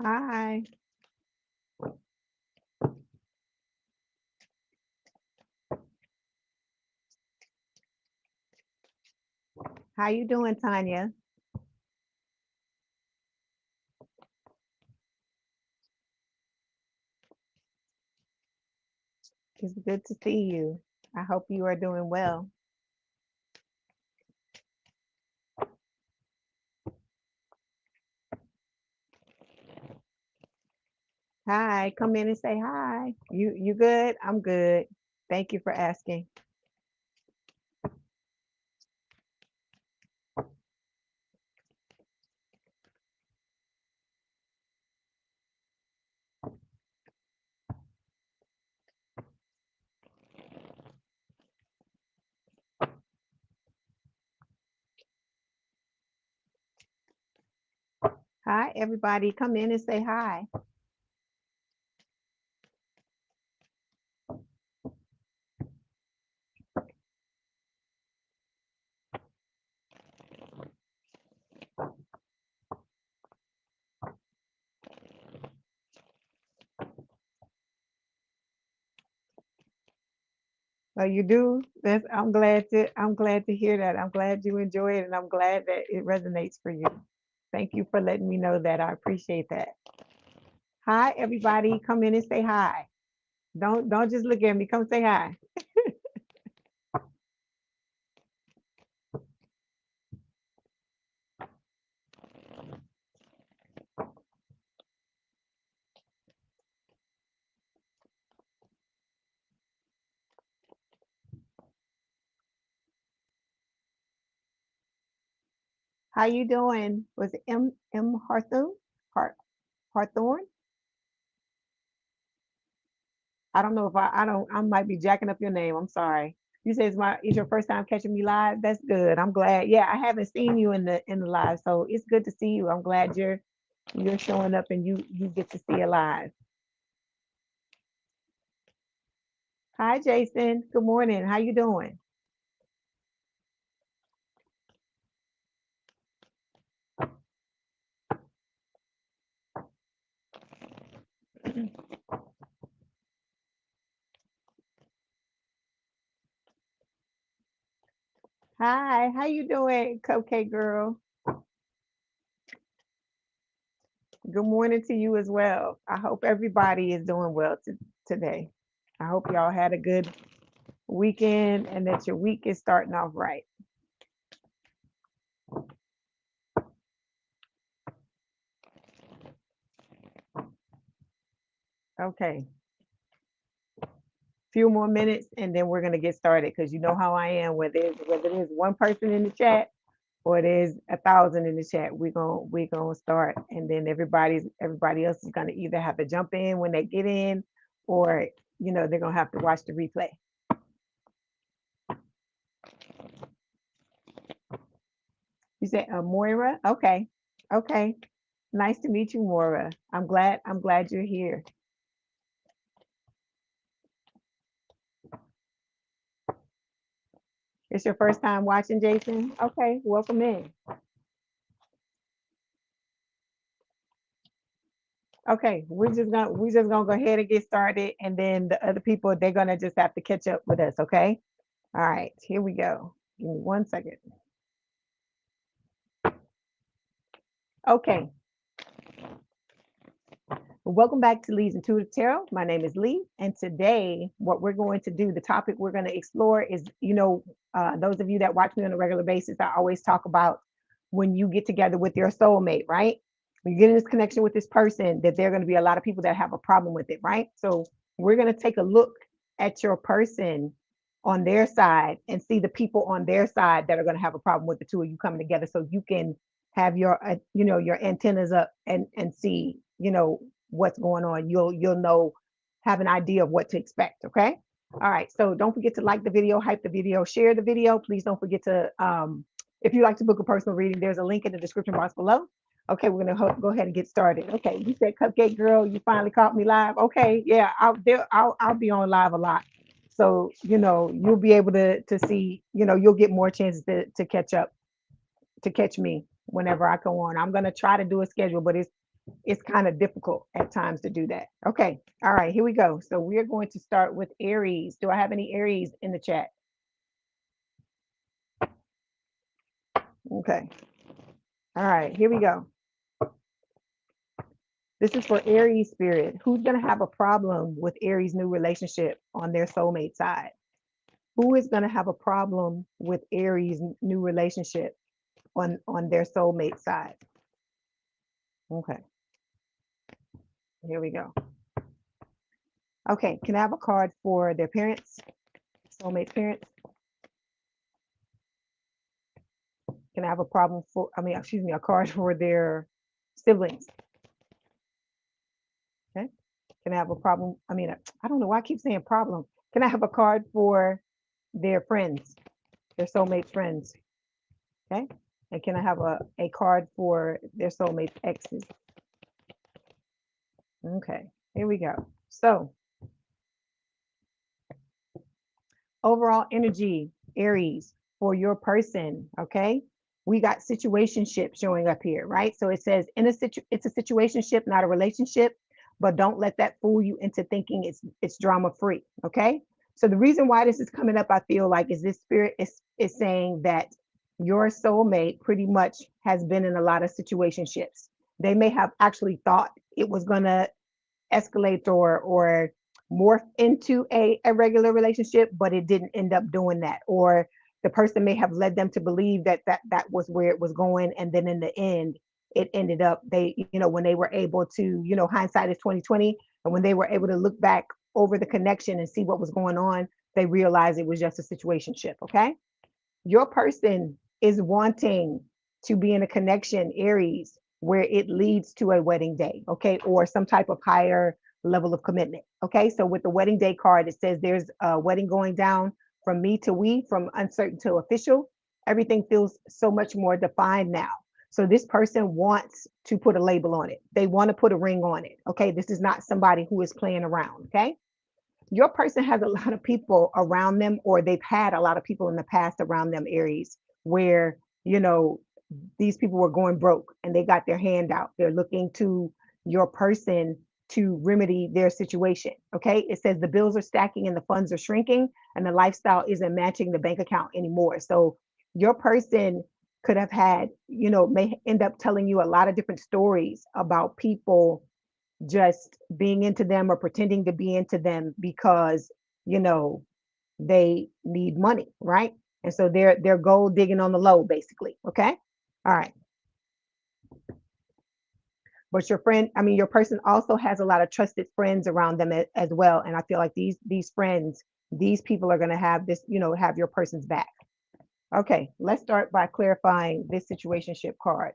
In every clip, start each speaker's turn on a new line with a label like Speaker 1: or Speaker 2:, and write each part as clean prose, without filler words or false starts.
Speaker 1: Hi. How you doing, Tanya? It's good to see you. I hope you are doing well. Hi, come in and say hi. You good? I'm good. Thank you for asking. Hi, everybody. Come in and say hi. Oh, you do? I'm glad to hear that. I'm glad you enjoy it and I'm glad that it resonates for you. Thank you for letting me know that. I appreciate that. Hi, everybody. Come in and say hi. Don't just look at me. Come say hi. How you doing? Was it M Harthorn? Hart Harthorn? I don't know if I might be jacking up your name. I'm sorry. You say it's your first time catching me live. That's good. I'm glad. Yeah, I haven't seen you in the live, so it's good to see you. I'm glad you're showing up and you get to see it live. Hi, Jason. Good morning. How you doing? Hi, how you doing, Cupcake Girl? Good morning to you as well. I hope everybody is doing well today. I hope y'all had a good weekend and that your week is starting off right. Okay, few more minutes and then we're gonna get started because you know how I am. Whether there's one person in the chat or there's 1,000 in the chat, we're gonna start, and then everybody else is gonna either have to jump in when they get in, or they're gonna have to watch the replay. You say Moira? Okay, okay. Nice to meet you, Moira. I'm glad you're here. It's your first time watching, Jason? Okay, welcome in. Okay, we're just gonna go ahead and get started, and then the other people they're gonna just have to catch up with us. Okay. All right, here we go. Give me 1 second. Okay. Welcome back to Lee's Intuitive Tarot. My name is Leigh, and today what we're going to do, the topic we're going to explore is, those of you that watch me on a regular basis, I always talk about when you get together with your soulmate, right? When you get in this connection with this person, that there are going to be a lot of people that have a problem with it, right? So we're going to take a look at your person on their side and see the people on their side that are going to have a problem with the two of you coming together, so you can have your antennas up and see what's going on. You'll know, have an idea of what to expect. Okay. All right, so don't forget to like the video, hype the video, share the video. Please don't forget to, if you like to book a personal reading, there's a link in the description box below. Okay, we're gonna go ahead and get started. Okay, you said Cupcake Girl, you finally caught me live. Okay, yeah, I'll be on live a lot. So, you'll be able to see, you'll get more chances to catch up, to catch me whenever I go on. I'm gonna try to do a schedule, but it's kind of difficult at times to do that. Okay. All right, here we go. So we're going to start with Aries. Do I have any Aries in the chat? Okay. All right, here we go. This is for Aries spirit. Who's going to have a problem with Aries' new relationship on their soulmate side? Who is going to have a problem with Aries' new relationship on their soulmate side? Okay. Here we go. Okay, can I have a card for their parents? Soulmate's parents? Can I have a problem for, excuse me, a card for their siblings? Okay. Can I have a problem? I don't know why I keep saying problem. Can I have a card for their friends, their soulmate friends? Okay. And can I have a card for their soulmate exes? Okay. Here we go. So overall energy, Aries, for your person, okay? We got situationship showing up here, right? So it says it's a situationship, not a relationship, but don't let that fool you into thinking it's drama free, okay? So the reason why this is coming up, I feel like, is this spirit is saying that your soulmate pretty much has been in a lot of situationships. They may have actually thought it was gonna escalate or morph into a regular relationship, but it didn't end up doing that. Or the person may have led them to believe that was where it was going. And then in the end, it ended up when they were able to, hindsight is 2020. And when they were able to look back over the connection and see what was going on, they realized it was just a situationship. Okay. Your person is wanting to be in a connection, Aries, where it leads to a wedding day, okay, or some type of higher level of commitment. Okay, so with the wedding day card, it says there's a wedding going down from me to we, from uncertain to official. Everything feels so much more defined now. So this person wants to put a label on it. They want to put a ring on it. Okay, this is not somebody who is playing around. Okay, your person has a lot of people around them, or they've had a lot of people in the past around them, Aries, where, these people were going broke and they got their hand out. They're looking to your person to remedy their situation. Okay. It says the bills are stacking and the funds are shrinking and the lifestyle isn't matching the bank account anymore. So your person could have had, may end up telling you a lot of different stories about people just being into them or pretending to be into them because, they need money, right? And so they're gold digging on the low, basically. Okay. All right. But your person also has a lot of trusted friends around them as well. And I feel like these friends, these people are going to have this, have your person's back. Okay, let's start by clarifying this situationship card.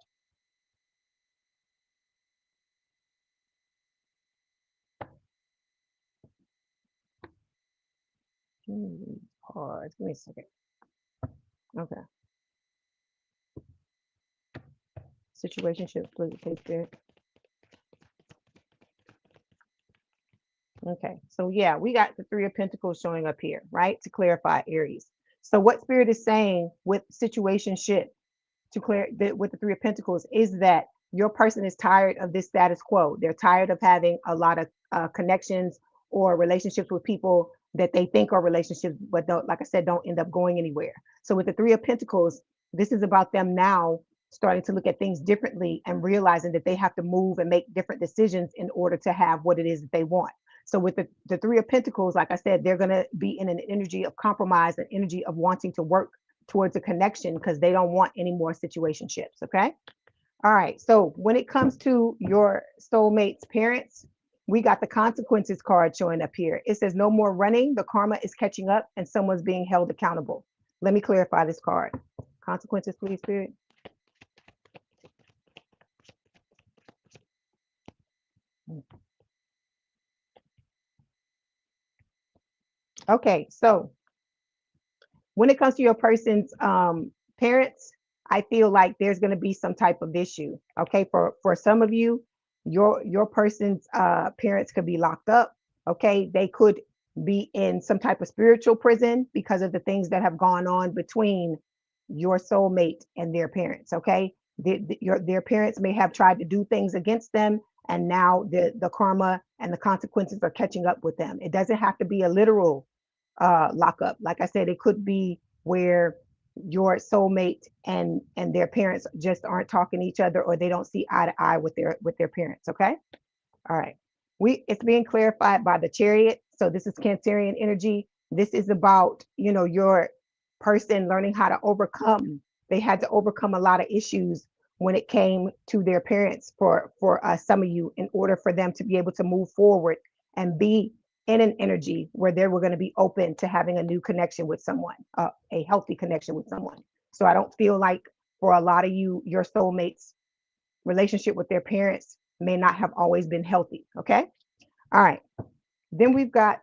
Speaker 1: Cards. Give me a second. Okay. Situationship, split the spirit. Okay, so yeah, we got the Three of Pentacles showing up here, right? To clarify, Aries. So what Spirit is saying with situationship, with the Three of Pentacles, is that your person is tired of this status quo. They're tired of having a lot of connections or relationships with people that they think are relationships, but don't, like I said, don't end up going anywhere. So with the Three of Pentacles, this is about them now starting to look at things differently and realizing that they have to move and make different decisions in order to have what it is that they want. So with the Three of Pentacles, like I said, they're going to be in an energy of compromise, an energy of wanting to work towards a connection because they don't want any more situationships. Okay. All right. So when it comes to your soulmate's parents, we got the consequences card showing up here. It says no more running. The karma is catching up and someone's being held accountable. Let me clarify this card. Consequences, please, Spirit. Okay, so when it comes to your person's parents, I feel like there's going to be some type of issue. Okay, for some of you, your person's parents could be locked up. Okay, they could be in some type of spiritual prison because of the things that have gone on between your soulmate and their parents. Okay, their parents may have tried to do things against them, and now the karma and the consequences are catching up with them. It doesn't have to be a literal lockup. Like I said, it could be where your soulmate and their parents just aren't talking to each other, or they don't see eye to eye with their parents. Okay. All right. It's being clarified by the chariot. So this is Cancerian energy. This is about, your person learning how to overcome. They had to overcome a lot of issues when it came to their parents for some of you, in order for them to be able to move forward and be in an energy where they were going to be open to having a new connection with someone, a healthy connection with someone. So I don't feel like, for a lot of you, your soulmates relationship with their parents may not have always been healthy. Okay. All right. Then we've got,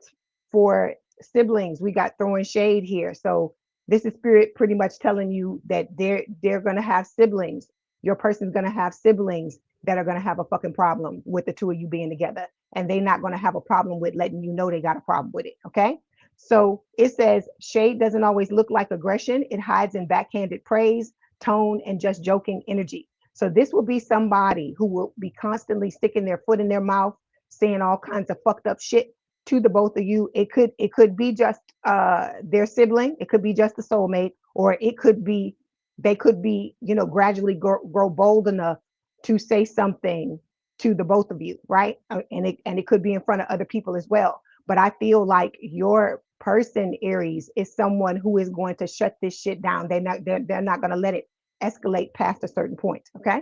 Speaker 1: for siblings, we got throwing shade here. So this is spirit pretty much telling you that they're going to have siblings. Your person's going to have siblings that are going to have a fucking problem with the two of you being together, and they're not going to have a problem with letting you know they got a problem with it. Okay. So it says shade doesn't always look like aggression. It hides in backhanded praise, tone, and just joking energy. So this will be somebody who will be constantly sticking their foot in their mouth, saying all kinds of fucked up shit to the both of you. It could be just their sibling, it could be just the soulmate, or it could be, they could be, gradually grow bold enough to say something to the both of you, right? And it could be in front of other people as well. But I feel like your person, Aries, is someone who is going to shut this shit down. They're not going to let it escalate past a certain point. Okay.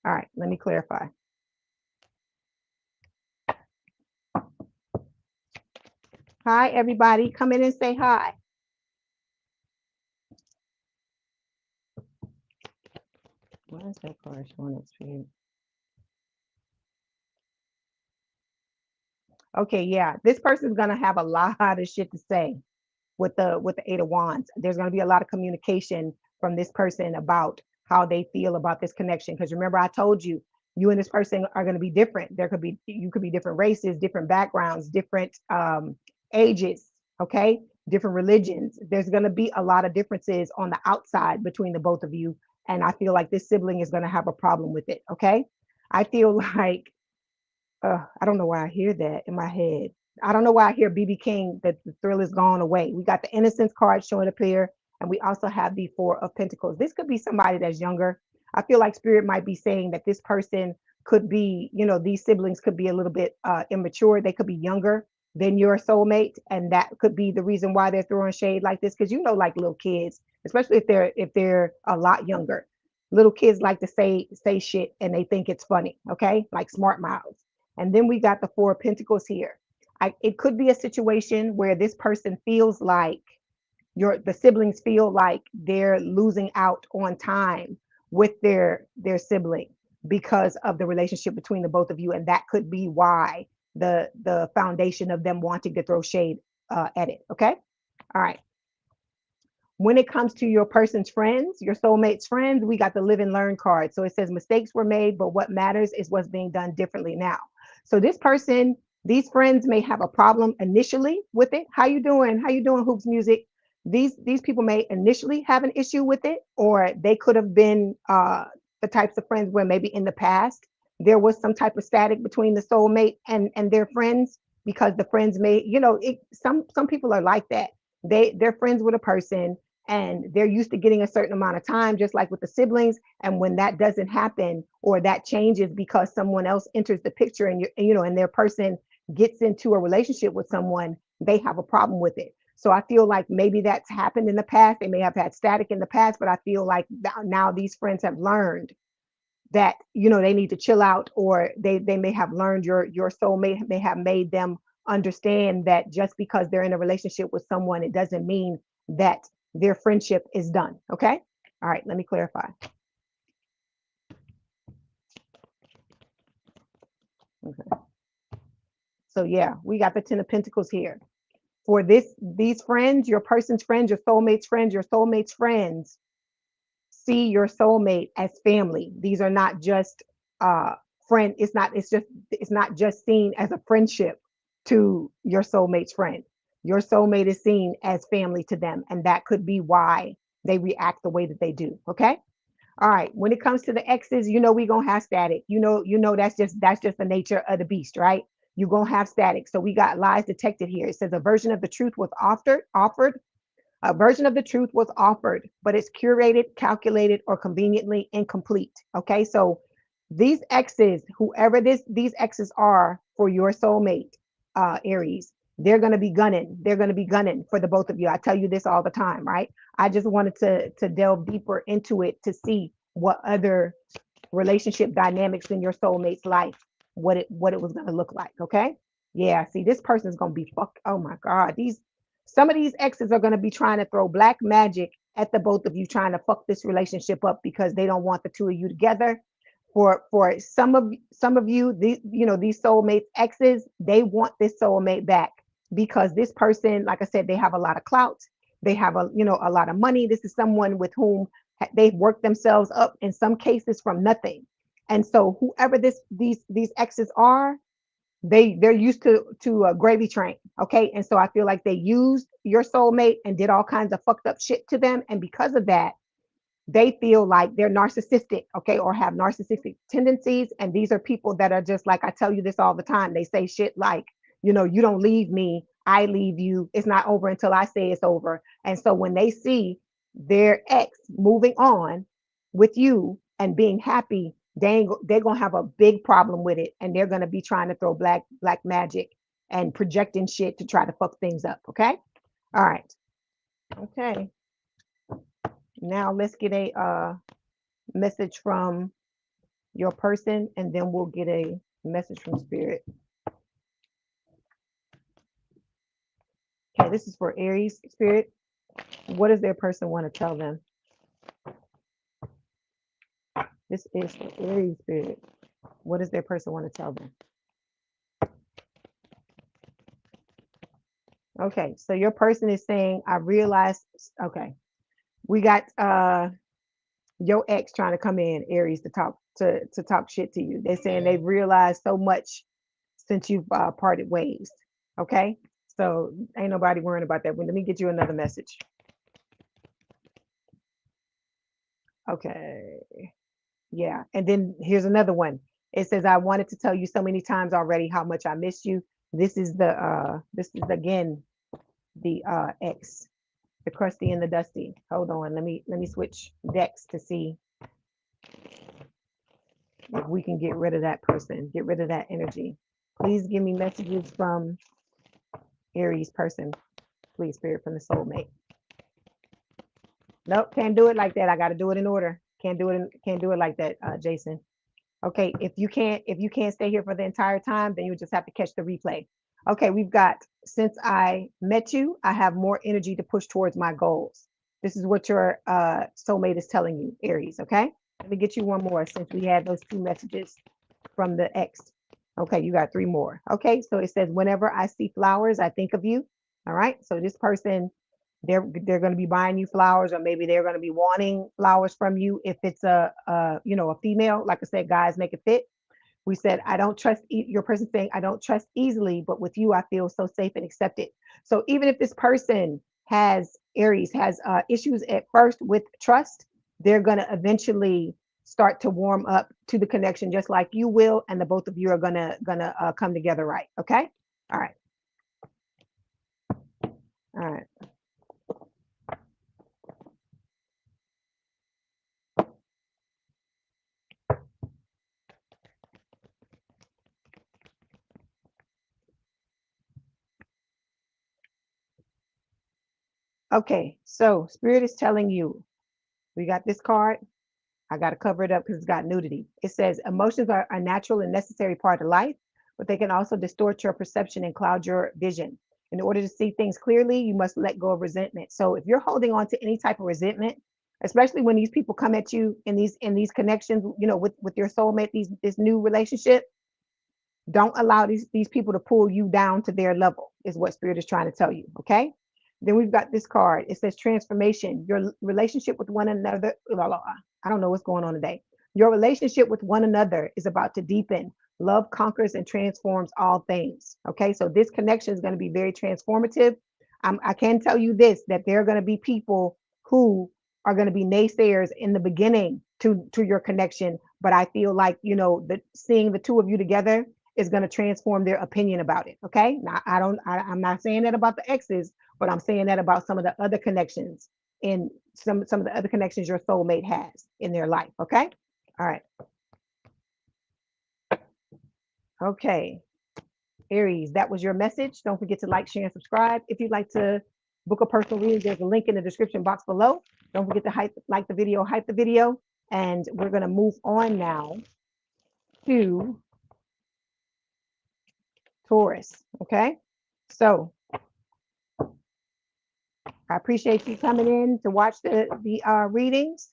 Speaker 1: All right. Let me clarify. Hi, everybody. Come in and say hi. Why is that card showing up straight? Okay, yeah. This person's gonna have a lot of shit to say with the Eight of Wands. There's gonna be a lot of communication from this person about how they feel about this connection. Because remember, I told you, you and this person are gonna be different. You could be different races, different backgrounds, different ages, okay, different religions. There's gonna be a lot of differences on the outside between the both of you. And I feel like this sibling is gonna have a problem with it. Okay. I feel like I don't know why I hear that in my head. I don't know why I hear BB King that the thrill is gone away. We got the innocence card showing up here, and we also have the Four of Pentacles. This could be somebody that's younger. I feel like Spirit might be saying that this person could be, these siblings could be a little bit immature. They could be younger than your soulmate, and that could be the reason why they're throwing shade like this. Because like little kids, especially if they're a lot younger, little kids like to say shit and they think it's funny. Okay, like smart mouths. And then we got the Four of Pentacles here. It could be a situation where this person feels like the siblings feel like they're losing out on time with their sibling because of the relationship between the both of you, and that could be why the foundation of them wanting to throw shade at it. Okay, all right. When it comes to your person's friends, your soulmate's friends, we got the live and learn card. So it says mistakes were made, but what matters is what's being done differently now. So this person, these friends may have a problem initially with it. How you doing? How you doing, Hoops Music? These people may initially have an issue with it, or they could have been the types of friends where maybe in the past there was some type of static between the soulmate and their friends, because the friends may, some people are like that. They're friends with a person and they're used to getting a certain amount of time, just like with the siblings. And when that doesn't happen, or that changes because someone else enters the picture, and their person gets into a relationship with someone, they have a problem with it. So I feel like maybe that's happened in the past. They may have had static in the past, but I feel like now these friends have learned that, they need to chill out, or they may have learned, your soulmate may have made them understand that just because they're in a relationship with someone, it doesn't mean that their friendship is done. Okay. All right. Let me clarify. Okay. So yeah, we got the Ten of Pentacles here. For these friends, your person's friends, your soulmate's friends see your soulmate as family. These are not just friend. It's not just seen as a friendship to your soulmate's friend. Your soulmate is seen as family to them, and that could be why they react the way that they do. Okay. All right. When it comes to the exes, we're gonna have static. That's just the nature of the beast, right? You're gonna have static. So we got lies detected here. It says a version of the truth was offered. A version of the truth was offered, but it's curated, calculated, or conveniently incomplete. Okay, so these exes, whoever these exes are for your soulmate, Aries, they're gonna be gunning. They're gonna be gunning for the both of you. I tell you this all the time, right? I just wanted to delve deeper into it to see what other relationship dynamics in your soulmate's life, what it was gonna look like. Okay, yeah. See, this person is gonna be fuck. Oh my God, some of these exes are gonna be trying to throw black magic at the both of you, trying to fuck this relationship up because they don't want the two of you together. For some of you, these soulmates exes, they want this soulmate back because this person, like I said, they have a lot of clout, they have a lot of money. This is someone with whom they've worked themselves up in some cases from nothing. And so whoever these exes are, they're used to a gravy train. Okay, and so I feel like they used your soulmate and did all kinds of fucked up shit to them, and because of that, they feel like they're narcissistic, okay, or have narcissistic tendencies. And these are people that are just like, I tell you this all the time, they say shit like, you don't leave me, I leave you. It's not over until I say it's over. And so when they see their ex moving on with you and being happy, they're gonna have a big problem with it, and they're gonna be trying to throw black magic and projecting shit to try to fuck things up. Okay. All right. Okay. Now let's get a message from your person, and then we'll get a message from spirit. Okay, this is for Aries spirit. What does their person want to tell them? This is for Aries spirit. What does their person want to tell them? Okay, so your person is saying, I realized, okay, we got your ex trying to come in, Aries, to talk shit to you. They're saying they've realized so much since you've parted ways. Okay, so ain't nobody worrying about that. Let me get you another message. Okay, yeah, and then here's another one. It says, I wanted to tell you so many times already how much I miss you. This is again the X, the crusty and the dusty. Hold on, let me switch decks to see if we can get rid of that person, get rid of that energy. Please give me messages from Aries person. Please, spirit from the soulmate. Nope, can't do it like that. I got to do it in order. Can't do it like that, Jason. Okay, if you can't stay here for the entire time, then you just have to catch the replay. Okay, we've got, since I met you, I have more energy to push towards my goals. This is what your soulmate is telling you, Aries. Okay, let me get you one more since we had those two messages from the ex. Okay, you got three more. Okay, so it says, whenever I see flowers, I think of you. All right, so this person, they're going to be buying you flowers, or maybe they're going to be wanting flowers from you. If it's a female, like I said, guys make it fit. We said, I don't trust your person saying, I don't trust easily, but with you, I feel so safe and accepted. So even if this person has, Aries has issues at first with trust, they're going to eventually start to warm up to the connection, just like you will, and the both of you are gonna come together, right? Okay. All right. All right. Okay, so spirit is telling you, we got this card. I got to cover it up because it's got nudity. It says emotions are a natural and necessary part of life, but they can also distort your perception and cloud your vision. In order to see things clearly, you must let go of resentment. So if you're holding on to any type of resentment, especially when these people come at you in these connections, with your soulmate, this new relationship, Don't allow these people to pull you down to their level, is what Spirit is trying to tell you. Okay. Then we've got this card. It says transformation. Your relationship with one another. I don't know what's going on today. Your relationship with one another is about to deepen. Love conquers and transforms all things. Okay. So this connection is going to be very transformative. I can tell you this, that there are going to be people who are going to be naysayers in the beginning to your connection. But I feel like, that seeing the two of you together is going to transform their opinion about it. Okay. Now, I'm not saying that about the exes, but I'm saying that about some of the other connections in some of the other connections your soulmate has in their life. Okay. All right. Okay. Aries, that was your message. Don't forget to like, share, and subscribe. If you'd like to book a personal reading, there's a link in the description box below. Don't forget to hype the video, and we're going to move on now to Taurus. Okay. So I appreciate you coming in to watch the readings.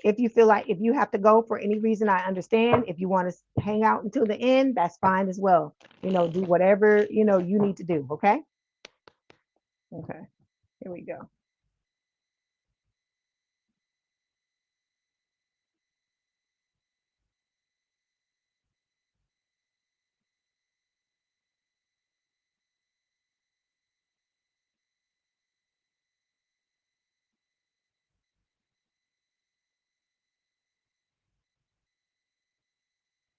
Speaker 1: If you feel like if you have to go for any reason, I understand. If you want to hang out until the end, that's fine as well. Do whatever, you need to do. Okay. Okay. Here we go.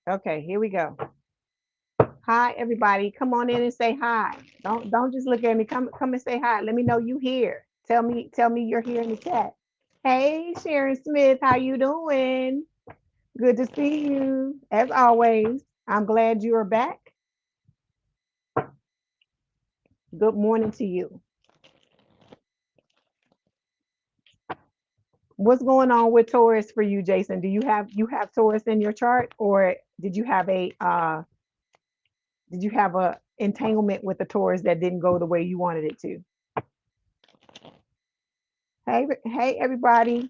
Speaker 1: Okay. Here we go. Hi, everybody. Come on in and say hi. Don't just look at me. Come and say hi. Let me know you here. Tell me you're here in the chat. Hey, Sharon Smith, how you doing? Good to see you. As always, I'm glad you are back. Good morning to you. What's going on with Taurus for you, Jason? Do you have Taurus in your chart, or did you have a entanglement with the Taurus that didn't go the way you wanted it to? Hey, everybody.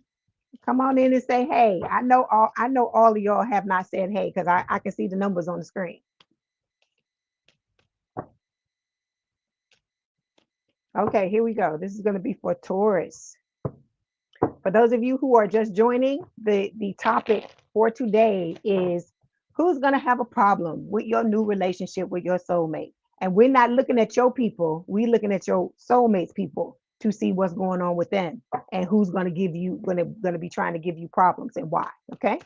Speaker 1: Come on in and say hey. I know all of y'all have not said hey, because I can see the numbers on the screen. Okay, here we go. This is going to be for Taurus. For those of you who are just joining, the topic for today is who's going to have a problem with your new relationship with your soulmate. And we're not looking at your people, we're looking at your soulmate's people to see what's going on with them and who's going to be trying to give you problems and why. Okay.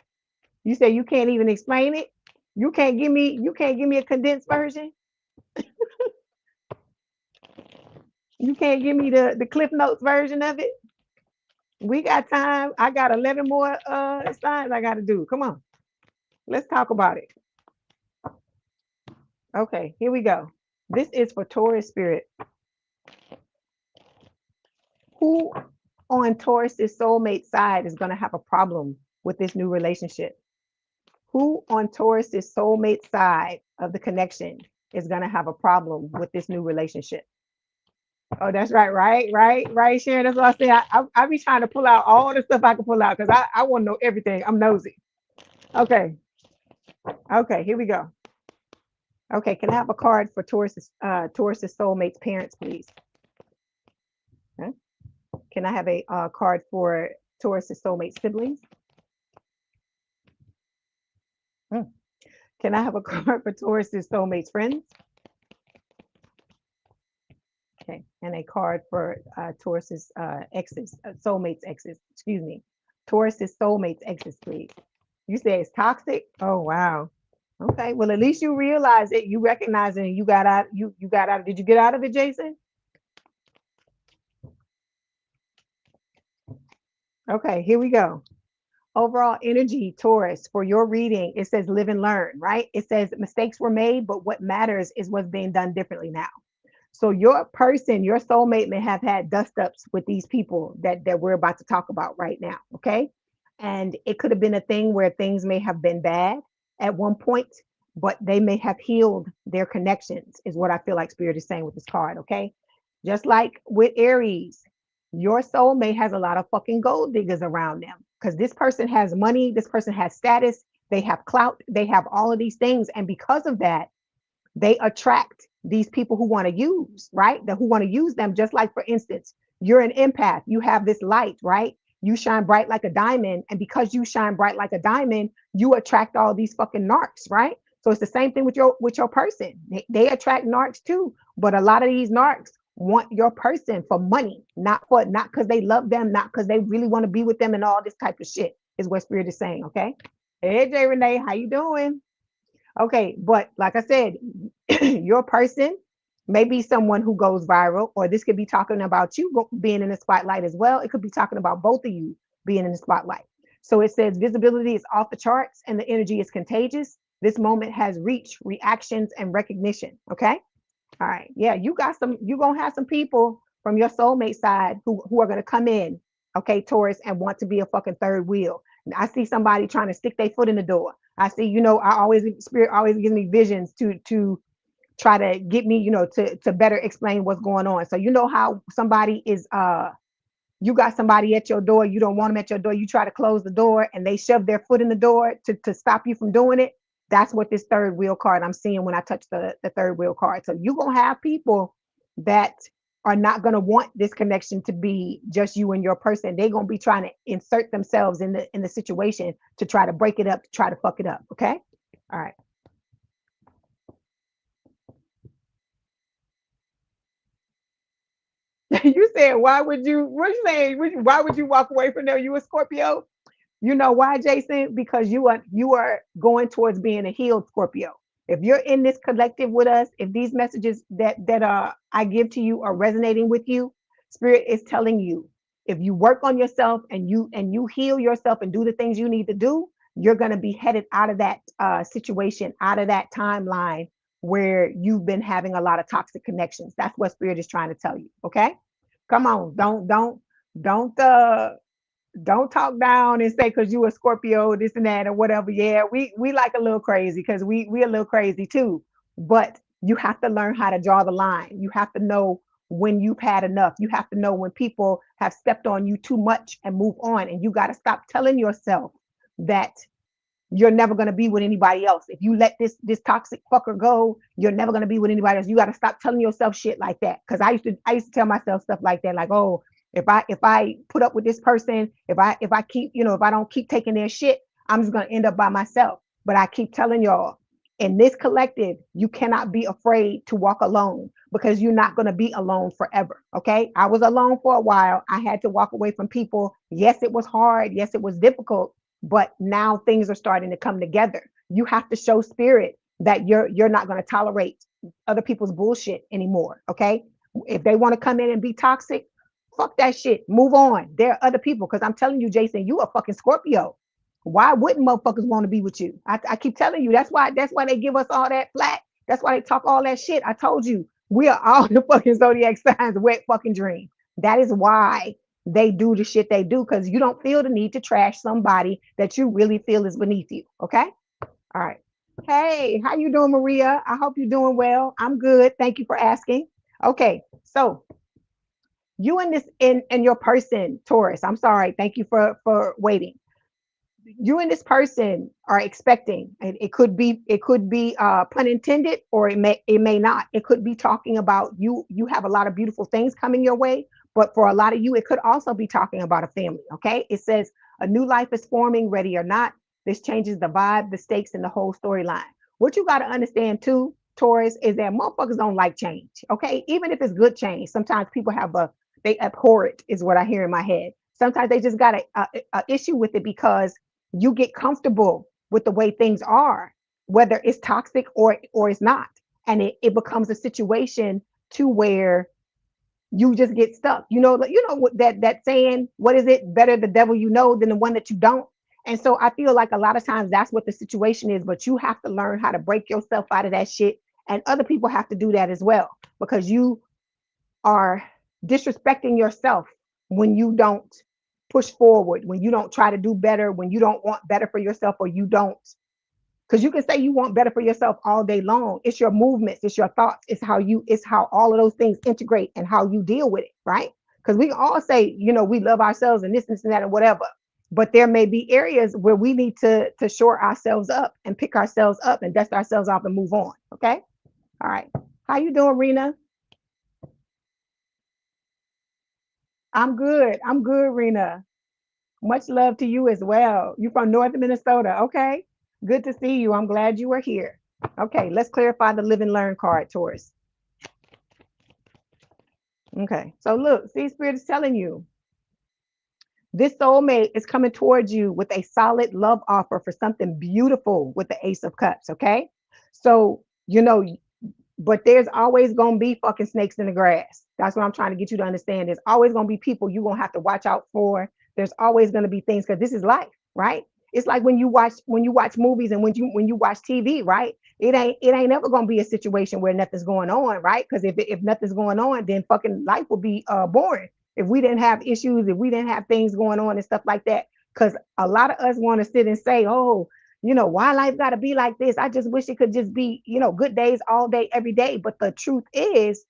Speaker 1: You say you can't even explain it. You can't give me a condensed version. You can't give me the Cliff Notes version of it. We got time. I got 11 more signs I got to do. Come on. Let's talk about it. Okay, here we go. This is for Taurus spirit. Who on Taurus's soulmate side is going to have a problem with this new relationship? Who on Taurus's soulmate side of the connection is going to have a problem with this new relationship? Oh, that's right, Sharon. That's what I say. I be trying to pull out all the stuff I can pull out because I want to know everything. I'm nosy. Okay. Okay, here we go. Okay, can I have a card for Taurus's soulmate's parents, please? Okay. Can I have a card for Taurus's soulmate siblings? Can I have a card for Taurus's soulmate's friends? Okay, and a card for Taurus's exes, soulmate's exes. Excuse me, Taurus's soulmate's exes, please. You say it's toxic? Oh wow. Okay, well at least you realize it, you recognize it, and you got out. You got out. Did you get out of it, Jason? Okay, here we go. Overall energy, Taurus, for your reading, it says live and learn, right? It says mistakes were made, but what matters is what's being done differently now. So your person, your soulmate may have had dust ups with these people that we're about to talk about right now. Okay. And it could have been a thing where things may have been bad at one point, but they may have healed their connections, is what I feel like Spirit is saying with this card. Okay. Just like with Aries, your soulmate has a lot of fucking gold diggers around them because this person has money, this person has status, they have clout, they have all of these things. And because of that, they attract these people who want to use, right? Who want to use them. Just like, for instance, you're an empath, you have this light, right? You shine bright like a diamond, and because you shine bright like a diamond, you attract all these fucking narcs, right? So it's the same thing with your person. They attract narcs too, but a lot of these narcs want your person for money, not because they love them, not because they really want to be with them, and all this type of shit is what spirit is saying. Okay. Hey Jay Renee, how you doing? Okay, but like I said, your person may be someone who goes viral, or this could be talking about you being in the spotlight as well. It could be talking about both of you being in the spotlight. So it says visibility is off the charts and the energy is contagious. This moment has reach, reactions, and recognition. Okay. All right. Yeah, you're gonna have some people from your soulmate side who are gonna come in, okay, Taurus, and want to be a fucking third wheel. I see somebody trying to stick their foot in the door. I see, I always spirit always gives me visions to try to get me, to better explain what's going on. So you know how somebody is you got somebody at your door, you don't want them at your door, you try to close the door and they shove their foot in the door to stop you from doing it. That's what this third wheel card I'm seeing when I touch the third wheel card. So you're gonna have people that are not gonna want this connection to be just you and your person. They're gonna be trying to insert themselves in the situation to try to break it up, to try to fuck it up. Okay. All right. You said, why would you, what you saying? Why would you walk away from them? You a Scorpio? You know why, Jason? Because you are going towards being a healed Scorpio. If you're in this collective with us, if these messages that I give to you are resonating with you, Spirit is telling you, if you work on yourself and you heal yourself and do the things you need to do, you're going to be headed out of that situation, out of that timeline where you've been having a lot of toxic connections. That's what Spirit is trying to tell you. Okay, come on, don't don't talk down and say because you a Scorpio, this and that or whatever. Yeah, we like a little crazy because we a little crazy too. But you have to learn how to draw the line. You have to know when you've had enough. You have to know when people have stepped on you too much and move on. And you got to stop telling yourself that you're never going to be with anybody else. If you let this toxic fucker go, you're never going to be with anybody else. You got to stop telling yourself shit like that. Because I used to tell myself stuff like that, like, oh, if I put up with this person, if I keep, if I don't keep taking their shit, I'm just going to end up by myself. But I keep telling y'all, in this collective, you cannot be afraid to walk alone because you're not going to be alone forever. Okay. I was alone for a while. I had to walk away from people. Yes, it was hard. Yes, it was difficult, but now things are starting to come together. You have to show spirit that you're not going to tolerate other people's bullshit anymore. Okay. If they want to come in and be toxic, fuck that shit. Move on. There are other people. Because I'm telling you, Jason, you a fucking Scorpio. Why wouldn't motherfuckers want to be with you? I keep telling you. That's why they give us all that flat. That's why they talk all that shit. I told you, we are all the fucking zodiac signs, wet fucking dream. That is why they do the shit they do, because you don't feel the need to trash somebody that you really feel is beneath you. Okay. All right. Hey, how you doing, Maria? I hope you're doing well. I'm good. Thank you for asking. Okay. So you and this in your person, Taurus. I'm sorry. Thank you for waiting. You and this person are expecting, and it could be pun intended, or it may not. It could be talking about you have a lot of beautiful things coming your way, but for a lot of you it could also be talking about a family. Okay, it says a new life is forming, ready or not. This changes the vibe, the stakes, and the whole storyline. What you got to understand too, Taurus, is that motherfuckers don't like change. Okay, even if it's good change, sometimes people they abhor it, is what I hear in my head. Sometimes they just got a issue with it because you get comfortable with the way things are, whether it's toxic or it's not. And it becomes a situation to where you just get stuck. What that saying, what is it? Better the devil you know than the one that you don't. And so I feel like a lot of times that's what the situation is, but you have to learn how to break yourself out of that shit. And other people have to do that as well, because you are disrespecting yourself when you don't push forward, when you don't try to do better, when you don't want better for yourself, or you don't. Because you can say you want better for yourself all day long. It's your movements, it's your thoughts, it's how all of those things integrate and how you deal with it, right? Because we can all say, we love ourselves and this and that and whatever. But there may be areas where we need to shore ourselves up and pick ourselves up and dust ourselves off and move on. Okay. All right. How you doing, Rena? I'm good. I'm good, Rena. Much love to you as well. You from North Minnesota, okay? Good to see you. I'm glad you are here. Okay, let's clarify the live and learn card, Taurus. Okay, so look, see, Spirit is telling you this soulmate is coming towards you with a solid love offer for something beautiful with the Ace of Cups, okay? So, but there's always gonna be fucking snakes in the grass. That's what I'm trying to get you to understand. There's always gonna be people you're gonna have to watch out for. There's always gonna be things because this is life, right? It's like when you watch movies and when you watch TV, right? It ain't ever gonna be a situation where nothing's going on, right? Because if nothing's going on, then fucking life will be boring. If we didn't have issues, if we didn't have things going on and stuff like that, because a lot of us want to sit and say, oh, why life got to be like this? I just wish it could just be, good days all day, every day. But the truth is,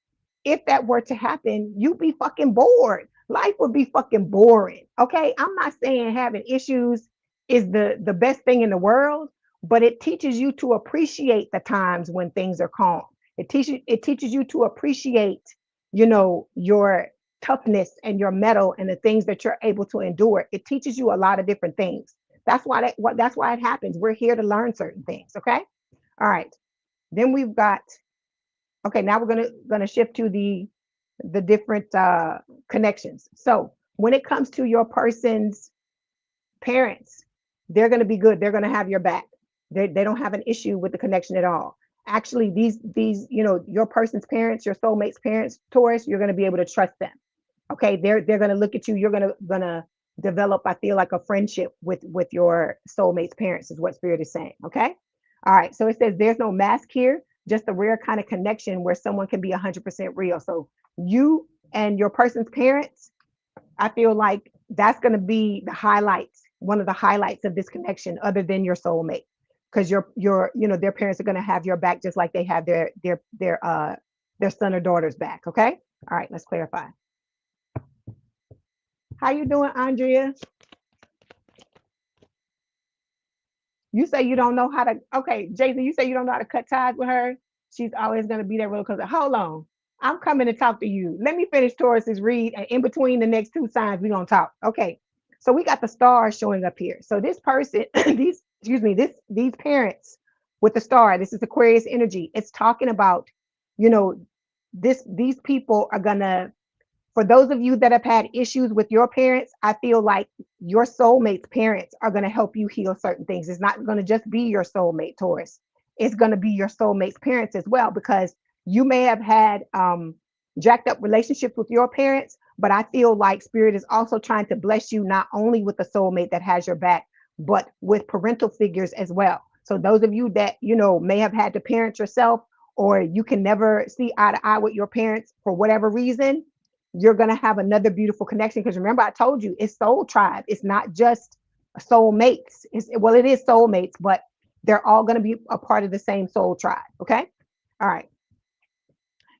Speaker 1: if that were to happen, you'd be fucking bored. Life would be fucking boring. Okay. I'm not saying having issues is the best thing in the world, but it teaches you to appreciate the times when things are calm. It teaches you to appreciate, your toughness and your mettle and the things that you're able to endure. It teaches you a lot of different things. That's why it happens. We're here to learn certain things. Okay. All right. Then we've got, okay, now we're gonna shift to the different connections. So when it comes to your person's parents, they're gonna be good. They're gonna have your back. They don't have an issue with the connection at all. Actually, these, your person's parents, your soulmate's parents, Taurus, you're gonna be able to trust them. Okay, they're gonna look at you. You're gonna develop, I feel like, a friendship with your soulmate's parents is what Spirit is saying. Okay. All right. So it says there's no mask here, just a rare kind of connection where someone can be 100% real. So you and your person's parents, I feel like that's going to be the highlights, one of the highlights of this connection, other than your soulmate, because their parents are going to have your back just like they have their son or daughter's back. Okay. All right. Let's clarify. How you doing, Andrea? You say you don't know how to. Okay, Jason, you say you don't know how to cut ties with her. She's always gonna be there real close. Hold on, I'm coming to talk to you. Let me finish Taurus's read, and in between the next two signs, we gonna talk. Okay, so we got the stars showing up here. So this person, these parents with the star. This is Aquarius energy. It's talking about, you know, these people are gonna, for those of you that have had issues with your parents, I feel like your soulmate's parents are going to help you heal certain things. It's not going to just be your soulmate, Taurus. It's going to be your soulmate's parents as well, because you may have had jacked up relationships with your parents, but I feel like Spirit is also trying to bless you not only with a soulmate that has your back, but with parental figures as well. So those of you that, may have had to parent yourself, or you can never see eye to eye with your parents for whatever reason, you're going to have another beautiful connection. Because remember, I told you it's soul tribe. It's not just soulmates. Well, it is soulmates, but they're all going to be a part of the same soul tribe. Okay. All right.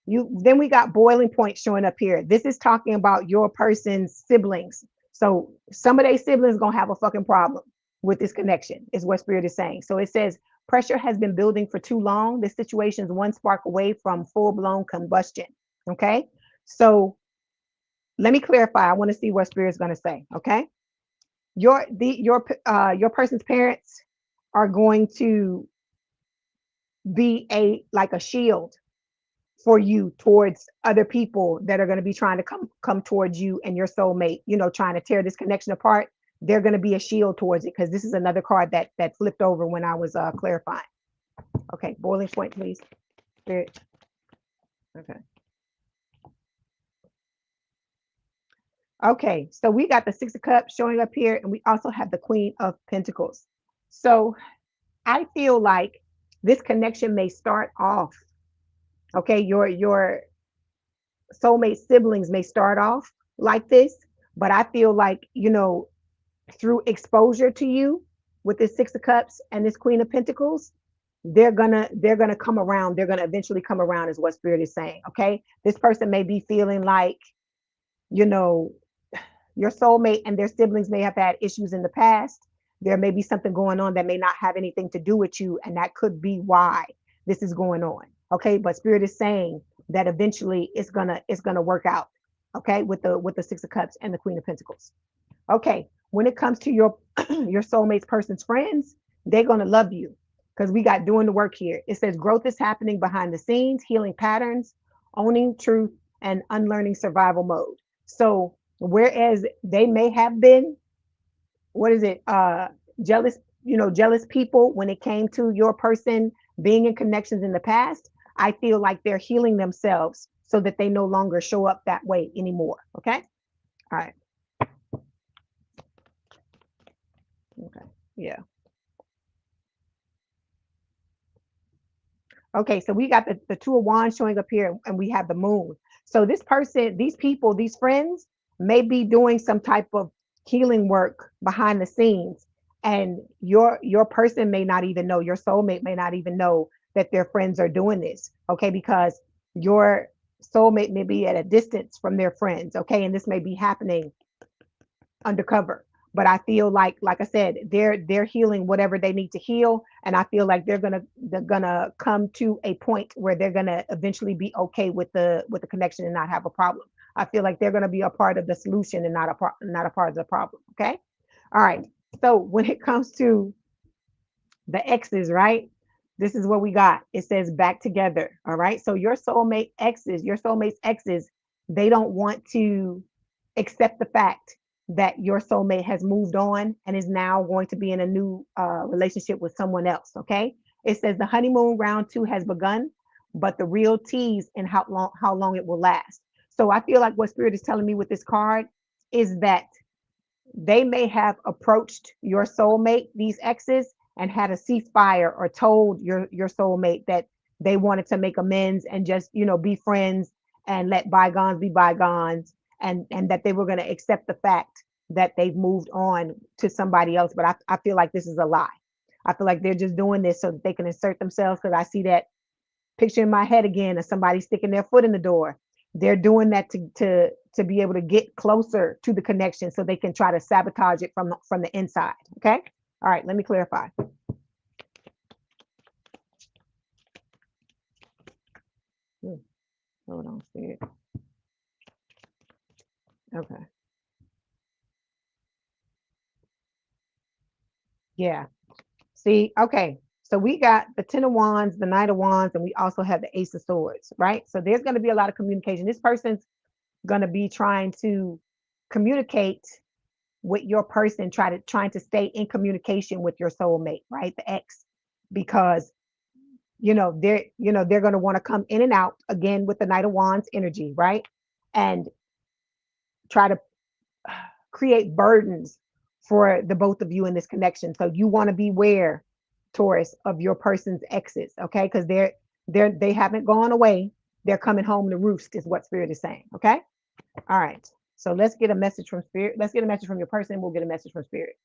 Speaker 1: Then we got boiling point showing up here. This is talking about your person's siblings. So some of their siblings going to have a fucking problem with this connection, is what Spirit is saying. So it says pressure has been building for too long. This situation is one spark away from full-blown combustion. Okay. So let me clarify. I want to see what Spirit's going to say. Okay. Your person's parents are going to be like a shield for you towards other people that are going to be trying to come towards you and your soulmate, trying to tear this connection apart. They're going to be a shield towards it, because this is another card that flipped over when I was clarifying. Okay, boiling point, please. Spirit. Okay. Okay, so we got the Six of Cups showing up here, and we also have the Queen of Pentacles. So I feel like this connection may start off, okay, your soulmate siblings may start off like this, but I feel like, through exposure to you with this Six of Cups and this Queen of Pentacles, they're gonna come around. They're gonna eventually come around, is what Spirit is saying. Okay, this person may be feeling like, your soulmate and their siblings may have had issues in the past. There may be something going on that may not have anything to do with you, and that could be why this is going on. Okay, but Spirit is saying that eventually it's gonna work out. Okay, with the Six of Cups and the Queen of Pentacles. Okay, when it comes to your your soulmate's person's friends, they're gonna love you because we got doing the work here. It says growth is happening behind the scenes, healing patterns, owning truth, and unlearning survival mode. So whereas they may have been, what is it, jealous, jealous people when it came to your person being in connections in the past, I feel like they're healing themselves so that they no longer show up that way anymore. Okay. All right. Okay. Yeah. Okay, so we got the Two of Wands showing up here, and we have the Moon. So this person, these people, these friends may be doing some type of healing work behind the scenes, and your person may not even know, your soulmate may not even know that their friends are doing this. Okay, because your soulmate may be at a distance from their friends. Okay, and this may be happening undercover. But I feel like I said, they're healing whatever they need to heal, and I feel like they're gonna come to a point where they're gonna eventually be okay with the connection and not have a problem. I feel like they're gonna be a part of the solution and not a part of the problem. Okay, all right. So when it comes to the exes, right? This is what we got. It says back together. All right. So your soulmate's exes, they don't want to accept the fact that your soulmate has moved on and is now going to be in a new relationship with someone else. Okay. It says the honeymoon round two has begun, but the real tease and how long it will last. So I feel like what Spirit is telling me with this card is that they may have approached your soulmate, these exes, and had a ceasefire or told your soulmate that they wanted to make amends and just be friends and let bygones be bygones, and that they were going to accept the fact that they've moved on to somebody else. But I feel like this is a lie. I feel like they're just doing this so that they can insert themselves, because I see that picture in my head again of somebody sticking their foot in the door. They're doing that to be able to get closer to the connection so they can try to sabotage it from the inside. Okay. All right. Let me clarify. Hold on, Spirit. Okay. Yeah. See. Okay. So we got the Ten of Wands, the Knight of Wands, and we also have the Ace of Swords. Right. So there's going to be a lot of communication. This person's going to be trying to communicate with your person, trying to stay in communication with your soulmate, right? The ex, because they're going to want to come in and out again with the Knight of Wands energy, right? And try to create burdens for the both of you in this connection. So you want to beware, Taurus, of your person's exes, okay? Because they haven't gone away. They're coming home to roost, is what Spirit is saying. Okay. All right. So let's get a message from Spirit. Let's get a message from your person. We'll get a message from Spirit.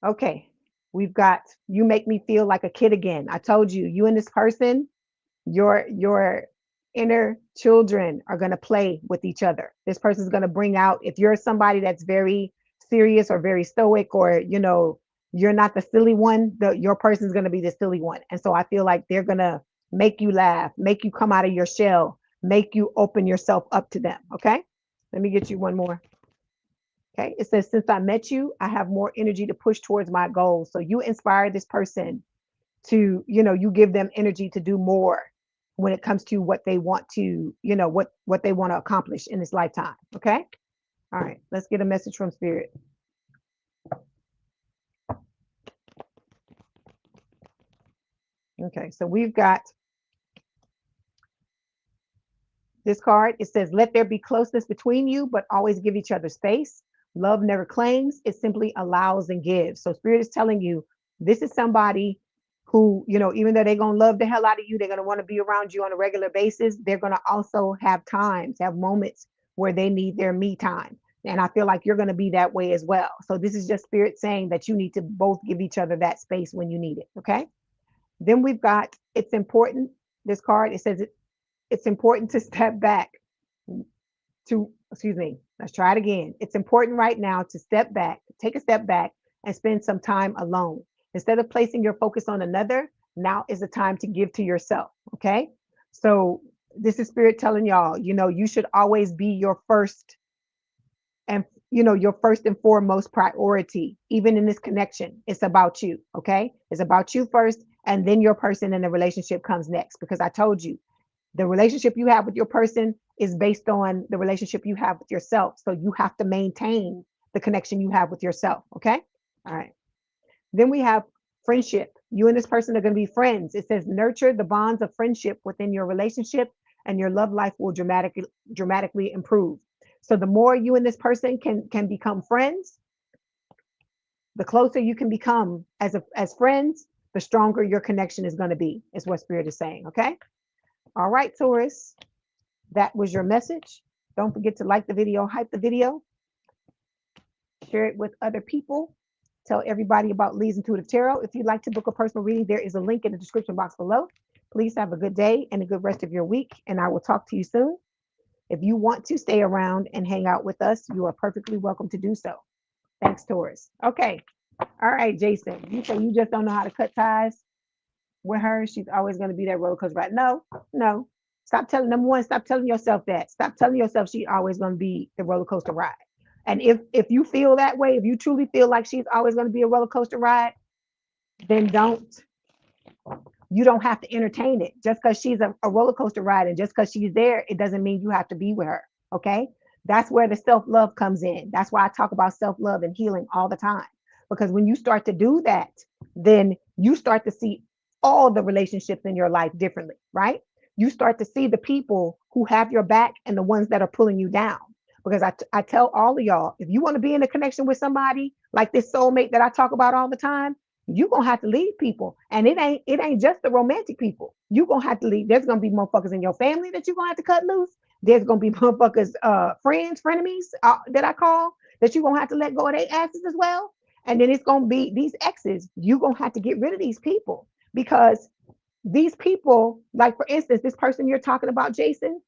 Speaker 1: Okay. We've got, you make me feel like a kid again. I told you, you and this person, your inner children are going to play with each other. This person is going to bring out, if you're somebody that's very serious or very stoic, or you're not the silly one, your person is going to be the silly one. And so I feel like they're going to make you laugh, make you come out of your shell, make you open yourself up to them. Okay. Let me get you one more. Okay. It says, since I met you, I have more energy to push towards my goals. So you inspire this person to, you give them energy to do more when it comes to what they want to, what they want to accomplish in this lifetime. Okay. All right. Let's get a message from Spirit. Okay. So we've got this card. It says, let there be closeness between you, but always give each other space. Love never claims, it simply allows and gives. So Spirit is telling you, this is somebody who, even though they're going to love the hell out of you, they're going to want to be around you on a regular basis. They're going to also have moments where they need their me time. And I feel like you're going to be that way as well. So this is just Spirit saying that you need to both give each other that space when you need it. Okay. Then we've got, it's important. This card, it says it's important to step back let's try it again. It's important right now to take a step back and spend some time alone. Instead of placing your focus on another, Now is the time to give to yourself. Okay. So this is spirit telling y'all, you should always be your first and your first and foremost priority. Even in this connection, it's about you. Okay. It's about you first, and then your person in the relationship comes next, because I told you the relationship you have with your person is based on the relationship you have with yourself. So you have to maintain the connection you have with yourself. Okay. All right. Then we have friendship. You and this person are going to be friends. It says nurture the bonds of friendship within your relationship, and your love life will dramatically improve. So the more you and this person can become friends, the closer you can become as friends, the stronger your connection is going to be, is what spirit is saying. Okay. All right, Taurus, that was your message. Don't forget to like the video, hype the video, share it with other people. Tell everybody about Leigh's Intuitive Tarot. If you'd like to book a personal reading, there is a link in the description box below. Please have a good day and a good rest of your week, and I will talk to you soon. If you want to stay around and hang out with us, you are perfectly welcome to do so. Thanks, Taurus. Okay. All right, Jason. You say you just don't know how to cut ties with her. She's always going to be that roller coaster ride. No, no. Stop telling, number one, stop telling yourself that. Stop telling yourself she's always going to be the roller coaster ride. And if you feel that way, if you truly feel like she's always going to be a roller coaster ride, then you don't have to entertain it. Just because she's a roller coaster ride and just because she's there, it doesn't mean you have to be with her. Okay. That's where the self-love comes in. That's why I talk about self-love and healing all the time. Because when you start to do that, then you start to see all the relationships in your life differently, right? You start to see the people who have your back and the ones that are pulling you down. Because I tell all of y'all, if you want to be in a connection with somebody like this soulmate that I talk about all the time, you're gonna have to leave people. And it ain't just the romantic people. You're gonna have to leave. There's gonna be motherfuckers in your family that you're gonna have to cut loose. There's gonna be motherfuckers, friends, frenemies, that I call, that you're gonna have to let go of their asses as well. And then it's gonna be these exes. You're gonna have to get rid of these people, because these people, like for instance, this person you're talking about, Jason,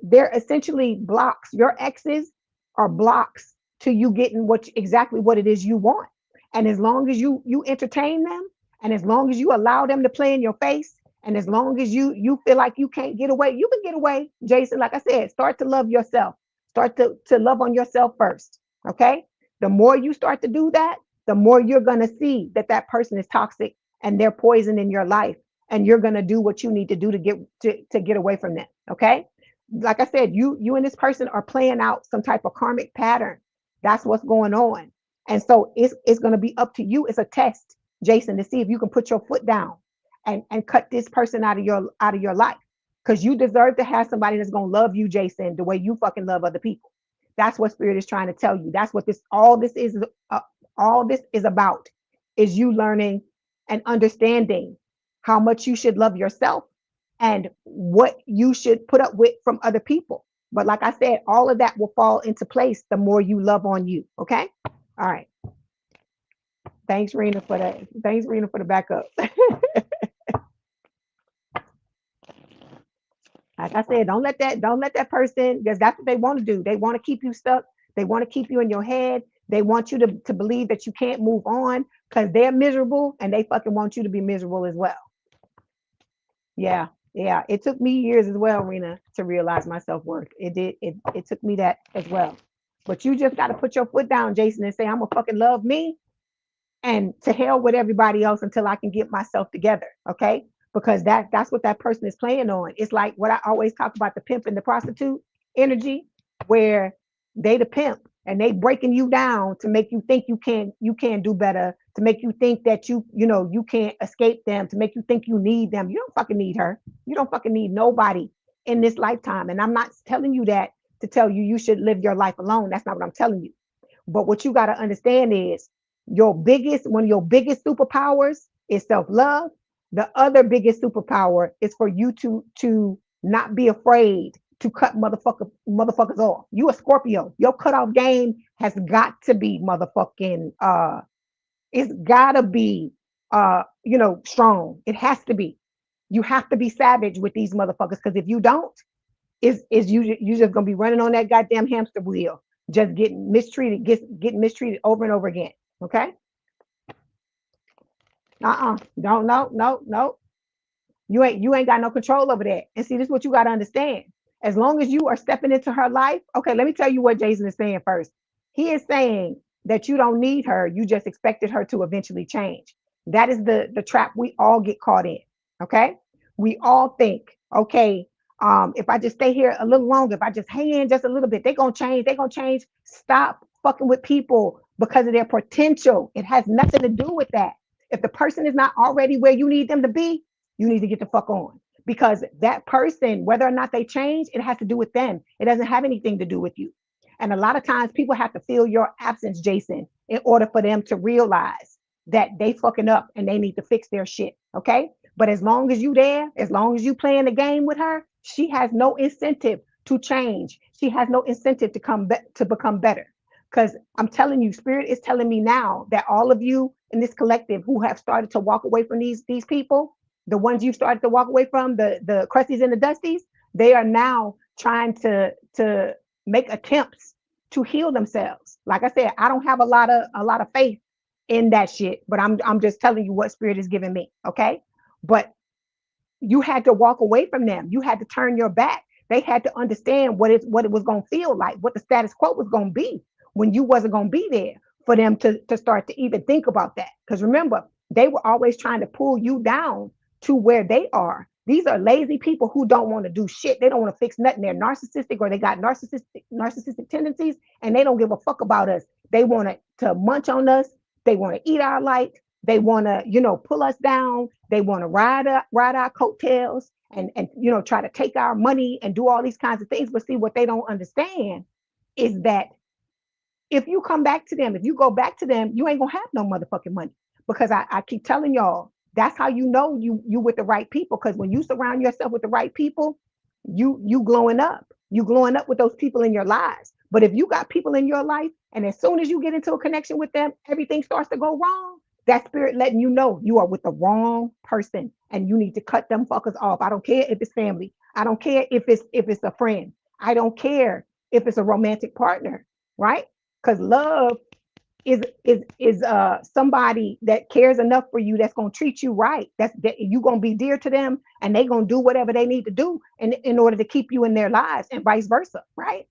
Speaker 1: they're essentially blocks. Your exes are blocks to you getting exactly what it is you want. And as long as you entertain them, and as long as you allow them to play in your face, and as long as you feel like you can't get away, you can get away, Jason. Like I said, start to love yourself. Start to love on yourself first. Okay. The more you start to do that, the more you're gonna see that person is toxic and they're poison in your life, and you're gonna do what you need to do to get away from them. Okay. Like I said, you and this person are playing out some type of karmic pattern. That's what's going on. And so it's going to be up to you. It's a test, Jason, to see if you can put your foot down and cut this person out of your life. Because you deserve to have somebody that's going to love you, Jason, the way you fucking love other people. That's what spirit is trying to tell you. That's what all this is about, is you learning and understanding how much you should love yourself and what you should put up with from other people. But like I said, all of that will fall into place the more you love on you. Okay. All right. Thanks, Rena, for that. Thanks, Rena, for the backup. Like I said, don't let that person, because that's what they want to do. They want to keep you stuck. They want to keep you in your head. They want you to believe that you can't move on because they're miserable, and they fucking want you to be miserable as well. Yeah. Yeah. It took me years as well, Rena, to realize my self-worth. It took me that as well. But you just got to put your foot down, Jason, and say, I'm gonna fucking love me, and to hell with everybody else until I can get myself together. Okay. Because that's what that person is playing on. It's like what I always talk about, the pimp and the prostitute energy, where they the pimp and they breaking you down to make you think you can do better, to make you think that you can't escape them, to make you think you need them. You don't fucking need her. You don't fucking need nobody in this lifetime. And I'm not telling you that to tell you should live your life alone. That's not what I'm telling you. But what you got to understand is one of your biggest superpowers is self-love. The other biggest superpower is for you to not be afraid to cut motherfuckers off. You a Scorpio. Your cutoff game has got to be motherfucking it's gotta be strong. It has to be. You have to be savage with these motherfuckers, because if you don't, is you just gonna be running on that goddamn hamster wheel, just getting mistreated over and over again. Okay. Don't, no, no, no. You ain't got no control over that. And see, this is what you got to understand. As long as you are stepping into her life, okay, let me tell you what Jason is saying first. He is saying that you don't need her, you just expected her to eventually change. That is the trap we all get caught in. Okay? We all think, okay, if I just stay here a little longer, if I just hang in just a little bit, they're gonna change, they're gonna change. Stop fucking with people because of their potential. It has nothing to do with that. If the person is not already where you need them to be, you need to get the fuck on, because that person, whether or not they change, it has to do with them. It doesn't have anything to do with you. And a lot of times people have to feel your absence, Jason, in order for them to realize that they fucking up and they need to fix their shit. Okay. But as long as you there, as long as you playing the game with her, she has no incentive to change. She has no incentive to to become better. Because I'm telling you, spirit is telling me now that all of you in this collective who have started to walk away from these people, the ones you've started to walk away from, the crusties and the dusties, they are now trying to make attempts to heal themselves. Like I said, I don't have a lot of faith in that shit, but I'm just telling you what spirit is giving me. Okay. But you had to walk away from them. You had to turn your back. They had to understand what it was going to feel like, what the status quo was going to be when you wasn't going to be there, for them to start to even think about that. Because remember, they were always trying to pull you down to where they are. These are lazy people who don't want to do shit. They don't want to fix nothing. They're narcissistic, or they got narcissistic tendencies, and they don't give a fuck about us. They want to munch on us. They want to eat our light. They want to, pull us down. They want to ride our coattails, and try to take our money and do all these kinds of things. But see, what they don't understand is that if you come back to them, if you go back to them, you ain't gonna have no motherfucking money. Because I keep telling y'all, that's how you know you with the right people. Because when you surround yourself with the right people, you glowing up. You glowing up with those people in your lives. But if you got people in your life, and as soon as you get into a connection with them, everything starts to go wrong, that spirit letting you know you are with the wrong person, and you need to cut them fuckers off. I don't care if it's family. I don't care if it's a friend. I don't care if it's a romantic partner, right? Because love is somebody that cares enough for you, that's going to treat you right, that you going to be dear to them, and they going to do whatever they need to do in order to keep you in their lives, and vice versa, right?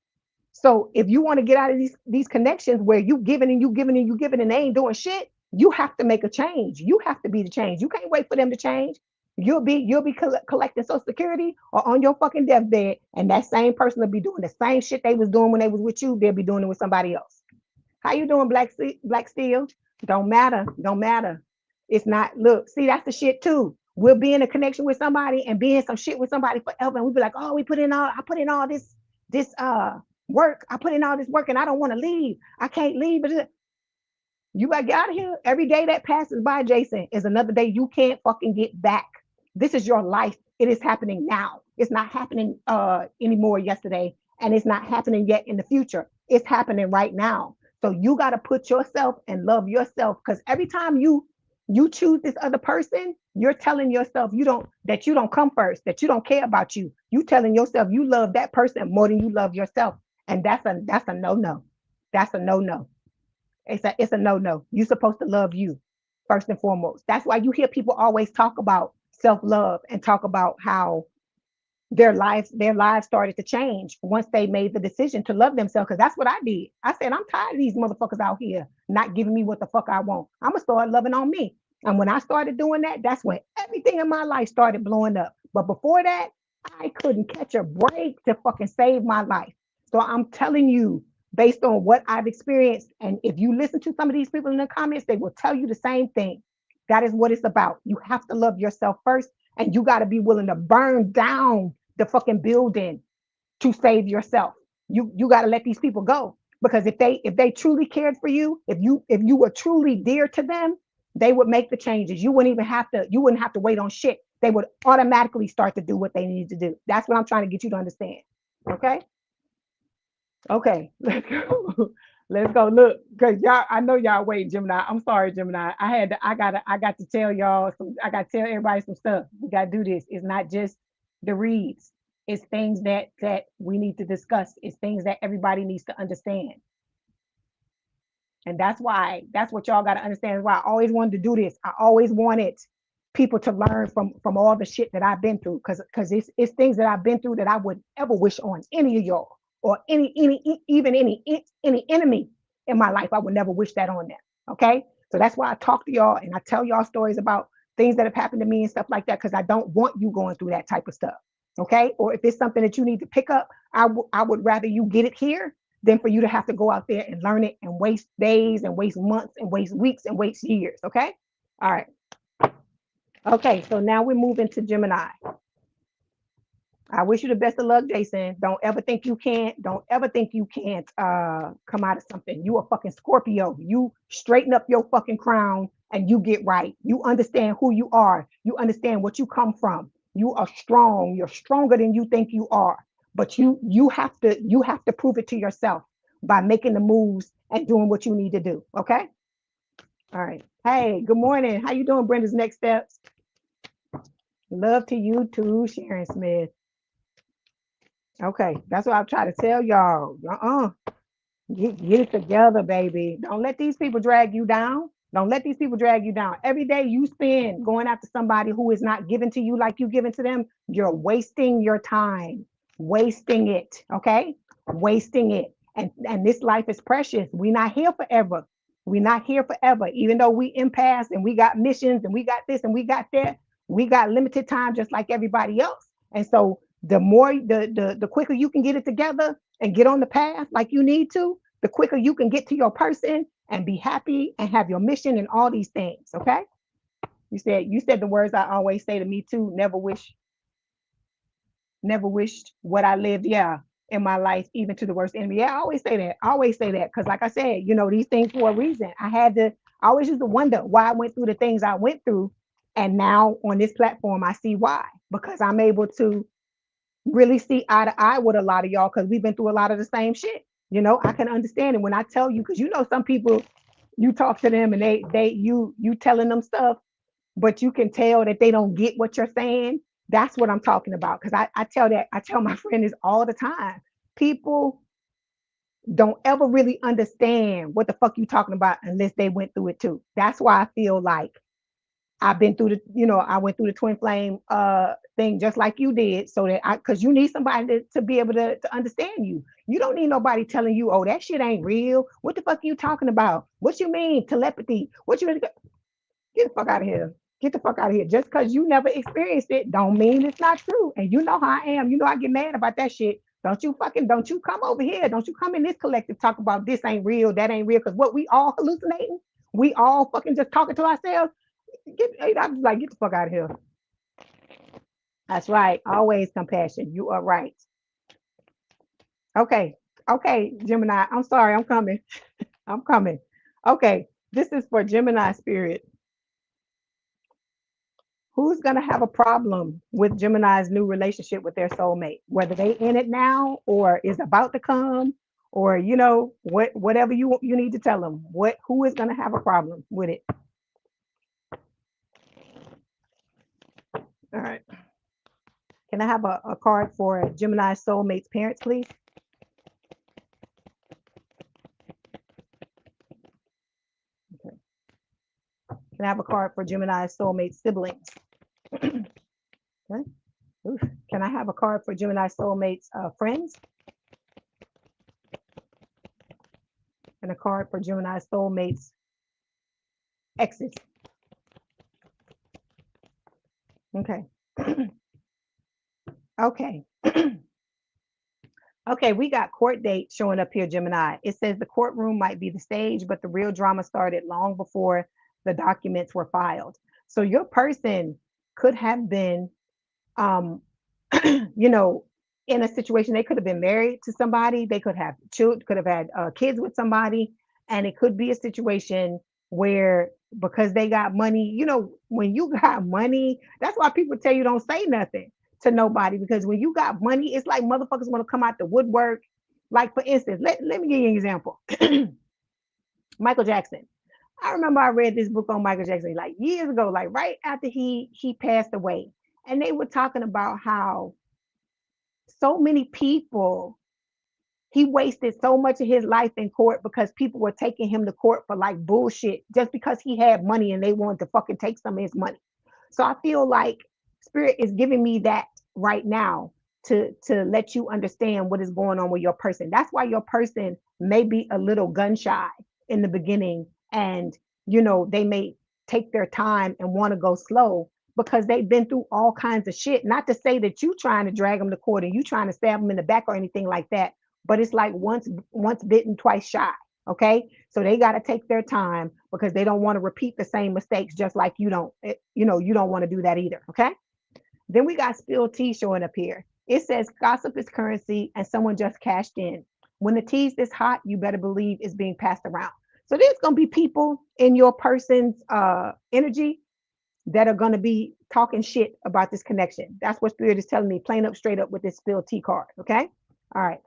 Speaker 1: So if you want to get out of these connections where you giving and you giving and you giving and they ain't doing shit, you have to make a change. You have to be the change. You can't wait for them to change. You'll be collecting Social Security or on your fucking deathbed, and that same person will be doing the same shit they was doing when they was with you. They'll be doing it with somebody else. How you doing, Black Steel? Don't matter. Don't matter. It's not. Look, see, that's the shit too. We'll be in a connection with somebody and be in some shit with somebody forever, and we'll be like, oh, I put in all this work. I put in all this work, and I don't want to leave. I can't leave. But you got to get out of here. Every day that passes by, Jason, is another day you can't fucking get back. This is your life. It is happening now. It's not happening anymore yesterday, and it's not happening yet in the future. It's happening right now. So you got to put yourself and love yourself, because every time you choose this other person, you're telling yourself you don't come first, that you don't care about you. You telling yourself you love that person more than you love yourself, and that's a no no. That's a no no. It's a no no. You're supposed to love you first and foremost. That's why you hear people always talk about self love and talk about how their lives started to change once they made the decision to love themselves. Because that's what I did. I said, I'm tired of these motherfuckers out here not giving me what the fuck I want. I'm gonna start loving on me. And when I started doing that, that's when everything in my life started blowing up. But before that, I couldn't catch a break to fucking save my life. So I'm telling you, based on what I've experienced, and if you listen to some of these people in the comments, they will tell you the same thing. That is what it's about. You have to love yourself first, and you got to be willing to burn down the fucking building to save yourself. You got to let these people go, because if they truly cared for you, if you were truly dear to them, they would make the changes. You wouldn't have to wait on shit. They would automatically start to do what they need to do. That's what I'm trying to get you to understand. Okay. Okay. Let's go. Let's go. Look, because y'all, I know y'all wait, Gemini. I'm sorry, Gemini. I got to tell y'all I got to tell everybody some stuff. We got to do this. It's not just the reads. It's things that we need to discuss. It's things that everybody needs to understand. And that's what y'all got to understand. Why I always wanted to do this. I always wanted people to learn from all the shit that I've been through, because it's things that I've been through that I would ever wish on any of y'all, or even any enemy in my life. I would never wish that on them. Okay, so that's why I talk to y'all and I tell y'all stories about things that have happened to me and stuff like that, because I don't want you going through that type of stuff. Okay, or if it's something that you need to pick up, I would rather you get it here than for you to have to go out there and learn it and waste days and waste months and waste weeks and waste years. Okay, all right. Okay, so now we're moving to Gemini. I wish you the best of luck, Jason. Don't ever think you can't. Don't ever think you can't come out of something. You a fucking Scorpio. You straighten up your fucking crown and you get right. You understand who you are. You understand what you come from. You are strong. You're stronger than you think you are. But you have to prove it to yourself by making the moves and doing what you need to do. Okay. All right. Hey, good morning. How you doing, Brenda's Next Steps? Love to you too, Sharon Smith. Okay, that's what I'm trying to tell y'all. Get it together, baby. Don't let these people drag you down. Don't let these people drag you down. Every day you spend going after somebody who is not given to you like you given to them, you're wasting your time, wasting it. Okay, wasting it. And this life is precious. We're not here forever. We're not here forever. Even though we impasse and we got missions and we got this and we got that, we got limited time just like everybody else. And so the more the quicker you can get it together and get on the path like you need to, the quicker you can get to your person and be happy and have your mission and all these things. Okay. You said the words I always say to me too. Never wished what I lived, yeah, in my life, even to the worst enemy. Yeah, I always say that. I always say that. Because like I said, these things for a reason. I always used to wonder why I went through the things I went through. And now on this platform, I see why. Because I'm able to really see eye to eye with a lot of y'all, because we've been through a lot of the same shit. I can understand it when I tell you, because some people, you talk to them and you telling them stuff, but you can tell that they don't get what you're saying. That's what I'm talking about. Because I tell my friend this all the time. People don't ever really understand what the fuck you talking about unless they went through it too. That's why I feel like I've been through I went through the twin flame thing just like you did, so that because you need somebody to be able to understand you. You don't need nobody telling you, oh, that shit ain't real. What the fuck are you talking about? What you mean telepathy? What you get the fuck out of here. Get the fuck out of here. Just because you never experienced it don't mean it's not true. And you know how I am. I get mad about that shit. Don't you come over here. Don't you come in this collective talk about this ain't real, that ain't real. Because what, we all hallucinating? We all fucking just talking to ourselves? I'm like, get the fuck out of here. That's right. Always compassion. You are right. Okay. Okay, Gemini. I'm sorry. I'm coming. I'm coming. Okay. This is for Gemini spirit. Who's going to have a problem with Gemini's new relationship with their soulmate, whether they in it now or is about to come, or whatever you need to tell them. Who is going to have a problem with it? All right. Can I have a card for Gemini soulmate's parents, please? Okay. Can I have a card for Gemini soulmate siblings? Okay. Oof. Can I have a card for Gemini soulmates friends? And a card for Gemini soulmates exes. Okay. Okay. Okay, we got court date showing up here, Gemini. It says the courtroom might be the stage, but the real drama started long before the documents were filed. So your person could have been, um, in a situation. They could have been married to somebody. They could have children, could have had kids with somebody, and it could be a situation where, because they got money, when you got money, that's why people tell you don't say nothing to nobody, because when you got money, it's like motherfuckers want to come out the woodwork. Like, for instance, let me give you an example. Michael Jackson. I remember I read this book on Michael Jackson like years ago, like right after he passed away. And they were talking about how so many people He wasted so much of his life in court because people were taking him to court for like bullshit just because he had money and they wanted to fucking take some of his money. So I feel like spirit is giving me that right now to let you understand what is going on with your person. That's why your person may be a little gun shy in the beginning, and they may take their time and want to go slow because they've been through all kinds of shit. Not to say that you trying to drag them to court and you trying to stab them in the back or anything like that, but it's like once bitten, twice shy. Okay, so they got to take their time because they don't want to repeat the same mistakes, just like you don't want to do that either. Okay, then we got spilled tea showing up here. It says gossip is currency and someone just cashed in. When the tea's this hot, you better believe it's being passed around. So there's going to be people in your person's energy that are going to be talking shit about this connection. That's what spirit is telling me, plain up, straight up with this spilled tea card. Okay, all right.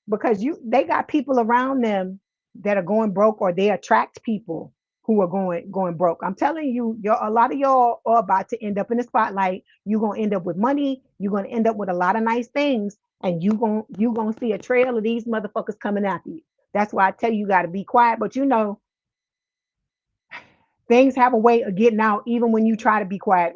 Speaker 1: Because they got people around them that are going broke, or they attract people who are going broke. I'm telling you, a lot of y'all are about to end up in the spotlight. You're gonna end up with money. You're gonna end up with a lot of nice things, and you gonna see a trail of these motherfuckers coming after you. That's why I tell you, you got to be quiet. But things have a way of getting out, even when you try to be quiet.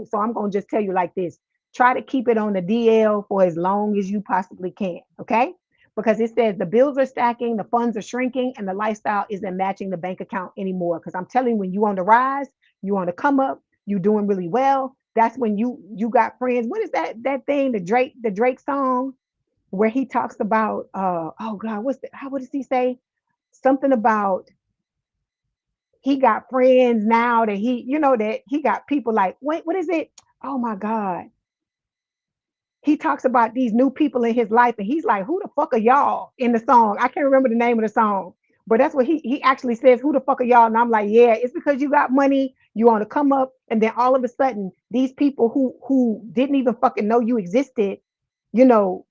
Speaker 1: So I'm gonna just tell you like this: try to keep it on the DL for as long as you possibly can. Okay, because it says the bills are stacking, the funds are shrinking, and the lifestyle isn't matching the bank account anymore. Because I'm telling you, when you on the rise, you on the come up, you doing really well. That's when you got friends. What is that thing? The Drake song where he talks about oh God, what does he say? Something about he got friends now that that he got people like, wait, what is it? Oh my God. He talks about these new people in his life, and he's like, who the fuck are y'all in the song? I can't remember the name of the song, but that's what he actually says, who the fuck are y'all? And I'm like, yeah, it's because you got money, you want to come up, and then all of a sudden, these people who didn't even fucking know you existed, you know,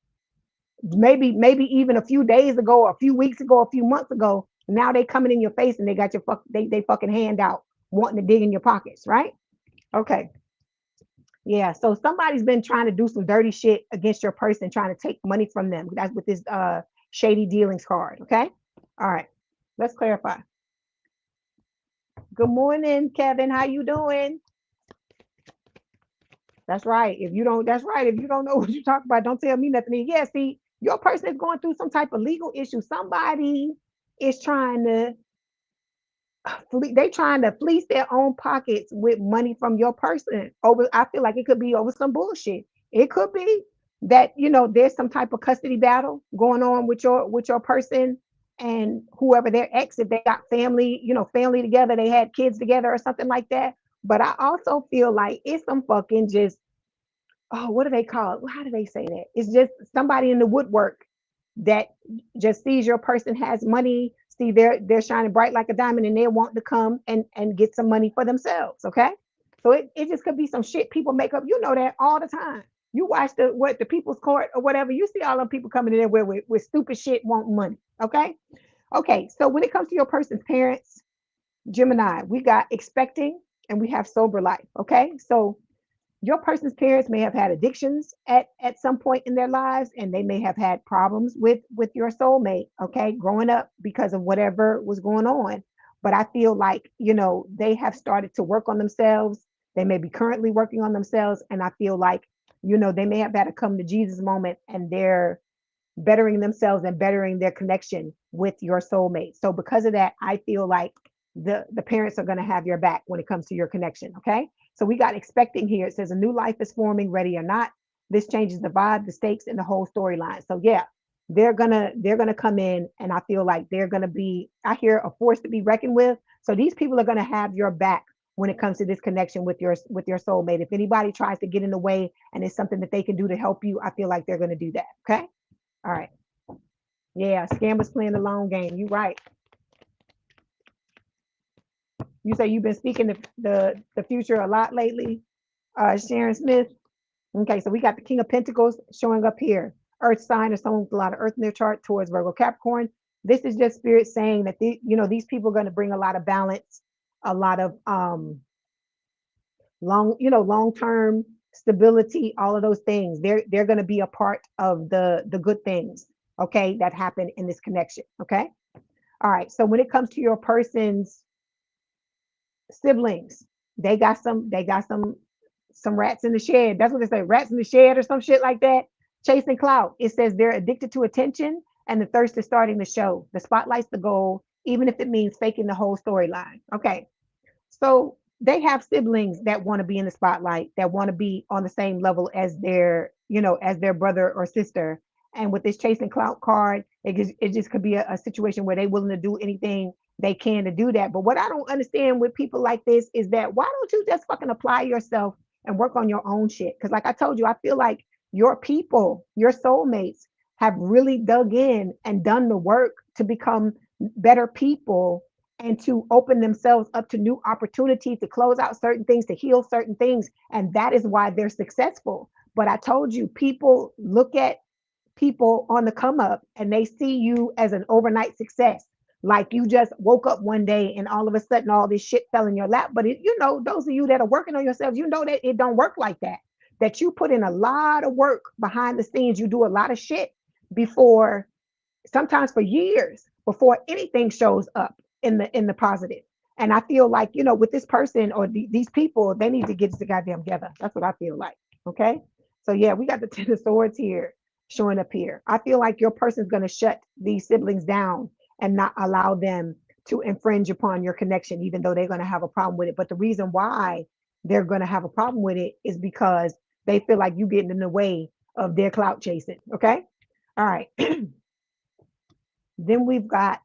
Speaker 1: maybe even a few days ago, a few weeks ago, a few months ago, now they coming in your face and they got they fucking hand out, wanting to dig in your pockets, right? Okay. Yeah, so somebody's been trying to do some dirty shit against your person, trying to take money from them. That's with this shady dealings card. Okay. All right. Let's clarify. Good morning, Kevin. How you doing? That's right. That's right. If you don't know what you talk about, don't tell me nothing. Yeah, see, your person is going through some type of legal issue. Somebody is trying to they trying to fleece their own pockets with money from your person over. I feel like it could be over some bullshit. It could be that there's some type of custody battle going on with your person and whoever their ex, if they got family, family together, they had kids together or something like that. But I also feel like it's some fucking just, oh, what do they call it? How do they say that? It's just somebody in the woodwork that just sees your person has money, see they're shining bright like a diamond, and they want to come and get some money for themselves. Okay, so it just could be some shit people make up. You know that all the time. You watch the people's court or whatever. You see all them people coming in there with stupid shit, want money. Okay, okay. So when it comes to your person's parents, Gemini, we got expecting and we have sober life. Okay, so your person's parents may have had addictions at some point in their lives, and they may have had problems with your soulmate, okay, growing up because of whatever was going on. But I feel like they have started to work on themselves. They may be currently working on themselves, and I feel like they may have had a come to Jesus moment, and they're bettering themselves and bettering their connection with your soulmate. So because of that, I feel like the parents are going to have your back when it comes to your connection. Okay, so we got expecting here. It says a new life is forming, ready or not. This changes the vibe, the stakes, and the whole storyline. So yeah, they're gonna come in, and I feel like they're gonna be, I hear, a force to be reckoned with. So these people are gonna have your back when it comes to this connection with your soulmate. If anybody tries to get in the way and it's something that they can do to help you, I feel like they're gonna do that. Okay. All right. Yeah, scammers playing the long game. You right. You say you've been speaking the future a lot lately, Sharon Smith. Okay, so we got the King of Pentacles showing up here. Earth sign or someone with a lot of earth in their chart towards Virgo Capricorn. This is just spirit saying that these people are going to bring a lot of balance, a lot of long-term stability, all of those things. They're going to be a part of the good things. okay, that happened in this connection, okay? All right, so when it comes to your person's siblings, they got some rats in the shed. That's what they say, rats in the shed or some shit like that. Chasing clout. It says they're addicted to attention and the thirst is starting to show. The spotlight's the goal, even if it means faking the whole storyline. Okay. So they have siblings that want to be in the spotlight, that want to be on the same level as their brother or sister. And with this chasing clout card, it just could be a situation where they're willing to do anything they can to do that. But what I don't understand with people like this is that why don't you just fucking apply yourself and work on your own shit? Because like I told you, I feel like your people, your soulmates, have really dug in and done the work to become better people and to open themselves up to new opportunities, to close out certain things, to heal certain things. And that is why they're successful. But I told you, people look at people on the come up and they see you as an overnight success. Like you just woke up one day and all of a sudden all this shit fell in your lap. But those of you that are working on yourselves, you know that it don't work like that. That you put in a lot of work behind the scenes. You do a lot of shit before, sometimes for years before anything shows up in the positive. And I feel like, with this person or these people, they need to get the goddamn together. That's what I feel like. Okay. So yeah, we got the Ten of Swords here showing up here. I feel like your person's going to shut these siblings down and not allow them to infringe upon your connection, even though they're going to have a problem with it. But the reason why they're going to have a problem with it is because they feel like you getting in the way of their clout chasing. Okay. All right. Then we've got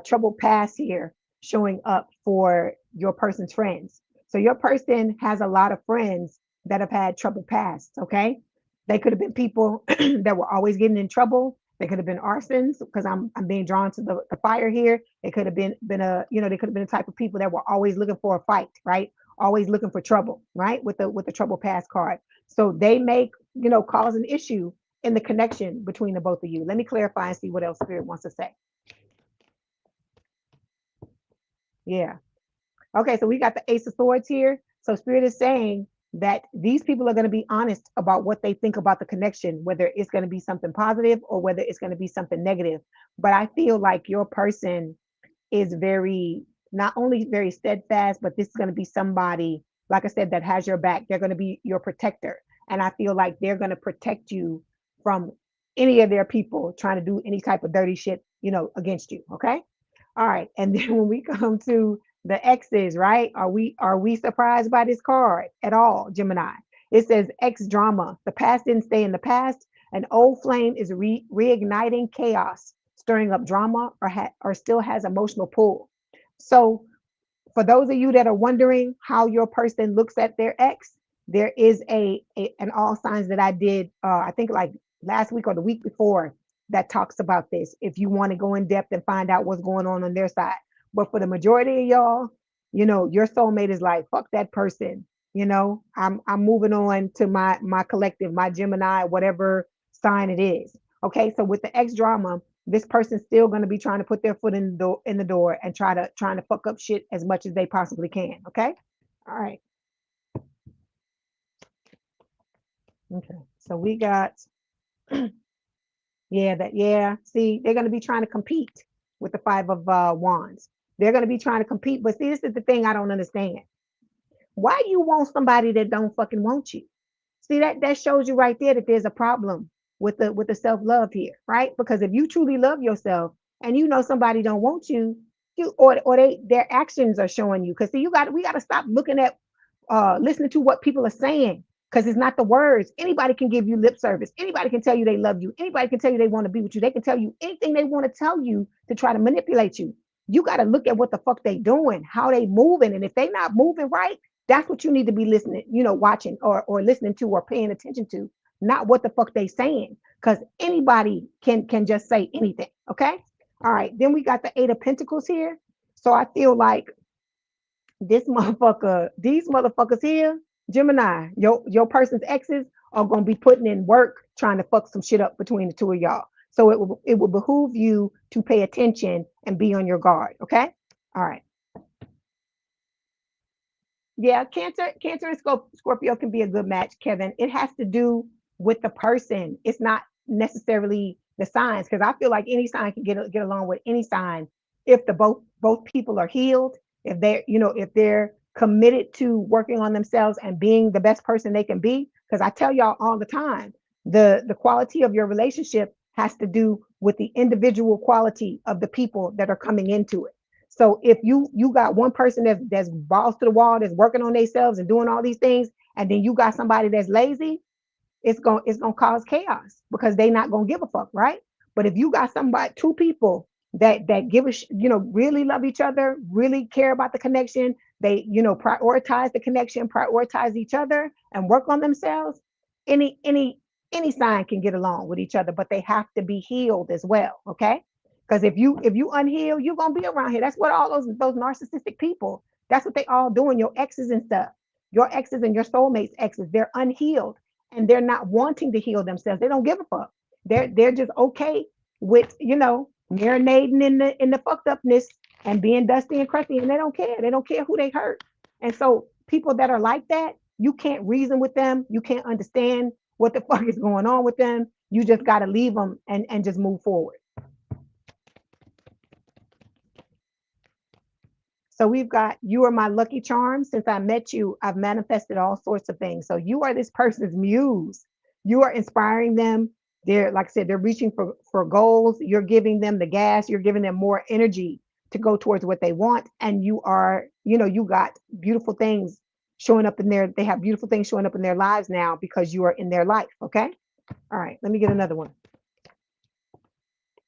Speaker 1: troubled past here showing up for your person's friends. So your person has a lot of friends that have had troubled past. Okay, they could have been people that were always getting in trouble. They could have been arsons, because I'm being drawn to the fire here. It could have been they could have been the type of people that were always looking for a fight, right? Always looking for trouble, right? With the trouble past card. So they may cause an issue in the connection between the both of you. Let me clarify and see what else Spirit wants to say. Yeah. Okay, so we got the Ace of Swords here. So Spirit is saying that these people are going to be honest about what they think about the connection, whether it's going to be something positive or whether it's going to be something negative. But I feel like your person is not only very steadfast, but this is going to be somebody, like I said, that has your back. They're going to be your protector. And I feel like they're going to protect you from any of their people trying to do any type of dirty shit, against you. Okay. All right. And then when we come to the X's, right? Are we surprised by this card at all, Gemini? It says X drama. The past didn't stay in the past. An old flame is reigniting chaos, stirring up drama, or still has emotional pull. So for those of you that are wondering how your person looks at their ex, there is an all signs that I did, I think like last week or the week before, that talks about this. If you want to go in depth and find out what's going on their side. But for the majority of y'all, your soulmate is like, fuck that person. I'm moving on to my collective, my Gemini, whatever sign it is. Okay, so with the ex drama, this person's still going to be trying to put their foot in the door and trying to fuck up shit as much as they possibly can. Okay. All right. Okay. So we got yeah. See, they're going to be trying to compete with the Five of Wands. They're going to be trying to compete. But see, this is the thing I don't understand. Why you want somebody that don't fucking want you? See, that shows you right there that there's a problem with the self-love here, right? Because if you truly love yourself and somebody don't want you, their actions are showing you. Because see, we got to stop looking at listening to what people are saying, because it's not the words. Anybody can give you lip service. Anybody can tell you they love you. Anybody can tell you they want to be with you. They can tell you anything they want to tell you to try to manipulate you. You got to look at what the fuck they doing, how they moving. And if they not moving right, that's what you need to be listening, watching or listening to or paying attention to, not what the fuck they saying. Because anybody can just say anything. Okay. All right. Then we got the Eight of Pentacles here. So I feel like these motherfuckers here, Gemini, your person's exes are gonna be putting in work trying to fuck some shit up between the two of y'all. So it will behoove you to pay attention and be on your guard. Okay. All right. Yeah, Cancer and Scorpio can be a good match, Kevin. It has to do with the person. It's not necessarily the signs, because I feel like any sign can get along with any sign if the both people are healed, if they're, if they're committed to working on themselves and being the best person they can be. Because I tell y'all all the time, the quality of your relationship has to do with the individual quality of the people that are coming into it. So if you got one person that's balls to the wall, that's working on themselves and doing all these things, and then you got somebody that's lazy, it's gonna cause chaos because they're not gonna give a fuck, right? But if you got somebody, two people that give a really love each other, really care about the connection, they prioritize the connection, prioritize each other, and work on themselves. Any sign can get along with each other, but they have to be healed as well, okay? Because if you unhealed, you're gonna be around here. That's what all those narcissistic people. That's what they all doing. Your exes and stuff. Your exes and your soulmates exes. They're unhealed and they're not wanting to heal themselves. They don't give a fuck. They're just okay with marinating in the fucked upness and being dusty and crusty, and they don't care. They don't care who they hurt. And so people that are like that, you can't reason with them. You can't understand what the fuck is going on with them. You just got to leave them and just move forward. So we've got, you are my lucky charm. Since I met you, I've manifested all sorts of things. So you are this person's muse. You are inspiring them. They're, like I said, they're reaching for goals. You're giving them the gas. You're giving them more energy to go towards what they want. And you are, you got beautiful things showing up in their, they have beautiful things showing up in their lives now because you are in their life. Okay. All right. Let me get another one.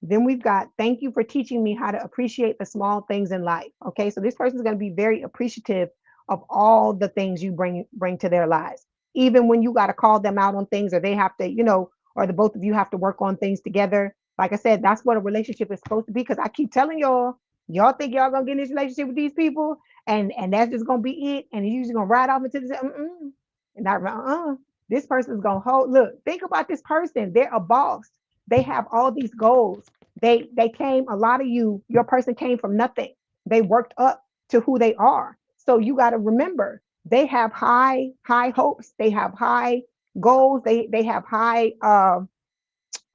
Speaker 1: Then we've got, thank you for teaching me how to appreciate the small things in life. Okay, so this person is going to be very appreciative of all the things you bring to their lives. Even when you got to call them out on things, or they have to, or the both of you have to work on things together. Like I said, that's what a relationship is supposed to be. Because I keep telling y'all think y'all gonna get in this relationship with these people, and that's just gonna be it, and you're just gonna ride off into this. And not this person's gonna hold. Look, think about this person. They're a boss. They have all these goals. They came, a lot of your person came from nothing. They worked up to who they are. So you got to remember, they have high hopes. They have high goals. They have high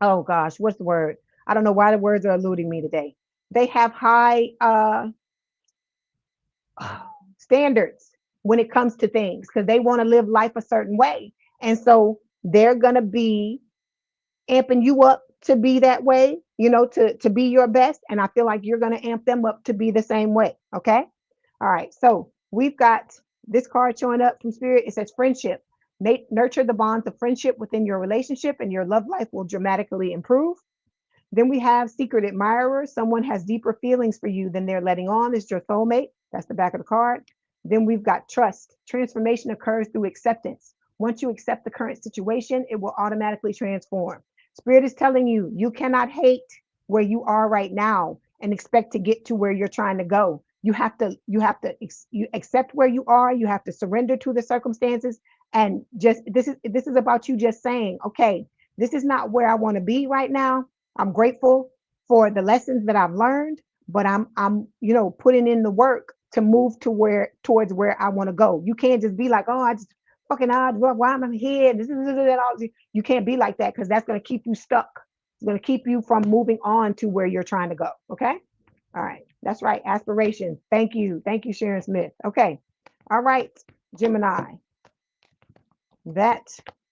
Speaker 1: oh gosh, what's the word? I don't know why the words are eluding me today. They have high standards when it comes to things because they want to live life a certain way. And so they're going to be amping you up to be that way, to be your best. And I feel like you're going to amp them up to be the same way. Okay. All right. So we've got this card showing up from Spirit. It says friendship. Nurture the bonds of friendship within your relationship and your love life will dramatically improve. Then we have secret admirer. Someone has deeper feelings for you than they're letting on. It's your soulmate. That's the back of the card. Then we've got trust. Transformation occurs through acceptance. Once you accept the current situation, it will automatically transform. Spirit is telling you, you cannot hate where you are right now and expect to get to where you're trying to go. You have to you accept where you are. You have to surrender to the circumstances. And just, this is about you just saying, okay, this is not where I want to be right now. I'm grateful for the lessons that I've learned, but I'm putting in the work to move towards where I want to go. You can't just be like, oh, I just fucking odd, why am I here? You can't be like that because that's going to keep you stuck. It's going to keep you from moving on to where you're trying to go. Okay. All right. That's right. Aspiration. Thank you. Thank you, Sharon Smith. Okay. All right, Gemini. That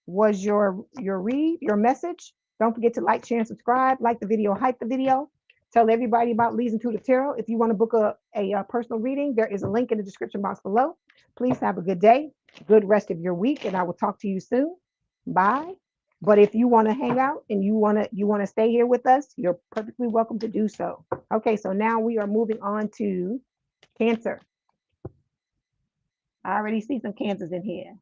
Speaker 1: was your read, your message. Don't forget to like, share, and subscribe. Like the video, hype the video. Tell everybody about Lee's Intuitive Tarot. If you want to book a personal reading, there is a link in the description box below. Please have a good day, good rest of your week, and I will talk to you soon. Bye. But if you want to hang out and you want to stay here with us, you're perfectly welcome to do so. Okay, so now we are moving on to Cancer. I already see some Cancers in here.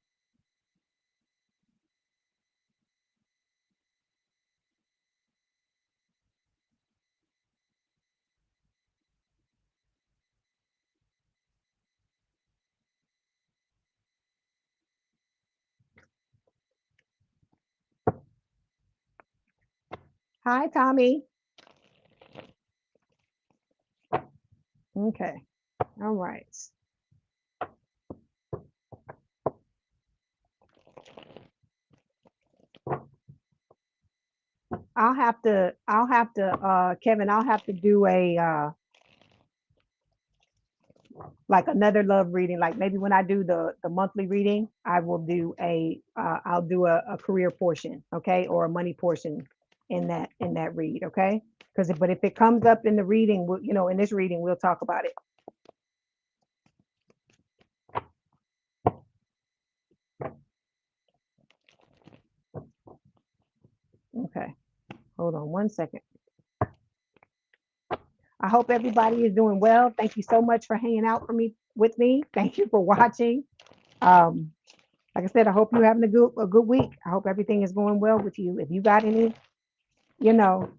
Speaker 1: Hi, Tommy. Okay. All right. Kevin, I'll have to do a like another love reading. Like maybe when I do the monthly reading, I will do I'll do a career portion, okay, or a money portion in that read, okay? Because but if it comes up in the reading, we'll, in this reading, we'll talk about it. Okay, hold on one second. I hope everybody is doing well. Thank you so much for hanging out with me. Thank you for watching. Um, like I said, I hope you're having a good week. I hope everything is going well with you. If you got any, you know,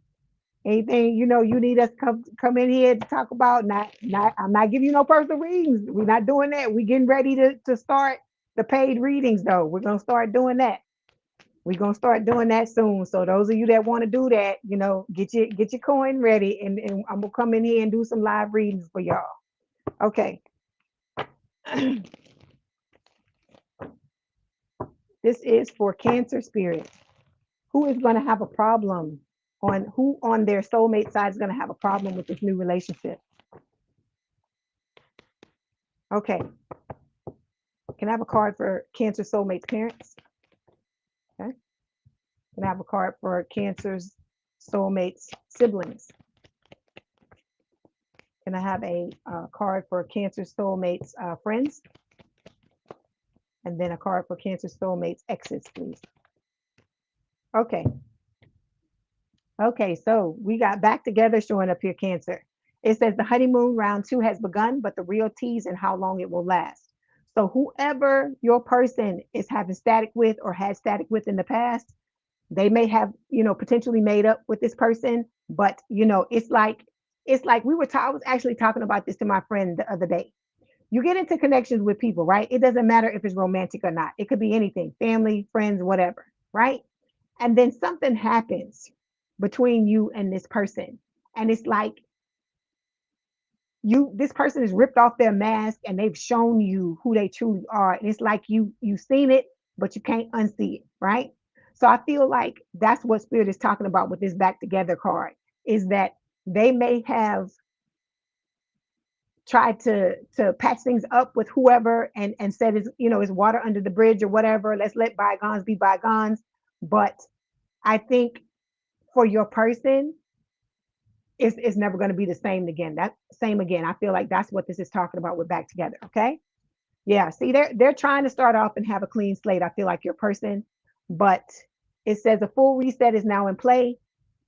Speaker 1: anything you need us to come in here to talk about, not I'm not giving you no personal readings. We're not doing that. We're getting ready to start the paid readings though. We're gonna start doing that. We're gonna start doing that soon. So those of you that want to do that, get your coin ready, and I'm gonna come in here and do some live readings for y'all. Okay. This is for Cancer spirit. Who is going to have a problem on their soulmate side is going to have a problem with this new relationship? Okay. Can I have a card for Cancer soulmate's parents? Okay. Can I have a card for Cancer's soulmate's siblings? Can I have a card for Cancer soulmate's friends? And then a card for Cancer soulmate's exes, please. Okay. Okay, so we got back together showing up here, Cancer. It says the honeymoon round 2 has begun, but the real tease and how long it will last. So whoever your person is having static with or had static with in the past, they may have, potentially made up with this person, but it's like I was actually talking about this to my friend the other day. You get into connections with people, right? It doesn't matter if it's romantic or not. It could be anything, family, friends, whatever, right? And then something happens between you and this person. And it's like this person has ripped off their mask and they've shown you who they truly are. And it's like you've seen it, but you can't unsee it, right? So I feel like that's what Spirit is talking about with this back together card, is that they may have tried to patch things up with whoever and said it's water under the bridge or whatever. Let's let bygones be bygones. But I think for your person, it's never going to be the same again. That same again. I feel like that's what this is talking about with back together. Okay. Yeah. See, they're trying to start off and have a clean slate. I feel like your person, but it says a full reset is now in play.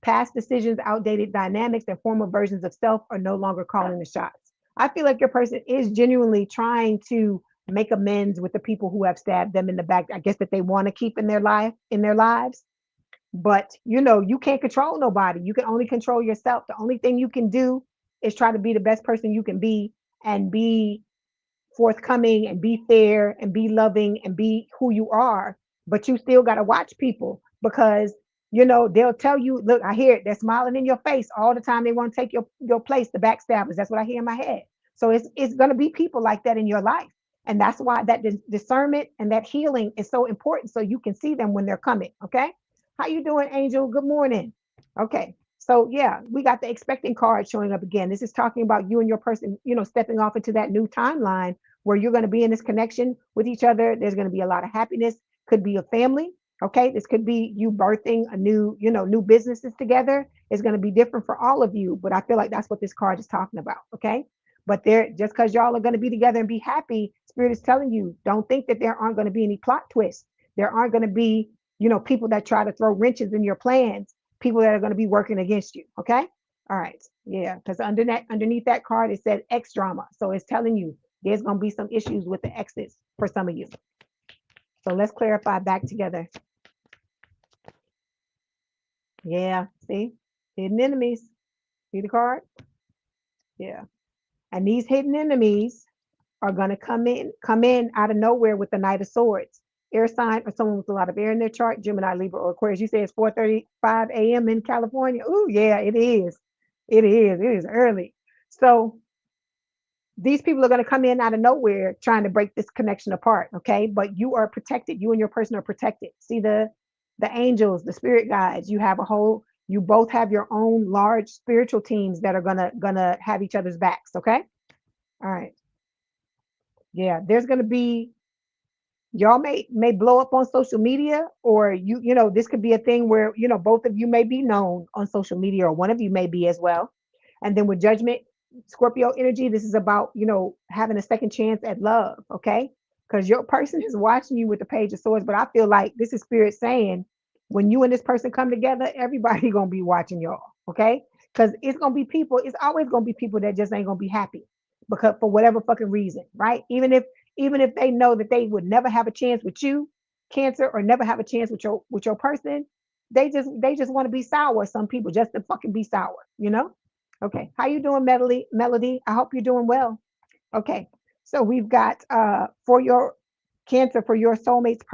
Speaker 1: Past decisions, outdated dynamics, and former versions of self are no longer calling the shots. I feel like your person is genuinely trying to make amends with the people who have stabbed them in the back. I guess that they want to keep in their lives. But you can't control nobody. You can only control yourself. The only thing you can do is try to be the best person you can be, and be forthcoming and be fair and be loving and be who you are. But you still got to watch people, because they'll tell you, look, I hear it, they're smiling in your face all the time. They want to take your place, the backstabbers. That's what I hear in my head. So it's going to be people like that in your life. And that's why that discernment and that healing is so important, so you can see them when they're coming. Okay. How you doing, Angel? Good morning. Okay. So yeah, we got the expecting card showing up again. This is talking about you and your person, stepping off into that new timeline where you're going to be in this connection with each other. There's going to be a lot of happiness. Could be a family. Okay. This could be you birthing a new businesses together. It's going to be different for all of you, but I feel like that's what this card is talking about. Okay. But just because y'all are going to be together and be happy, Spirit is telling you, don't think that there aren't going to be any plot twists. There aren't going to be people that try to throw wrenches in your plans, people that are going to be working against you. Okay. All right. Yeah. Because underneath that card, it said X drama. So it's telling you there's going to be some issues with the exes for some of you. So let's clarify back together. Yeah. See, hidden enemies. See the card? Yeah. And these hidden enemies are going to come in out of nowhere with the Knight of Swords. Air sign or someone with a lot of air in their chart, Gemini, Libra, or Aquarius. You say it's 4:35 a.m. in California. Oh, yeah, it is. It is early. So these people are going to come in out of nowhere trying to break this connection apart. Okay. But you are protected. You and your person are protected. See the angels, the spirit guides. You have a whole, You both have your own large spiritual teams that are gonna have each other's backs. Okay. All right. Yeah. There's gonna be, y'all may blow up on social media, or this could be a thing where both of you may be known on social media, or one of you may be as well. And then with Judgment, Scorpio energy, this is about having a second chance at love. Okay, because your person is watching you with the Page of Swords, but I feel like this is spirit saying, when you and this person come together, everybody gonna be watching y'all. Okay, because it's gonna be people, it's always gonna be people that just ain't gonna be happy, because for whatever fucking reason, right? Even if they know that they would never have a chance with you, Cancer, or never have a chance with your person, they just want to be sour. Some people just to fucking be sour. Okay, how you doing, Melody? I hope you're doing well. Okay, so we've got for your Cancer, for your soulmate's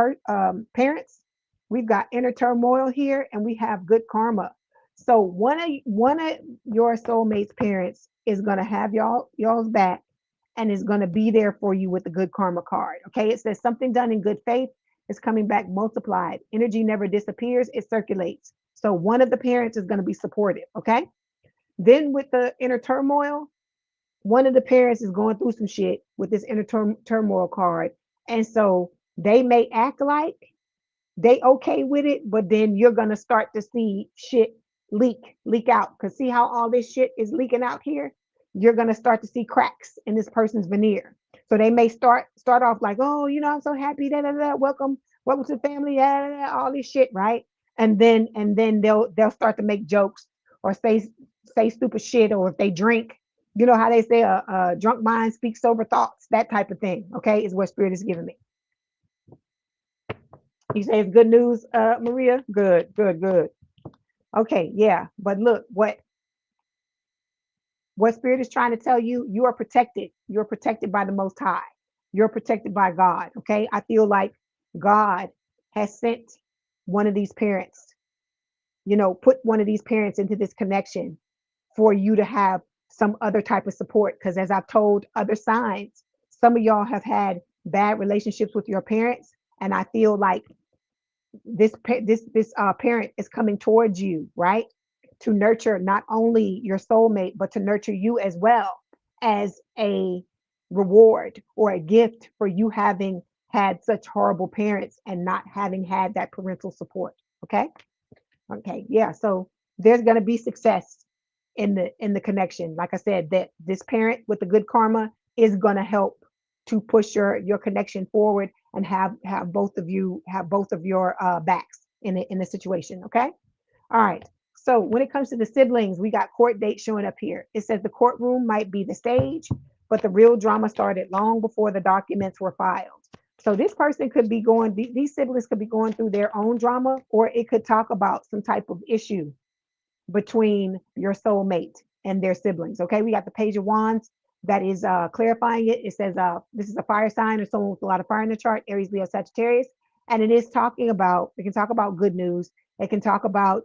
Speaker 1: parents, we've got inner turmoil here, and we have good karma. So one of your soulmate's parents is gonna have y'all's back, and is going to be there for you with the good karma card. Okay, it says something done in good faith is coming back multiplied. Energy never disappears, it circulates. So one of the parents is going to be supportive. Okay, then with the inner turmoil, one of the parents is going through some shit with this inner turmoil card, and so they may act like they okay with it, but then you're gonna start to see shit leak out. Cause see how all this shit is leaking out here? You're gonna start to see cracks in this person's veneer. So they may start off like, oh, I'm so happy, da da da, welcome to the family, da, da, da, all this shit, right? And then they'll start to make jokes, or say stupid shit, or if they drink, you know how they say a drunk mind speaks sober thoughts, that type of thing. Okay, is what spirit is giving me. You say it's good news, Maria? Good, good, good. Okay, yeah. But look, what spirit is trying to tell you, you are protected. You're protected by the Most High. You're protected by God. Okay. I feel like God has sent one of these parents, put one of these parents into this connection for you to have some other type of support. Because as I've told other signs, some of y'all have had bad relationships with your parents. And I feel like this parent is coming towards you, right? To nurture not only your soulmate, but to nurture you as well, as a reward or a gift for you having had such horrible parents and not having had that parental support. Okay. Okay. Yeah. So there's going to be success in the connection. Like I said, that this parent with the good karma is going to help to push your connection forward, and have both of you have both of your backs in the situation. Okay. All right. So when it comes to the siblings, we got court date showing up here. It says the courtroom might be the stage, but the real drama started long before the documents were filed. So this person could be these siblings could be going through their own drama, or it could talk about some type of issue between your soulmate and their siblings. Okay, we got the Page of Wands that is clarifying it. It says this is a fire sign, or someone with a lot of fire in the chart, Aries, Leo, Sagittarius, and it is talking about, it can talk about good news. It can talk about,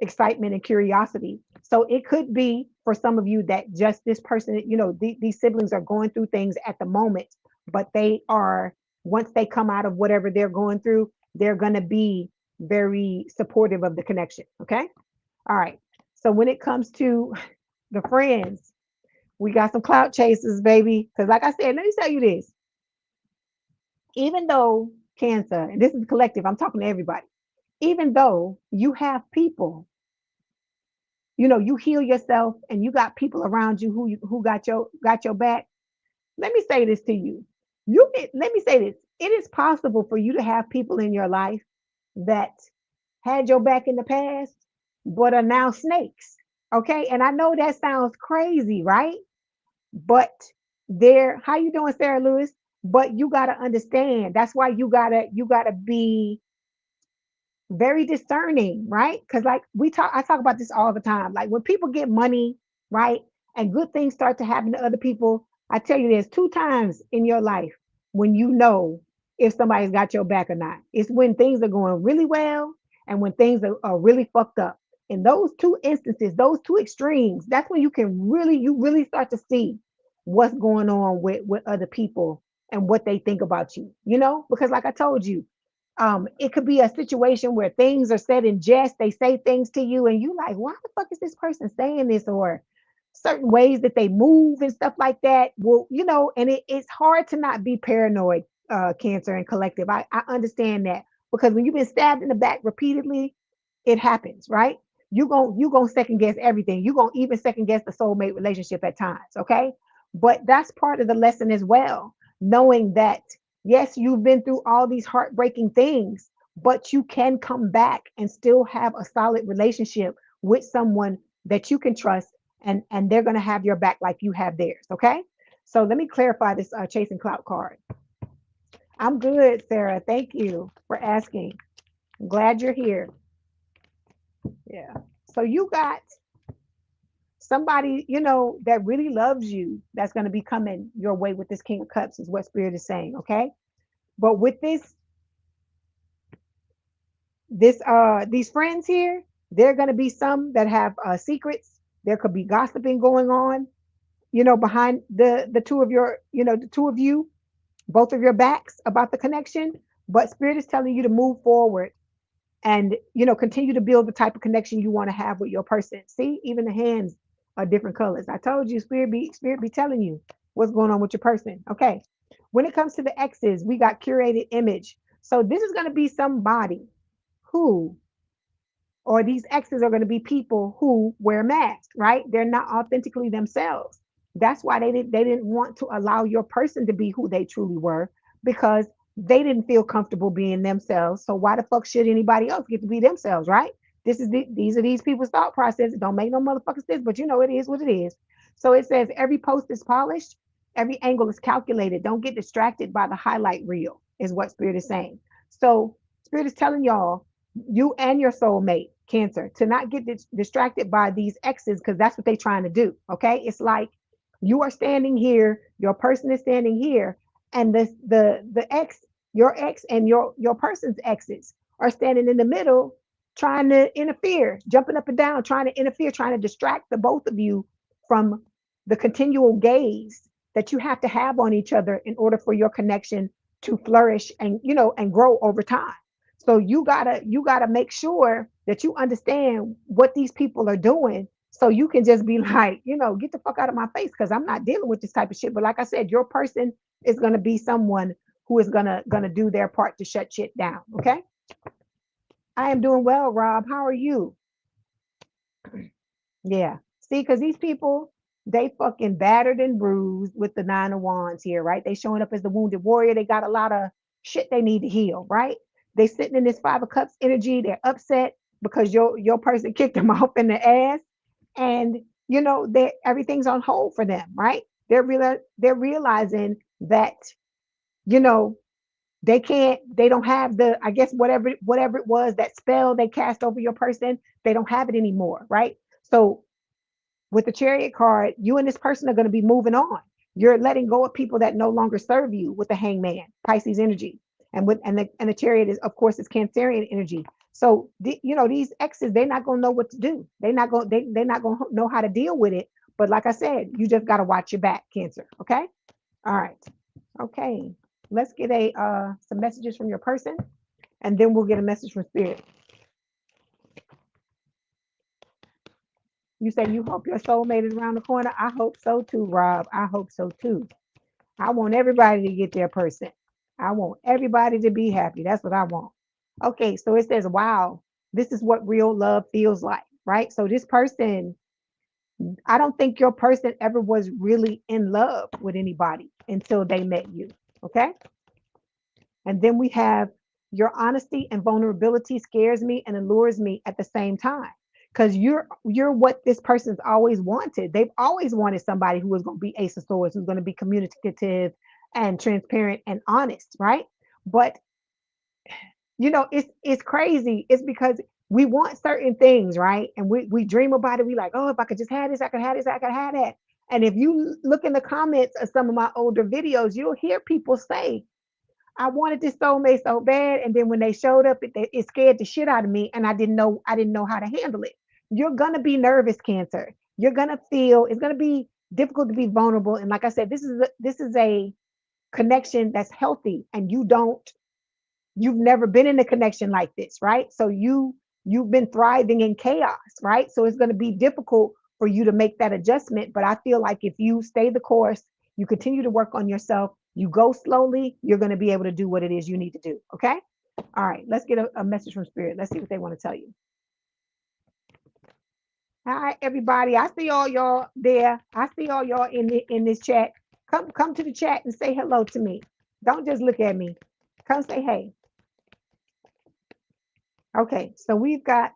Speaker 1: excitement and curiosity. So it could be for some of you that just this person, these siblings are going through things at the moment, but they are, once they come out of whatever they're going through, they're going to be very supportive of the connection. Okay. All right. So when it comes to the friends, we got some clout chasers, baby. Because like I said, let me tell you this. Even though Cancer, and this is collective, I'm talking to everybody. Even though you have people, you heal yourself and you got people around you who got your back. Let me say this to you. Let me say this. It is possible for you to have people in your life that had your back in the past, but are now snakes. Okay. And I know that sounds crazy, right? But how you doing, Sarah Lewis? But you gotta understand, that's why you gotta be very discerning, right? Because like I talk about this all the time. Like when people get money, right, and good things start to happen to other people, I tell you, there's two times in your life when you know if somebody's got your back or not. It's when things are going really well, and when things are really fucked up. In those two instances, those two extremes, that's when you really start to see what's going on with other people and what they think about you, because like I told you, It could be a situation where things are said in jest. They say things to you, and you like, why the fuck is this person saying this? Or certain ways that they move and stuff like that. Well, and it's hard to not be paranoid, Cancer and collective. I understand that because when you've been stabbed in the back repeatedly, it happens, right? You gonna second guess everything. You gonna even second guess the soulmate relationship at times, okay? But that's part of the lesson as well, knowing that yes, you've been through all these heartbreaking things, but you can come back and still have a solid relationship with someone that you can trust, and they're going to have your back like you have theirs, okay? So let me clarify this chasing clout card. I'm good, Sarah. Thank you for asking. I'm glad you're here. Yeah. So you got somebody, that really loves you that's going to be coming your way with this King of Cups, is what Spirit is saying, okay? But with these friends here, there are going to be some that have secrets. There could be gossiping going on, behind the two of the two of you, both of your backs about the connection. But Spirit is telling you to move forward and continue to build the type of connection you want to have with your person. See, even the hands are different colors. I told you, Spirit be telling you what's going on with your person. Okay. When it comes to the X's, we got curated image. So this is going to be somebody who, or these X's are going to be people who wear masks, right? They're not authentically themselves. That's why they didn't want to allow your person to be who they truly were, because they didn't feel comfortable being themselves. So why the fuck should anybody else get to be themselves, right? These are these people's thought process. It don't make no motherfucking sense, but it is what it is. So it says every post is polished, every angle is calculated. Don't get distracted by the highlight reel, is what Spirit is saying. So Spirit is telling y'all, you and your soulmate, Cancer, to not get distracted by these X's, because that's what they're trying to do. Okay. It's like you are standing here, your person is standing here, and the X, your X and your person's X's are standing in the middle, trying to interfere, jumping up and down, trying to interfere, trying to distract the both of you from the continual gaze that you have to have on each other in order for your connection to flourish and grow over time. So you gotta make sure that you understand what these people are doing, so you can just be like, get the fuck out of my face, because I'm not dealing with this type of shit. But like I said, your person is gonna be someone who is gonna do their part to shut shit down. Okay. I am doing well, Rob. How are you? Yeah. See, because these people, they fucking battered and bruised with the 9 of Wands here, right? They showing up as the wounded warrior. They got a lot of shit they need to heal, right? They sitting in this 5 of Cups energy. They're upset because your person kicked them off in the ass, and they everything's on hold for them, right? They're realizing that you know they don't have the, I guess, whatever it was, that spell they cast over your person, they don't have it anymore, right? So with the Chariot card, you and this person are going to be moving on. You're letting go of people that no longer serve you with the Hangman, Pisces energy. And the Chariot is, of course, it's Cancerian energy. So these exes, they're not gonna know what to do. They're not gonna know how to deal with it. But like I said, you just gotta watch your back, Cancer. Okay. All right. Okay. Let's get some messages from your person, and then we'll get a message from Spirit. You say you hope your soulmate is around the corner. I hope so too, Rob. I hope so too. I want everybody to get their person. I want everybody to be happy. That's what I want. Okay, so it says, wow, this is what real love feels like, right? So this person, I don't think your person ever was really in love with anybody until they met you. Okay. And then we have, your honesty and vulnerability scares me and allures me at the same time. Because you're what this person's always wanted. They've always wanted somebody who was going to be Ace of Swords, who's going to be communicative and transparent and honest, right? But it's crazy. It's because we want certain things, right? And we dream about it. We like, oh, if I could just have this, I could have this, I could have that. And if you look in the comments of some of my older videos, you'll hear people say, I wanted this soulmate so bad, and then when they showed up, it scared the shit out of me, and I didn't know how to handle it. You're gonna be nervous, Cancer. You're gonna feel it's gonna be difficult to be vulnerable, and like I said, this is a connection that's healthy, and you've never been in a connection like this, right? So you've been thriving in chaos, right? So it's going to be difficult for you to make that adjustment. But I feel like if you stay the course, you continue to work on yourself, you go slowly, you're going to be able to do what it is you need to do. Okay. All right. Let's get a message from Spirit. Let's see what they want to tell you. Hi, everybody. I see all y'all there. I see all y'all in this chat. Come to the chat and say hello to me. Don't just look at me. Come say hey. Okay, so we've got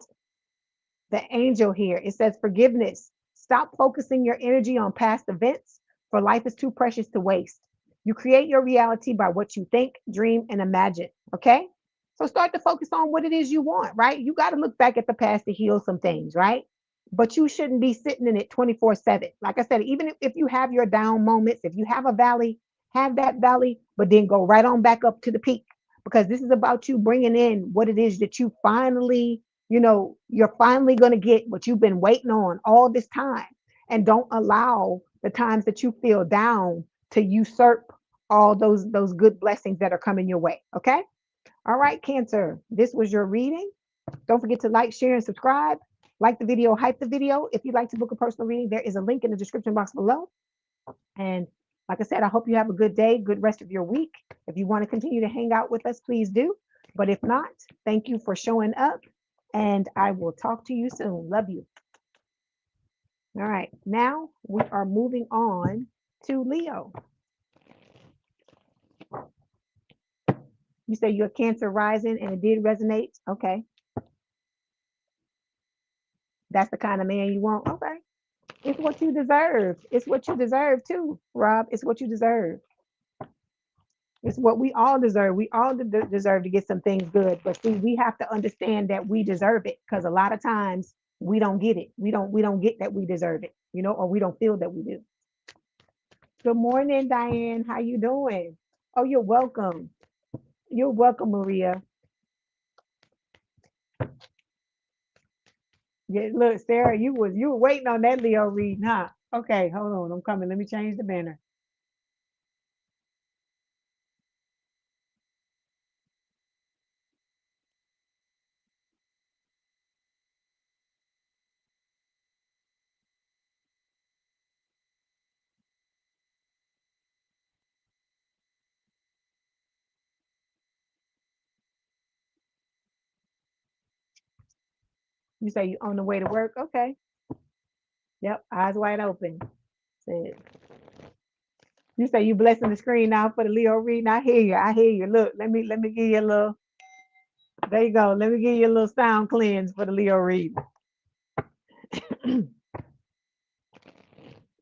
Speaker 1: the angel here. It says forgiveness. Stop focusing your energy on past events, for life is too precious to waste. You create your reality by what you think, dream, and imagine. Okay? So start to focus on what it is you want, right? You got to look back at the past to heal some things, right? But you shouldn't be sitting in it 24/7. Like I said, even if you have your down moments, if you have a valley, have that valley, but then go right on back up to the peak, because this is about you bringing in what it is that you finally, you're finally going to get what you've been waiting on all this time. And don't allow the times that you feel down to usurp all those good blessings that are coming your way. Okay. All right, Cancer, this was your reading. Don't forget to like, share, and subscribe. Like the video, hype the video. If you'd like to book a personal reading, there is a link in the description box below. And like I said, I hope you have a good day, good rest of your week. If you want to continue to hang out with us, please do. But if not, thank you for showing up. And I will talk to you soon. Love you. All right. Now we are moving on to Leo. You say you're Cancer rising and it did resonate. Okay. That's the kind of man you want. Okay. It's what you deserve. It's what you deserve too, Rob. It's what you deserve. It's what we all deserve. We all deserve to get some things good. But see, we have to understand that we deserve it, because a lot of times we don't get it. We don't get that we deserve it, or we don't feel that we do. Good morning, Diane. How you doing? Oh, you're welcome. You're welcome, Maria. Yeah, look, Sarah, you were waiting on that Leo reading, huh? Okay, hold on. I'm coming. Let me change the banner. You say you on the way to work? Okay. Yep, eyes wide open. Said. You say you blessing the screen now for the Leo reading. I hear you. I hear you. Look, let me give you a little. There you go. Let me give you a little sound cleanse for the Leo reading.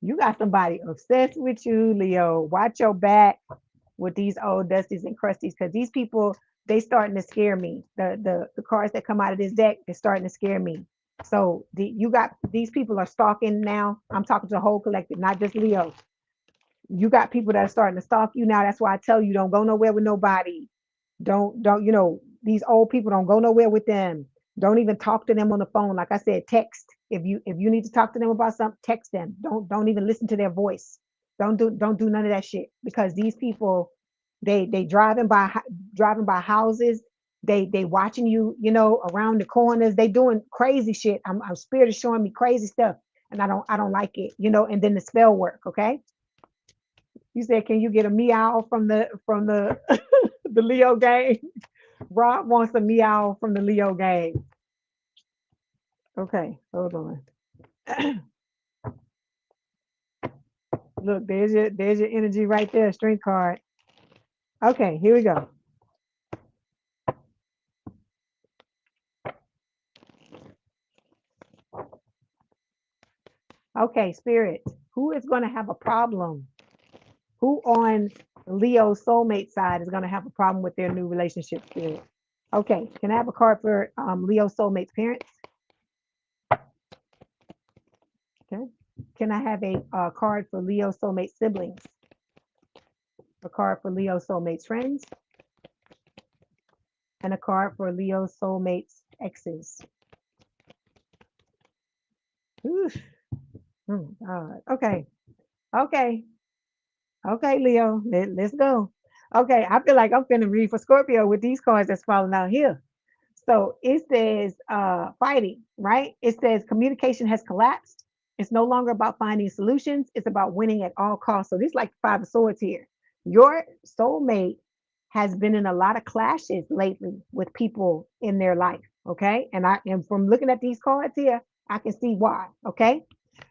Speaker 1: You got somebody obsessed with you, Leo. Watch your back with these old dusties and crusties, because these people, they starting to scare me. The cards that come out of this deck is starting to scare me. So you got these people are stalking now. I'm talking to the whole collective, not just Leo. You got people that are starting to stalk you now. That's why I tell you, don't go nowhere with nobody. Don't these old people, don't go nowhere with them. Don't even talk to them on the phone. Like I said, text. If you need to talk to them about something, text them. Don't even listen to their voice. Don't do none of that shit, because these people, they driving by houses. They watching you, around the corners. They doing crazy shit. I'm Spirit is showing me crazy stuff, and I don't like it, and then the spell work. Okay. You said, can you get a meow from the the Leo game? Rob wants a meow from the Leo game. Okay, hold on. Look, there's your energy right there, strength card. Okay, here we go. Okay, Spirit, who is going to have a problem? Who on Leo's soulmate side is going to have a problem with their new relationship, Spirit? Okay, can I have a card for Leo soulmate's parents? Okay. Can I have a card for Leo soulmate siblings? A card for Leo soulmate's friends? And a card for Leo soulmate's exes. Oof. Oh, God. Okay. Okay. Okay, Leo. Let's go. Okay, I feel like I'm finna read for Scorpio with these cards that's falling out here. So it says fighting, right? It says communication has collapsed. It's no longer about finding solutions. It's about winning at all costs. So this is like the Five of Swords here. Your soulmate has been in a lot of clashes lately with people in their life. Okay. And from looking at these cards here, I can see why. Okay.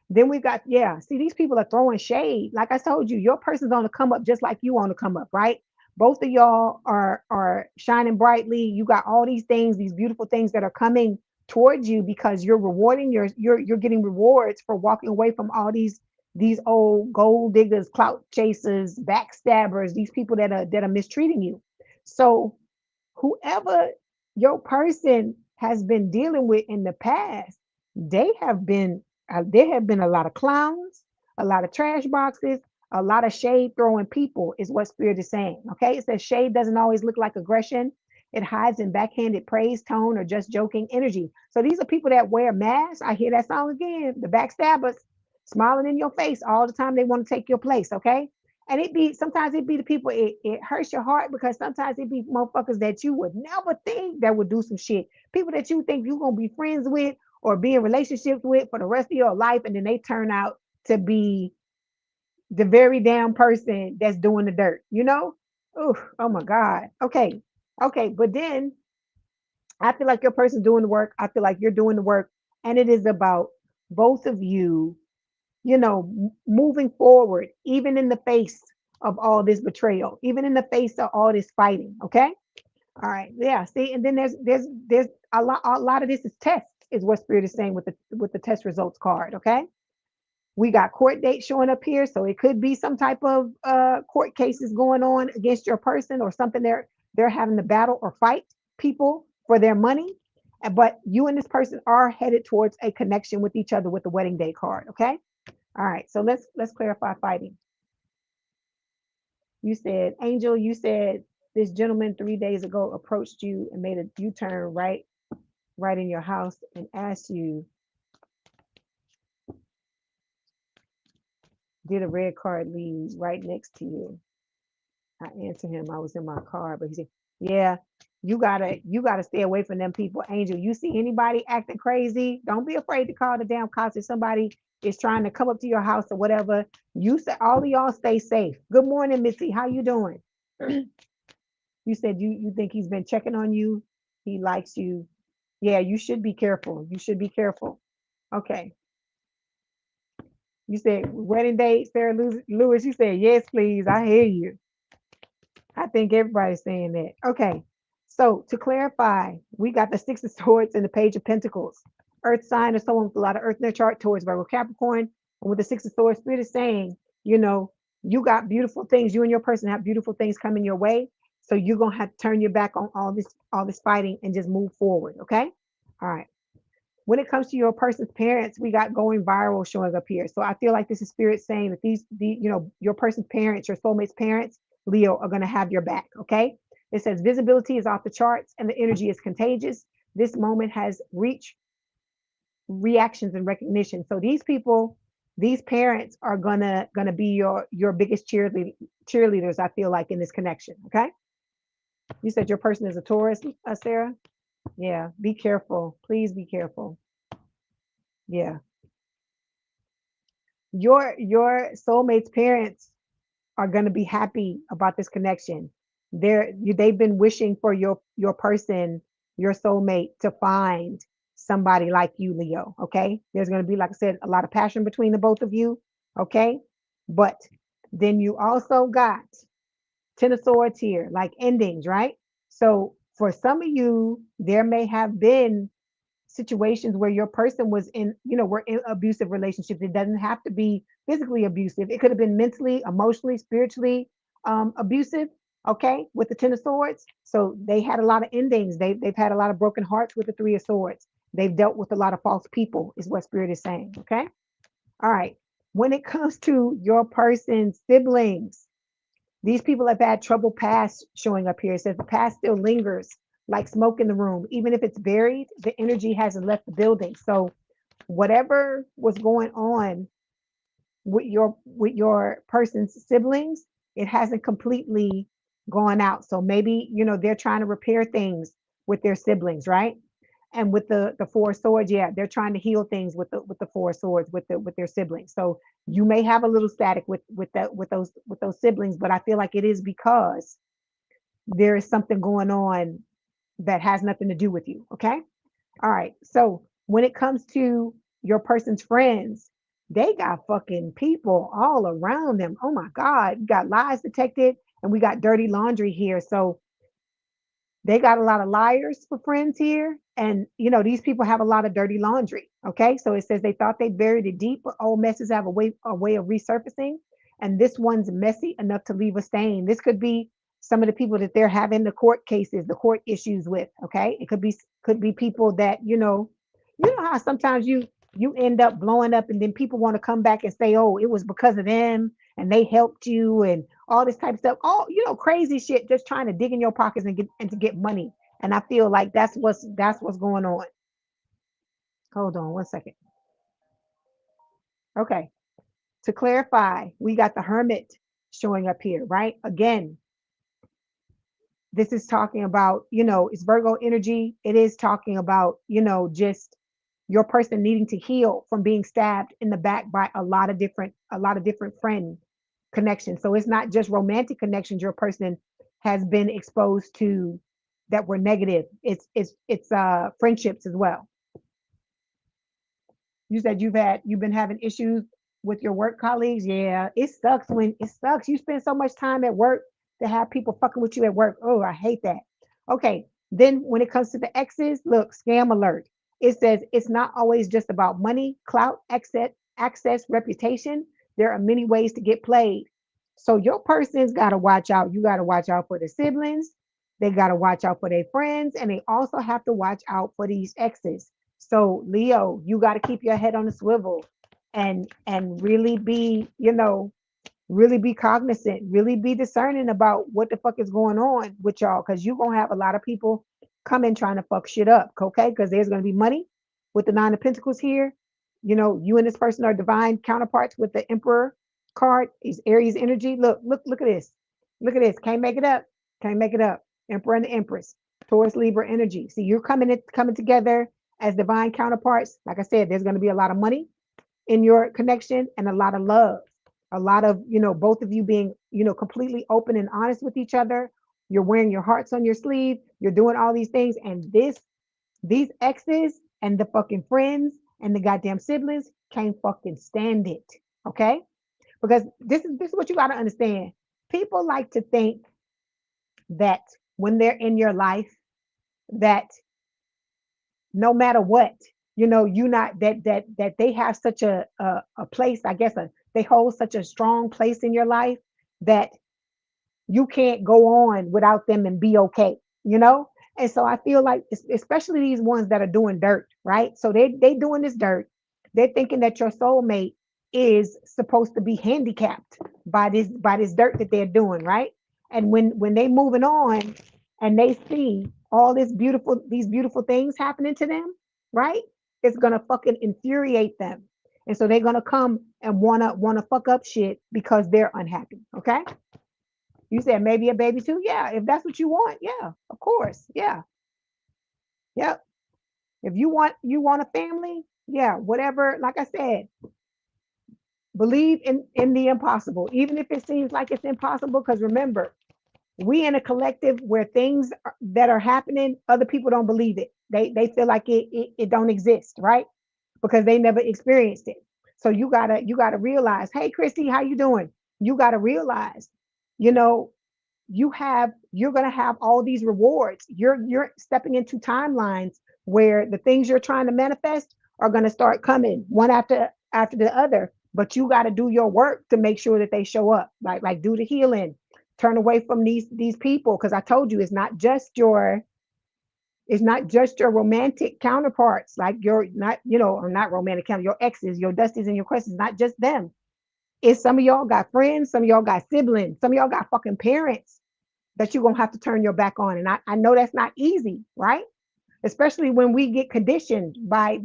Speaker 1: Then we got, yeah, see, these people are throwing shade. Like I told you, your person's on the come up just like you on the come up, right? Both of y'all are shining brightly. You got all these things, these beautiful things that are coming towards you because you're rewarding you're getting rewards for walking away from all these old gold diggers, clout chasers, backstabbers, these people that are mistreating you. So whoever your person has been dealing with in the past, they have been there have been a lot of clowns, a lot of trash boxes, a lot of shade throwing people is what spirit is saying. Okay, it says shade doesn't always look like aggression. It hides in backhanded praise, tone, or just joking energy. So these are people that wear masks. I hear that song again. The backstabbers smiling in your face all the time. They want to take your place. Okay, and it be sometimes it be the people it hurts your heart because sometimes it be motherfuckers that you would never think that would do some shit. People that you think you're gonna be friends with or be in relationships with for the rest of your life, and then they turn out to be the very damn person that's doing the dirt, you know? Ooh, oh my God. Okay. Okay. But then I feel like your person's doing the work. I feel like you're doing the work. And it is about both of you, moving forward, even in the face of all this betrayal, even in the face of all this fighting. Okay. All right. Yeah. See, and then there's a lot of this is tests, is what spirit is saying with the test results card. Okay. We got court dates showing up here, so it could be some type of court cases going on against your person or something. They're having to battle or fight people for their money, but you and this person are headed towards a connection with each other with the wedding day card. Okay. All right. So let's clarify fighting. You said, Angel, you said this gentleman 3 days ago approached you and made a U-turn right in your house and asked you, did a red card leave right next to you? I answered him, I was in my car, but he said, yeah, you gotta stay away from them people. Angel, you see anybody acting crazy, don't be afraid to call the damn cops. If somebody is trying to come up to your house or whatever, you said all of y'all stay safe. Good morning, Missy. How you doing? You said you think he's been checking on you. He likes you. Yeah, you should be careful. You should be careful. Okay. You said wedding date, Sarah Lewis. You said yes, please. I hear you. I think everybody's saying that. Okay. So to clarify, we got the Six of Swords and the Page of Pentacles. Earth sign is someone with a lot of earth in their chart towards Virgo Capricorn. And with the Six of Swords, Spirit is saying, you got beautiful things. You and your person have beautiful things coming your way. So you're gonna have to turn your back on all this fighting and just move forward. Okay. All right. When it comes to your person's parents, we got going viral showing up here. So I feel like this is spirit saying that your person's parents, your soulmate's parents, Leo, are going to have your back. Okay. It says visibility is off the charts and the energy is contagious. This moment has reached reactions and recognition. So these people, these parents are gonna be your biggest cheerleaders. I feel like in this connection. Okay. You said your person is a Taurus, Sarah. Yeah. Be careful. Please be careful. Yeah. Your soulmate's parents are going to be happy about this connection. They've been wishing for your person, your soulmate, to find somebody like you, Leo. Okay, there's going to be, like I said, a lot of passion between the both of you. Okay, but then you also got Ten of Swords here, like endings, right? So for some of you, there may have been situations where your person was were in abusive relationships. It doesn't have to be physically abusive. It could have been mentally, emotionally, spiritually abusive. Okay, with the Ten of Swords. So they had a lot of endings. They've had a lot of broken hearts with the Three of Swords. They've dealt with a lot of false people, is what Spirit is saying. Okay. All right. When it comes to your person's siblings, these people have had trouble past showing up here. It says the past still lingers like smoke in the room. Even if it's buried, the energy hasn't left the building. So whatever was going on with your person's siblings, it hasn't completely going out. So maybe, they're trying to repair things with their siblings, right? And with the four of swords, yeah, they're trying to heal things with the four of swords with their siblings. So you may have a little static with those siblings, but I feel like it is because there is something going on that has nothing to do with you. Okay. All right. So when it comes to your person's friends, they got fucking people all around them. Oh my God. You got lies detected and we got dirty laundry here. So they got a lot of liars for friends here. And, these people have a lot of dirty laundry. Okay. So it says they thought they buried it deep, but old messes have a way of resurfacing. And this one's messy enough to leave a stain. This could be some of the people that they're having the court cases, the court issues with. Okay. It could be people that, how sometimes you end up blowing up and then people want to come back and say, oh, it was because of them and they helped you and all this type of stuff, all crazy shit, just trying to dig in your pockets and to get money. And I feel like that's what's going on. Hold on one second. Okay. To clarify, we got the hermit showing up here, right? Again, this is talking about, it's Virgo energy. It is talking about, just your person needing to heal from being stabbed in the back by a lot of different friend connections. So it's not just romantic connections your person has been exposed to that were negative. It's friendships as well. You said you've been having issues with your work colleagues. Yeah, it sucks. You spend so much time at work to have people fucking with you at work. Oh, I hate that. Okay. Then when it comes to the exes, look, scam alert. It says it's not always just about money, clout, access, reputation. There are many ways to get played. So your person's got to watch out. You got to watch out for the siblings. They got to watch out for their friends, and they also have to watch out for these exes. So Leo, you got to keep your head on the swivel and really be cognizant, really be discerning about what the fuck is going on with y'all, because you're gonna have a lot of people coming trying to fuck shit up, okay? Because there's gonna be money with the Nine of Pentacles here. You and this person are divine counterparts with the Emperor card. Is Aries energy. Look at this. Look at this. Can't make it up. Can't make it up. Emperor and the Empress. Taurus, Libra energy. See, you're coming together as divine counterparts. Like I said, there's going to be a lot of money in your connection and a lot of love. A lot of, both of you being, completely open and honest with each other. You're wearing your hearts on your sleeve. You're doing all these things. And these exes and the fucking friends and the goddamn siblings can't fucking stand it. Okay? Because this is what you got to understand. People like to think that when they're in your life, that no matter what, you not that they have such a place, I guess they hold such a strong place in your life that you can't go on without them and be okay. And so I feel like especially these ones that are doing dirt, right? So they doing this dirt. They're thinking that your soulmate is supposed to be handicapped by this dirt that they're doing, right? And when they moving on and they see all these beautiful things happening to them, right? It's gonna fucking infuriate them. And so they're gonna come and wanna fuck up shit because they're unhappy. Okay. You said maybe a baby too. Yeah, if that's what you want, yeah, of course. Yeah. Yep. If you want a family, yeah, whatever. Like I said, believe in the impossible, even if it seems like it's impossible. Because remember, we in a collective where that are happening, other people don't believe it. They feel like it don't exist, right? Because they never experienced it. So you gotta realize, hey Christy, how you doing? You gotta realize, you know, you're gonna have all these rewards. You're stepping into timelines where the things you're trying to manifest are gonna start coming one after the other. But you got to do your work to make sure that they show up. Like do the healing, turn away from these people, because I told you it's not just your romantic counterparts, like you're not, or not romantic counter, your exes, your dusties and your crusties, not just them. It's some of y'all got friends, some of y'all got siblings, some of y'all got fucking parents that you're gonna have to turn your back on. And I know that's not easy, right? Especially when we get conditioned by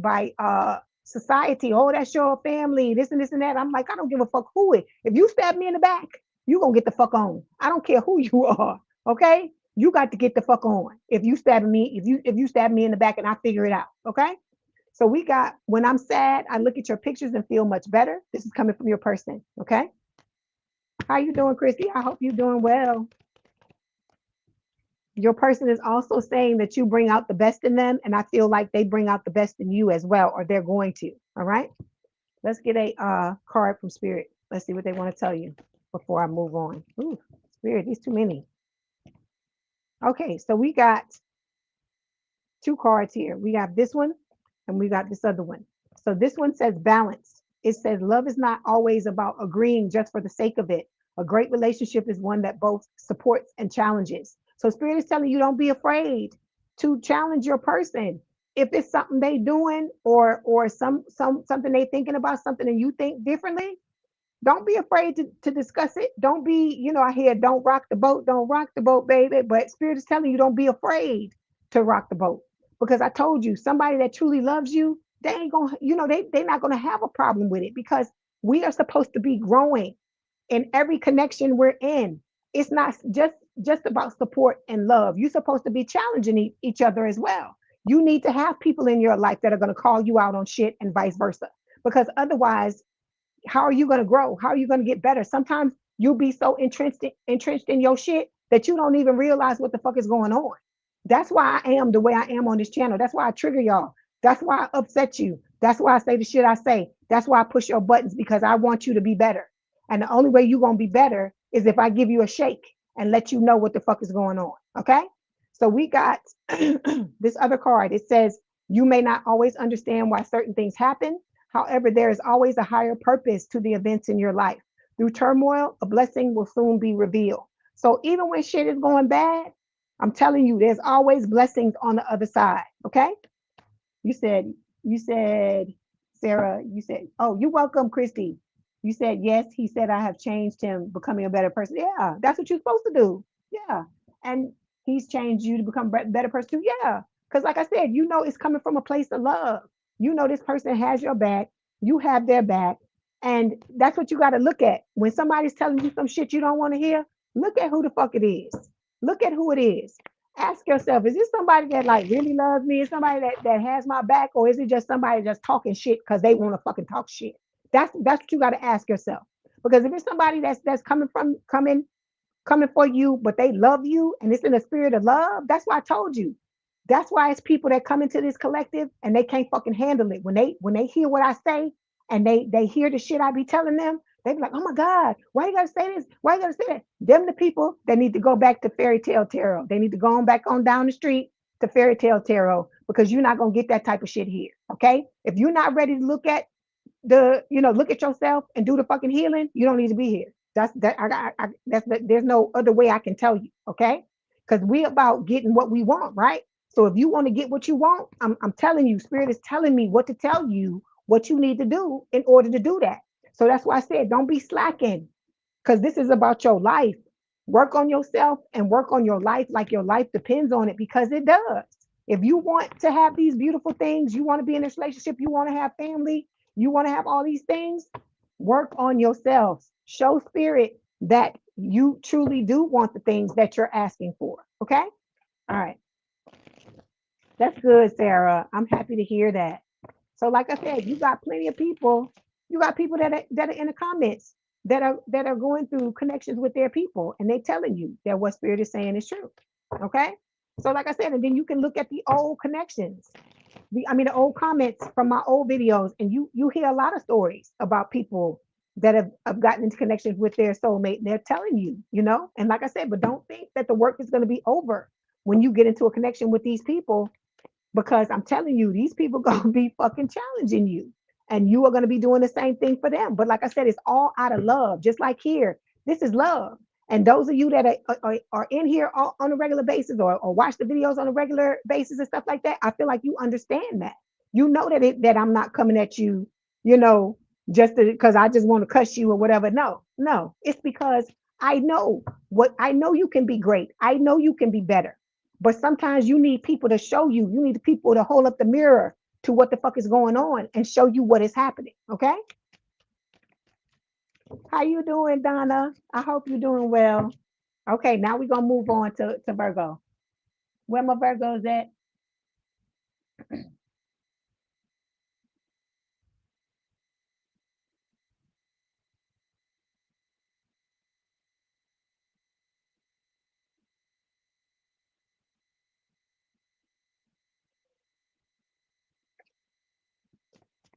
Speaker 1: society. Oh, that's your family, this and this and that. I'm like, I don't give a fuck who it. If you stab me in the back, you gonna get the fuck on. I don't care who you are. Okay? You got to get the fuck on. If you stab me, if you stab me in the back and I figure it out. Okay? So we got, when I'm sad, I look at your pictures and feel much better. This is coming from your person. Okay? How you doing, Christy? I hope you're doing well. Your person is also saying that you bring out the best in them, and I feel like they bring out the best in you as well, or they're going to. All right? Let's get a card from Spirit. Let's see what they want to tell you before I move on. Ooh, Spirit, these too many. Okay, so we got two cards here. We got this one and we got this other one. So this one says balance. It says love is not always about agreeing just for the sake of it. A great relationship is one that both supports and challenges. So Spirit is telling you, don't be afraid to challenge your person. If it's something they doing, or something they thinking about, something and you think differently, don't be afraid to discuss it. Don't be, I hear don't rock the boat, baby. But Spirit is telling you, don't be afraid to rock the boat. Because I told you, somebody that truly loves you, they ain't gonna, they're not gonna have a problem with it, because we are supposed to be growing in every connection we're in. It's not just about support and love. You're supposed to be challenging each other as well. You need to have people in your life that are going to call you out on shit, and vice versa. Because otherwise, how are you going to grow? How are you going to get better? Sometimes you'll be so entrenched in your shit that you don't even realize what the fuck is going on. That's why I am the way I am on this channel. That's why I trigger y'all. That's why I upset you. That's why I say the shit I say. That's why I push your buttons, because I want you to be better. And the only way you're going to be better is if I give you a shake and let you know what the fuck is going on. Okay? So we got this other card. It says, you may not always understand why certain things happen. However, there is always a higher purpose to the events in your life. Through turmoil, a blessing will soon be revealed. So even when shit is going bad, I'm telling you, there's always blessings on the other side. Okay? You said, Sarah, you said, oh, you're welcome, Christy. You said, yes, he said, I have changed him, becoming a better person. Yeah, that's what you're supposed to do. Yeah. And he's changed you to become a better person too. Yeah. Because like I said, it's coming from a place of love. This person has your back. You have their back. And that's what you got to look at. When somebody's telling you some shit you don't want to hear, look at who the fuck it is. Look at who it is. Ask yourself, is this somebody that like really loves me? Is somebody that has my back? Or is it just somebody that's talking shit because they want to fucking talk shit? That's what you got to ask yourself. Because if it's somebody that's coming for you, but they love you and it's in a spirit of love, that's why I told you. That's why it's people that come into this collective and they can't fucking handle it. When they hear what I say and they hear the shit I be telling them, they be like, oh my God, why you gotta say this? Why you gotta say that? Them the people that need to go back to fairy tale tarot. They need to go on back on down the street to fairy tale tarot, because you're not gonna get that type of shit here. Okay? If you're not ready to look at yourself and do the fucking healing, you don't need to be here. There's no other way I can tell you. Okay? Because we about getting what we want, right? So if you want to get what you want, I'm telling you, Spirit is telling me what to tell you, what you need to do in order to do that. So that's why I said, don't be slacking, because this is about your life. Work on yourself and work on your life like your life depends on it, because it does. If you want to have these beautiful things, you want to be in this relationship, you want to have family, you want to have all these things, work on yourselves. Show Spirit that you truly do want the things that you're asking for. Okay? All right. That's good, Sarah. I'm happy to hear that. So, like I said, you got plenty of people. You got people that are in the comments that are going through connections with their people, and they're telling you that what Spirit is saying is true. Okay. So, like I said, and then you can look at the old connections, the old comments from my old videos, and you hear a lot of stories about people that have gotten into connections with their soulmate, and they're telling you. And like I said, but don't think that the work is going to be over when you get into a connection with these people, because I'm telling you, these people gonna be fucking challenging you, and you are gonna be doing the same thing for them. But like I said, it's all out of love. Just like here, this is love. And those of you that are in here on a regular basis, or watch the videos on a regular basis and stuff like that, I feel like you understand that. You know that I'm not coming at you, just because I just want to cuss you or whatever. No, it's because I know you can be great. I know you can be better. But sometimes you need people to show you. You need people to hold up the mirror to what the fuck is going on and show you what is happening. Okay? How you doing, Donna? I hope you're doing well. Okay, now we're gonna move on to Virgo. Where my Virgos at?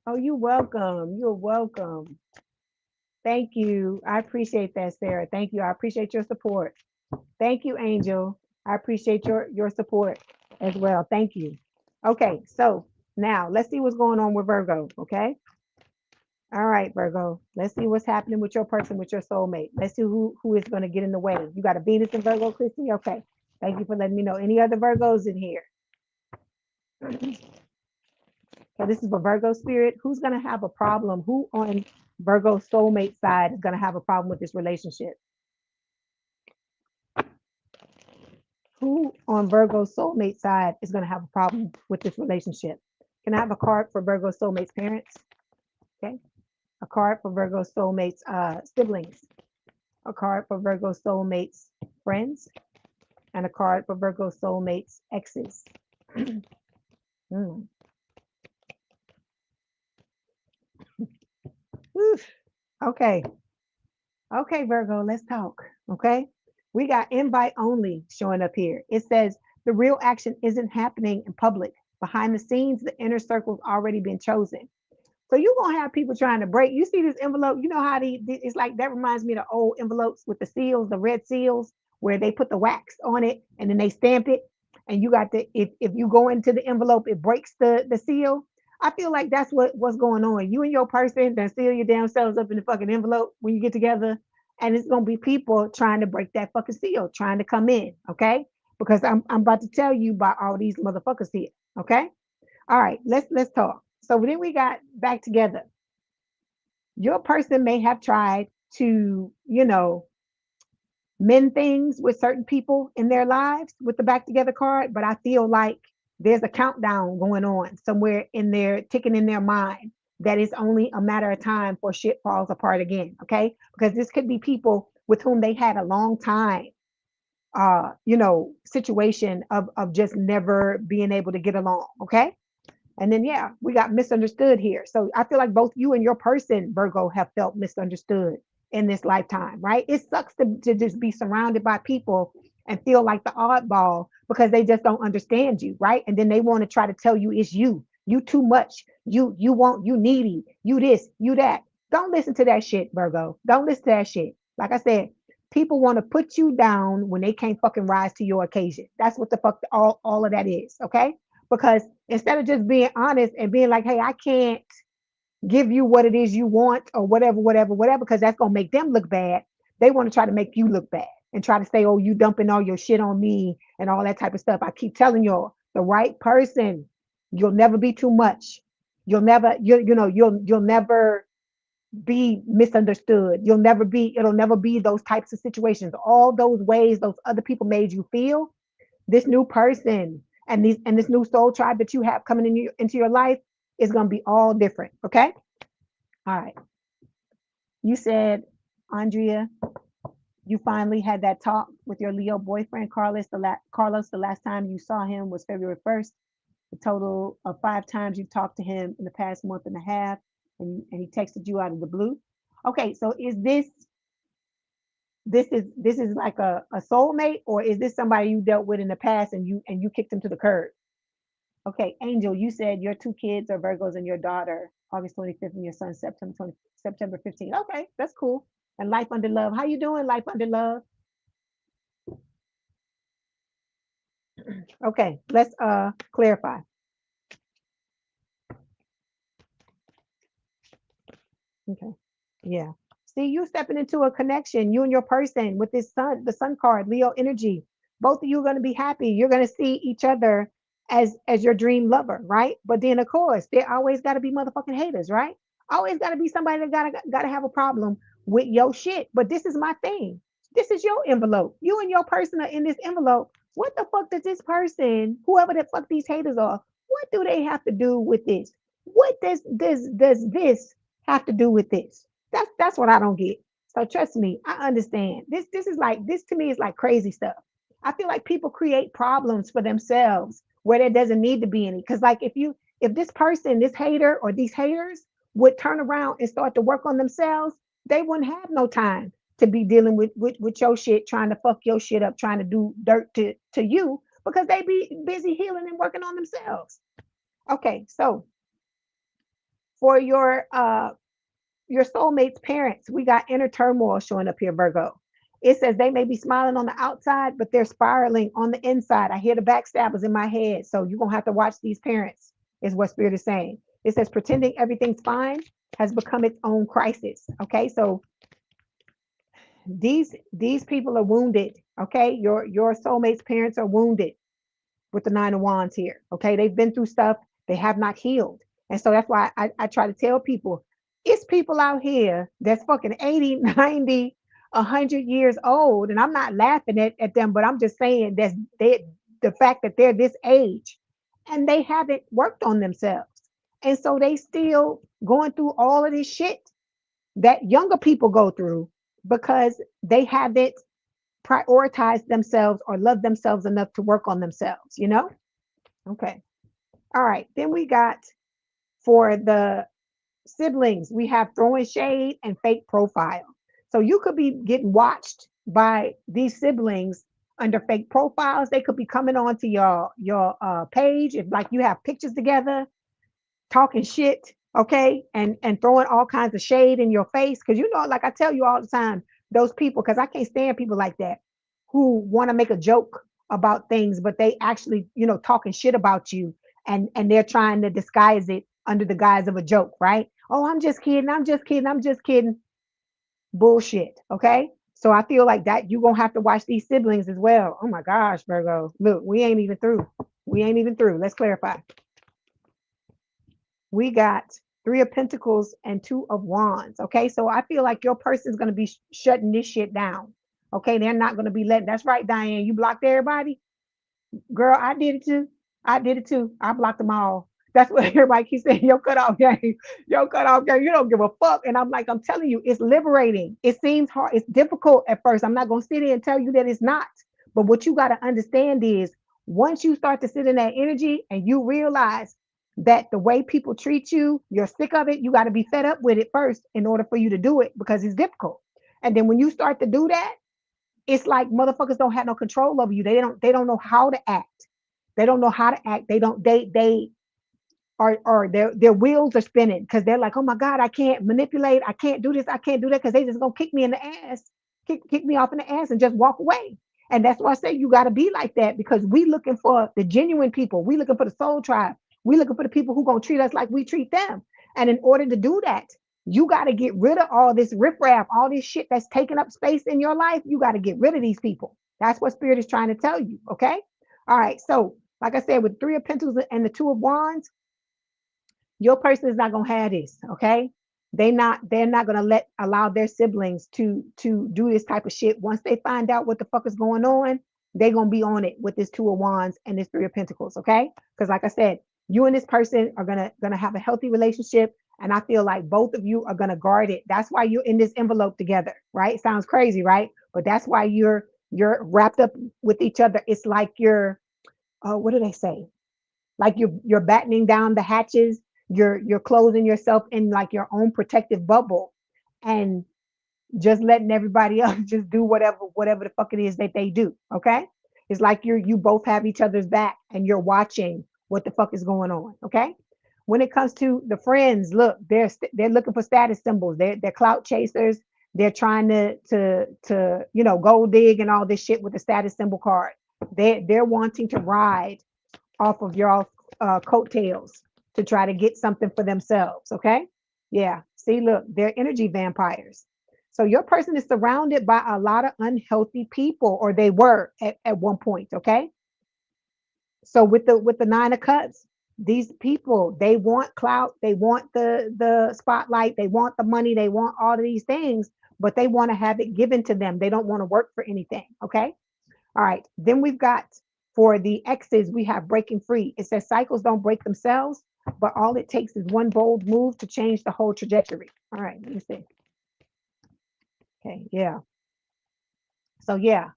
Speaker 1: Oh, you're welcome. You're welcome. Thank you. I appreciate that, Sarah. Thank you. I appreciate your support. Thank you, Angel. I appreciate your support as well. Thank you. Okay, so now let's see what's going on with Virgo. Okay. All right, Virgo. Let's see what's happening with your person, with your soulmate. Let's see who is going to get in the way. You got a Venus in Virgo, Christy? Okay. Thank you for letting me know. Any other Virgos in here? So this is for Virgo spirit. Who's going to have a problem? Who on Virgo soulmate side is going to have a problem with this relationship? Who on Virgo soulmate side is going to have a problem with this relationship? Can I have a card for Virgo soulmate's parents? Okay. A card for Virgo soulmate's siblings. A card for Virgo soulmate's friends. And a card for Virgo soulmate's exes. Mm. Okay. Okay, Virgo, let's talk. Okay. We got invite only showing up here. It says the real action isn't happening in public. Behind the scenes, the inner circle's already been chosen. So you're gonna have people trying to break. You see this envelope, you know how it's like that reminds me of the old envelopes with the seals, the red seals, where they put the wax on it and then they stamp it. And you got the if you go into the envelope, it breaks the seal. I feel like that's what's going on. You and your person then seal your damn selves up in the fucking envelope when you get together. And it's gonna be people trying to break that fucking seal, trying to come in, okay? Because I'm about to tell you about all these motherfuckers here, okay? All right, let's talk. So then we got back together. Your person may have tried to, mend things with certain people in their lives with the back together card, but I feel like there's a countdown going on somewhere in there, ticking in their mind that it's only a matter of time before shit falls apart again. Okay. Because this could be people with whom they had a long time situation of just never being able to get along. Okay. And then, yeah, we got misunderstood here. So I feel like both you and your person, Virgo, have felt misunderstood in this lifetime, right? It sucks to just be surrounded by people and feel like the oddball because they just don't understand you, right? And then they want to try to tell you it's you too much, you want, you needy, you this, you that. Don't listen to that shit, Virgo. Don't listen to that shit. Like I said, people want to put you down when they can't fucking rise to your occasion. That's what the fuck all of that is, okay? Because instead of just being honest and being like, hey, I can't give you what it is you want or whatever, because that's going to make them look bad. They want to try to make you look bad and try to say, oh, you dumping all your shit on me and all that type of stuff. I keep telling y'all, the right person, you'll never be too much. You'll never, you'll never be misunderstood. It'll never be those types of situations. All those ways those other people made you feel, this new person and this new soul tribe that you have coming into your life is going to be all different. Okay. All right. You said, Andrea, you finally had that talk with your Leo boyfriend, Carlos. The last time you saw him was February 1st. A total of 5 times you talked to him in the past month and a half, and he texted you out of the blue. Okay. So is this is like a soulmate, or is this somebody you dealt with in the past and you kicked him to the curb? Okay, Angel, you said your 2 kids are Virgos and your daughter August 25th and your son September 15th. Okay, that's cool. And Life Under Love. How you doing, Life Under Love? Okay, let's clarify. Okay. Yeah. See, you stepping into a connection, you and your person with this sun, the sun card, Leo energy. Both of you are going to be happy. You're going to see each other as your dream lover, right? But then of course, there always got to be motherfucking haters, right? Always got to be somebody that gotta have a problem with your shit. But this is my thing. This is your envelope. You and your person are in this envelope. What the fuck does this person, whoever the fuck these haters are, what do they have to do with this? What does this have to do with this? That's what I don't get. So trust me, I understand. This is like, this to me is like crazy stuff. I feel like people create problems for themselves where there doesn't need to be any. Because like if this person, this hater or these haters would turn around and start to work on themselves, they wouldn't have no time to be dealing with your shit, trying to fuck your shit up, trying to do dirt to you, because they be busy healing and working on themselves. Okay, so for your soulmate's parents, we got inner turmoil showing up here, Virgo. It says they may be smiling on the outside, but they're spiraling on the inside. I hear the backstabbers in my head. So you're going to have to watch these parents, is what Spirit is saying. It says pretending everything's fine has become its own crisis. Okay, so these people are wounded. Okay, your soulmate's parents are wounded with the Nine of Wands here. Okay, they've been through stuff, they have not healed. And so that's why I try to tell people, it's people out here that's fucking 80, 90, 100 years old. And I'm not laughing at them, but I'm just saying that the fact that they're this age and they haven't worked on themselves. And so they still going through all of this shit that younger people go through because they haven't prioritized themselves or loved themselves enough to work on themselves, you know? Okay. All right. Then we got for the siblings, we have throwing shade and fake profile. So you could be getting watched by these siblings under fake profiles. They could be coming onto your page if like you have pictures together, talking shit, okay, and throwing all kinds of shade in your face. Because you know, like I tell you all the time, those people, because I can't stand people like that who want to make a joke about things, but they actually, you know, talking shit about you, and they're trying to disguise it under the guise of a joke, right? Oh, I'm just kidding. I'm just kidding. I'm just kidding. Bullshit. Okay. So I feel like that you're gonna have to watch these siblings as well. Oh my gosh, Virgo. Look, we ain't even through. We ain't even through. Let's clarify. We got Three of Pentacles and Two of Wands. Okay, so I feel like your person is going to be shutting this shit down. Okay, they're not going to be letting. That's right, Diane. You blocked everybody, girl. I did it too. I did it too. I blocked them all. That's what everybody keeps saying. Yo, cut off game. Yo, cut off game. You don't give a fuck. And I'm like, I'm telling you, it's liberating. It seems hard. It's difficult at first. I'm not going to sit here and tell you that it's not. But what you got to understand is once you start to sit in that energy and you realize that the way people treat you, you're sick of it. You got to be fed up with it first in order for you to do it because it's difficult. And then when you start to do that, it's like motherfuckers don't have no control over you. They don't know how to act. They don't know how to act. They are their wheels are spinning because they're like, oh my God, I can't manipulate. I can't do this. I can't do that because they just gonna kick me in the ass, kick me off in the ass and just walk away. And that's why I say you got to be like that because we looking for the genuine people. We looking for the soul tribe. We looking for the people who gonna treat us like we treat them. And in order to do that, you got to get rid of all this riffraff, all this shit that's taking up space in your life. You got to get rid of these people. That's what Spirit is trying to tell you. Okay. All right. So, like I said, with Three of Pentacles and the Two of Wands, your person is not gonna have this. Okay. They're not gonna allow their siblings to do this type of shit. Once they find out what the fuck is going on, they're gonna be on it with this Two of Wands and this Three of Pentacles. Okay. Because like I said, you and this person are gonna have a healthy relationship. And I feel like both of you are gonna guard it. That's why you're in this envelope together, right? Sounds crazy, right? But that's why you're wrapped up with each other. It's like you're what do they say? Like you're battening down the hatches, you're closing yourself in like your own protective bubble and just letting everybody else just do whatever the fuck it is that they do. Okay. It's like you both have each other's back and you're watching what the fuck is going on. Okay. When it comes to the friends, look, they're looking for status symbols. They're clout chasers. They're trying to you know, gold dig and all this shit with the status symbol card. They're wanting to ride off of your coattails to try to get something for themselves. Okay. Yeah. See, look, they're energy vampires. So your person is surrounded by a lot of unhealthy people, or they were at one point. Okay. So with the Nine of Cups, these people, they want clout, they want the spotlight, they want the money, they want all of these things, but they want to have it given to them. They don't want to work for anything. Okay. All right. Then we've got for the X's, we have breaking free. It says cycles don't break themselves, but all it takes is one bold move to change the whole trajectory. All right, let me see. Okay, yeah. So yeah,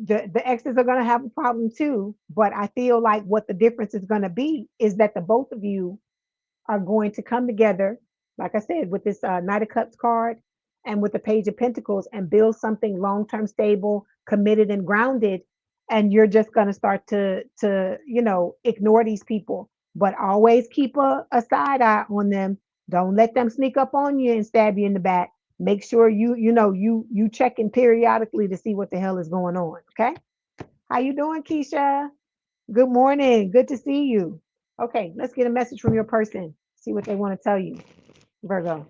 Speaker 1: the exes are gonna have a problem too. But I feel like what the difference is gonna be is that the both of you are going to come together, like I said, with this Knight of Cups card and with the Page of Pentacles and build something long term, stable, committed, and grounded. And you're just going to start to ignore these people, but always keep a side eye on them. Don't let them sneak up on you and stab you in the back. Make sure you check in periodically to see what the hell is going on. Okay. How you doing, Keisha? Good morning. Good to see you. Okay, let's get a message from your person. See what they want to tell you. Virgo.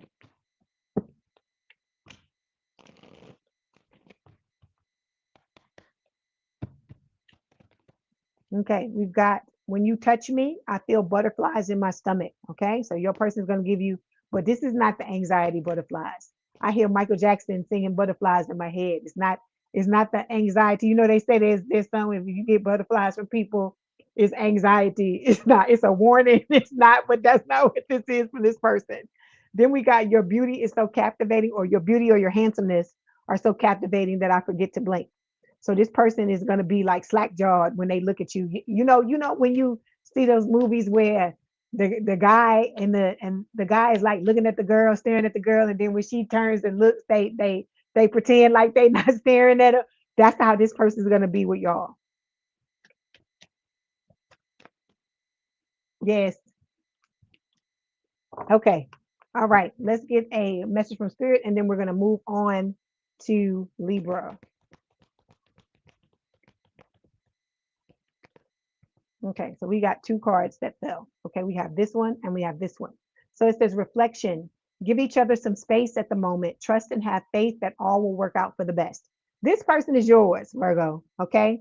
Speaker 1: Okay, we've got when you touch me, I feel butterflies in my stomach. Okay, so your person is going to give you, but this is not the anxiety butterflies. I hear Michael Jackson singing butterflies in my head. It's not the anxiety. You know, they say there's some if you get butterflies from people, it's anxiety. It's not, it's a warning. It's not, but that's not what this is for this person. Then we got your beauty is so captivating, or your beauty or your handsomeness are so captivating that I forget to blink. So this person is going to be like slack jawed when they look at you. You know when you see those movies where the guy and the guy is like looking at the girl, staring at the girl, and then when she turns and looks, they pretend like they not staring at her. That's how this person is going to be with y'all. Yes. Okay. All right. Let's get a message from spirit, and then we're going to move on to Libra. Okay, so we got two cards that fell. Okay, we have this one and we have this one. So it says reflection. Give each other some space at the moment. Trust and have faith that all will work out for the best. This person is yours, Virgo. Okay.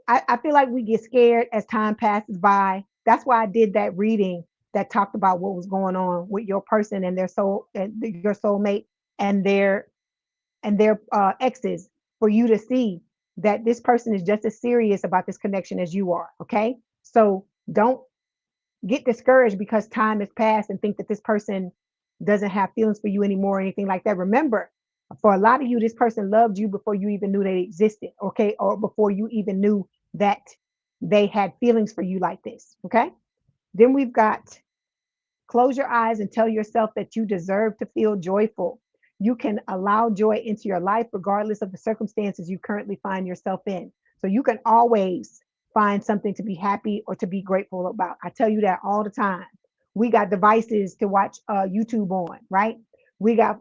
Speaker 1: I feel like we get scared as time passes by. That's why I did that reading that talked about what was going on with your person and their soul, and your soulmate and their exes, for you to see that this person is just as serious about this connection as you are. Okay. So don't get discouraged because time has passed and think that this person doesn't have feelings for you anymore or anything like that. Remember, for a lot of you, this person loved you before you even knew they existed. Okay. Or before you even knew that they had feelings for you like this. Okay. Then we've got close your eyes and tell yourself that you deserve to feel joyful. You can allow joy into your life regardless of the circumstances you currently find yourself in. So you can always find something to be happy or to be grateful about. I tell you that all the time. We got devices to watch YouTube on, right? We got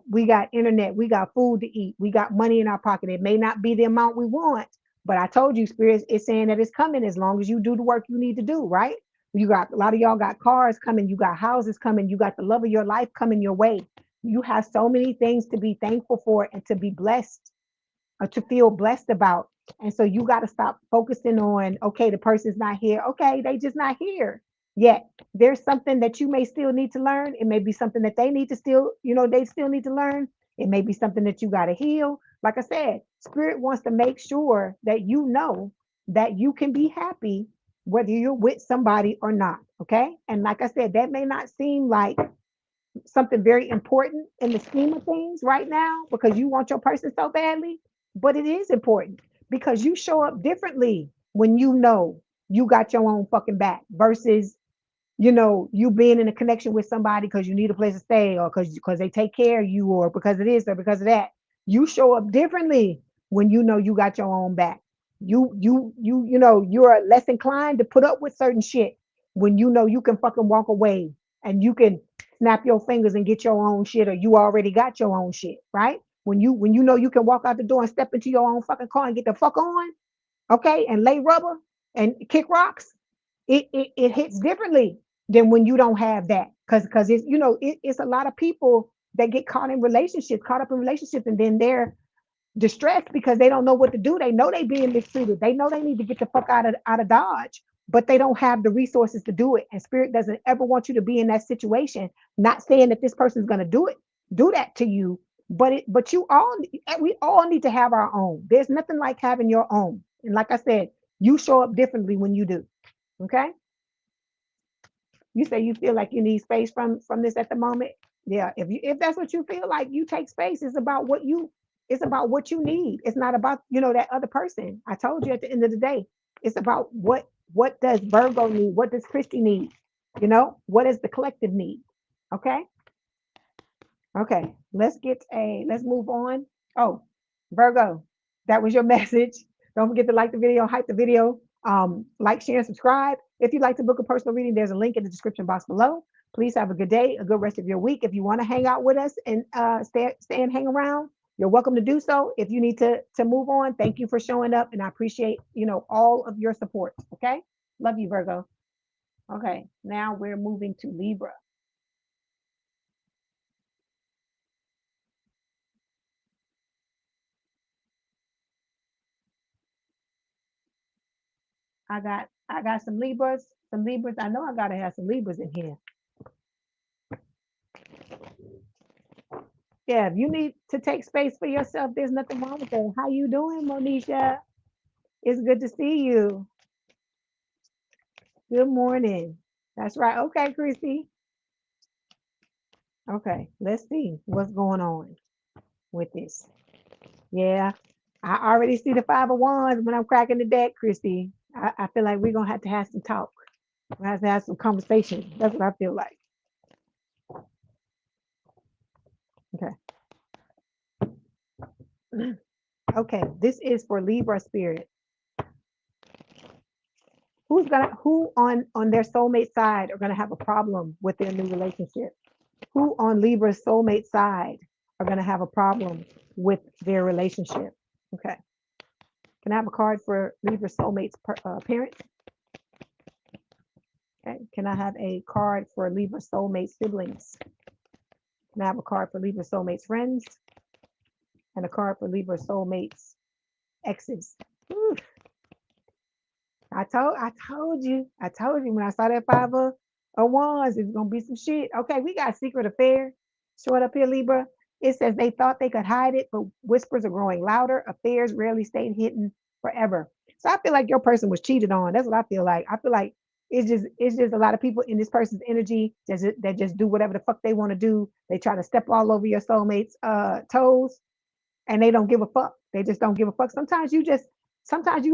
Speaker 1: internet, we got food to eat, we got money in our pocket. It may not be the amount we want, but I told you, Spirit is saying that it's coming as long as you do the work you need to do, right? You got a lot of y'all got cars coming, you got houses coming, you got the love of your life coming your way. You have so many things to be thankful for and to be blessed, or to feel blessed about. And so you got to stop focusing on, okay, the person's not here. Okay, they just not here yet. There's something that you may still need to learn. It may be something that they need to still, they still need to learn. It may be something that you got to heal. Like I said, spirit wants to make sure that you know that you can be happy whether you're with somebody or not. Okay. And like I said, that may not seem like something very important in the scheme of things right now because you want your person so badly, but it is important because you show up differently when you know you got your own fucking back versus you being in a connection with somebody because you need a place to stay, or because they take care of you, or because of this or because of that. You show up differently when you know you got your own back. You're less inclined to put up with certain shit when you know you can fucking walk away and you can snap your fingers and get your own shit, or you already got your own shit, right? When you know you can walk out the door and step into your own fucking car and get the fuck on, okay, and lay rubber and kick rocks, it hits differently than when you don't have that. Because it's a lot of people that get caught up in relationships, and then they're distressed because they don't know what to do. They know they being mistreated. They know they need to get the fuck out of Dodge, but they don't have the resources to do it. And spirit doesn't ever want you to be in that situation. Not saying that this person's gonna do that to you, but we all need to have our own. There's nothing like having your own. And like I said, you show up differently when you do. Okay. You say you feel like you need space from this at the moment. Yeah, if that's what you feel like, you take space. It's about what It's about what you need. It's not about, you know, that other person. I told you at the end of the day, it's about what does Virgo need? What does Christy need? You know, what is the collective need? Okay. Okay. Let's move on. Oh, Virgo, that was your message. Don't forget to like the video, hype the video, like, share, and subscribe. If you'd like to book a personal reading, there's a link in the description box below. Please have a good day, a good rest of your week. If you want to hang out with us and stay and hang around, you're welcome to do so. If you need to move on, thank you for showing up, and I appreciate, you know, all of your support. Okay, love you, Virgo. Okay, now we're moving to Libra. I got some Libras, some Libras. I know I gotta have some Libras in here. Yeah, if you need to take space for yourself, there's nothing wrong with that. How you doing, Monisha? It's good to see you. Good morning. That's right. Okay, Chrissy. Okay, let's see what's going on with this. Yeah, I already see the five of wands when I'm cracking the deck, Christy. I feel like we're gonna have to have some talk. We have to have some conversation. That's what I feel like. Okay. Okay, this is for Libra spirit. Who on their soulmate side are gonna have a problem with their new relationship? Who on Libra's soulmate side are gonna have a problem with their relationship? Okay. Can I have a card for Libra soulmate's parents? Okay. Can I have a card for Libra soulmate siblings? Can I have a card for Libra soulmate's friends? And a card for Libra soulmate's exes? Ooh, I told you when I saw that five of wands, it's gonna be some shit. Okay, we got secret affair. Short up here, Libra. It says they thought they could hide it, but whispers are growing louder. Affairs rarely stayed hidden forever. So I feel like your person was cheated on. That's what I feel like. I feel like it's just a lot of people in this person's energy that just do whatever the fuck they want to do. They try to step all over your soulmate's toes, and they don't give a fuck. They just don't give a fuck. Sometimes you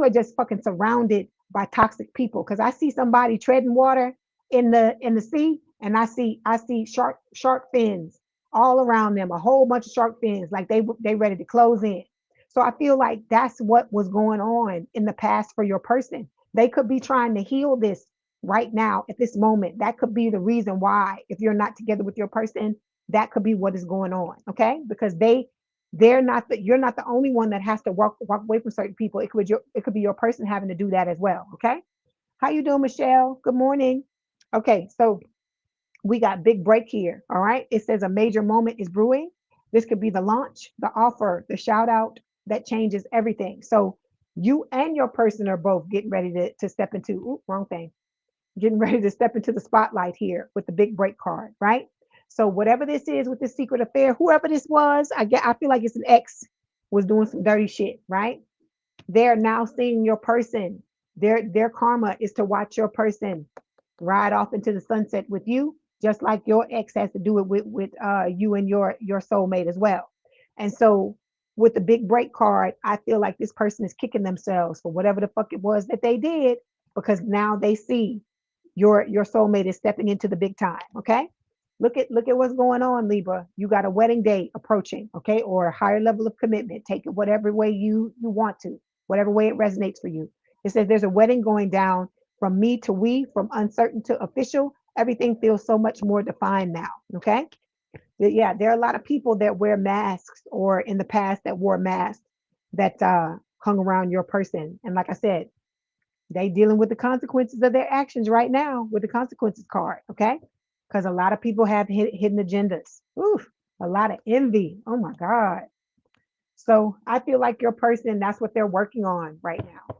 Speaker 1: are just fucking surrounded by toxic people. Cause I see somebody treading water in the sea, and I see shark fins all around them, a whole bunch of shark fins, like they ready to close in. So I feel like that's what was going on in the past for your person. They could be trying to heal this right now at this moment. That could be the reason why, if you're not together with your person, that could be what is going on. Okay, because they're not that you're not the only one that has to walk away from certain people. It could be your person having to do that as well. Okay. How you doing, Michelle? Good morning. Okay, so we got big break here. All right. It says a major moment is brewing. This could be the launch, the offer, the shout out that changes everything. So you and your person are both getting ready to step into, wrong thing, getting ready to step into the spotlight here with the big break card, right? So whatever this is with this secret affair, whoever this was, I feel like it's an ex was doing some dirty shit, right? They're now seeing your person. Their karma is to watch your person ride off into the sunset with you, just like your ex has to do it with you and your soulmate as well. And so with the big break card, I feel like this person is kicking themselves for whatever the fuck it was that they did, because now they see your soulmate is stepping into the big time. Okay. Look at what's going on, Libra. You got a wedding day approaching, okay, or a higher level of commitment. Take it whatever way you want to, whatever way it resonates for you. It says there's a wedding going down from me to we, from uncertain to official. Everything feels so much more defined now. Okay. Yeah, there are a lot of people that wear masks, or in the past that wore masks, that hung around your person. And like I said, they dealing with the consequences of their actions right now with the consequences card. Okay. Because a lot of people have hidden agendas. Oof, a lot of envy. Oh my God. So I feel like your person, that's what they're working on right now.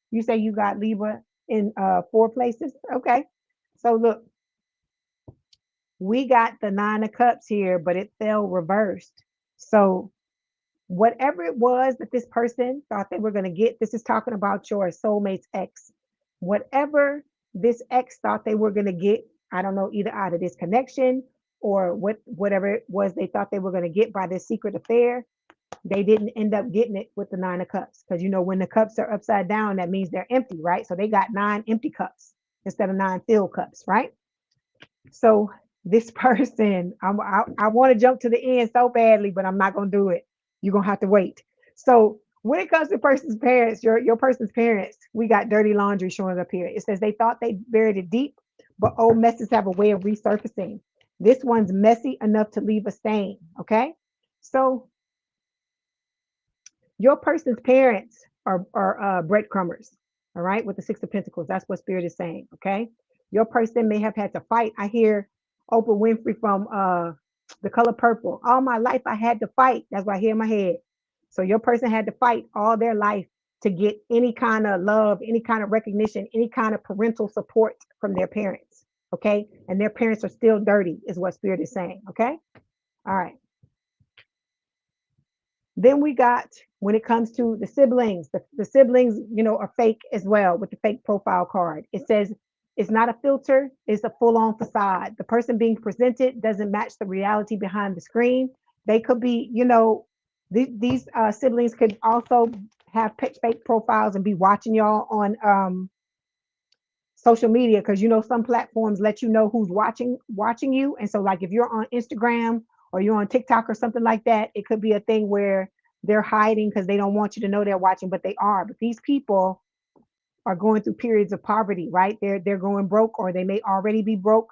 Speaker 1: You say you got Libra in four places. Okay. So look, we got the Nine of Cups here, but it fell reversed. So whatever it was that this person thought they were going to get, this is talking about your soulmate's ex. Whatever this ex thought they were going to get, I don't know, either out of this connection or whatever it was they thought they were going to get by this secret affair, they didn't end up getting it with the 9 of cups. Because when the cups are upside down, that means they're empty, right? So they got 9 empty cups instead of 9 filled cups, right? So this person, I want to jump to the end so badly, but I'm not going to do it. You're going to have to wait. So when it comes to person's parents, your person's parents, we got dirty laundry showing up here. It says they thought they buried it deep, but old messes have a way of resurfacing. This one's messy enough to leave a stain. Okay. So your person's parents are breadcrumbers. All right. With the 6 of Pentacles. That's what Spirit is saying. Okay. Your person may have had to fight. I hear Oprah Winfrey from The Color Purple. All my life I had to fight. That's what I hear in my head. So your person had to fight all their life to get any kind of love, any kind of recognition, any kind of parental support from their parents. Okay. And their parents are still dirty, is what Spirit is saying. Okay. All right. Then we got, when it comes to the siblings, the siblings, are fake as well with the fake profile card. It says it's not a filter, it's a full-on facade. The person being presented doesn't match the reality behind the screen. They could be, these siblings could also have fake profiles and be watching y'all on social media, because some platforms let you know who's watching you. And so, like, if you're on Instagram or you're on TikTok or something like that, it could be a thing where they're hiding because they don't want you to know they're watching, but they are. But these people are going through periods of poverty, right? They're going broke, or they may already be broke.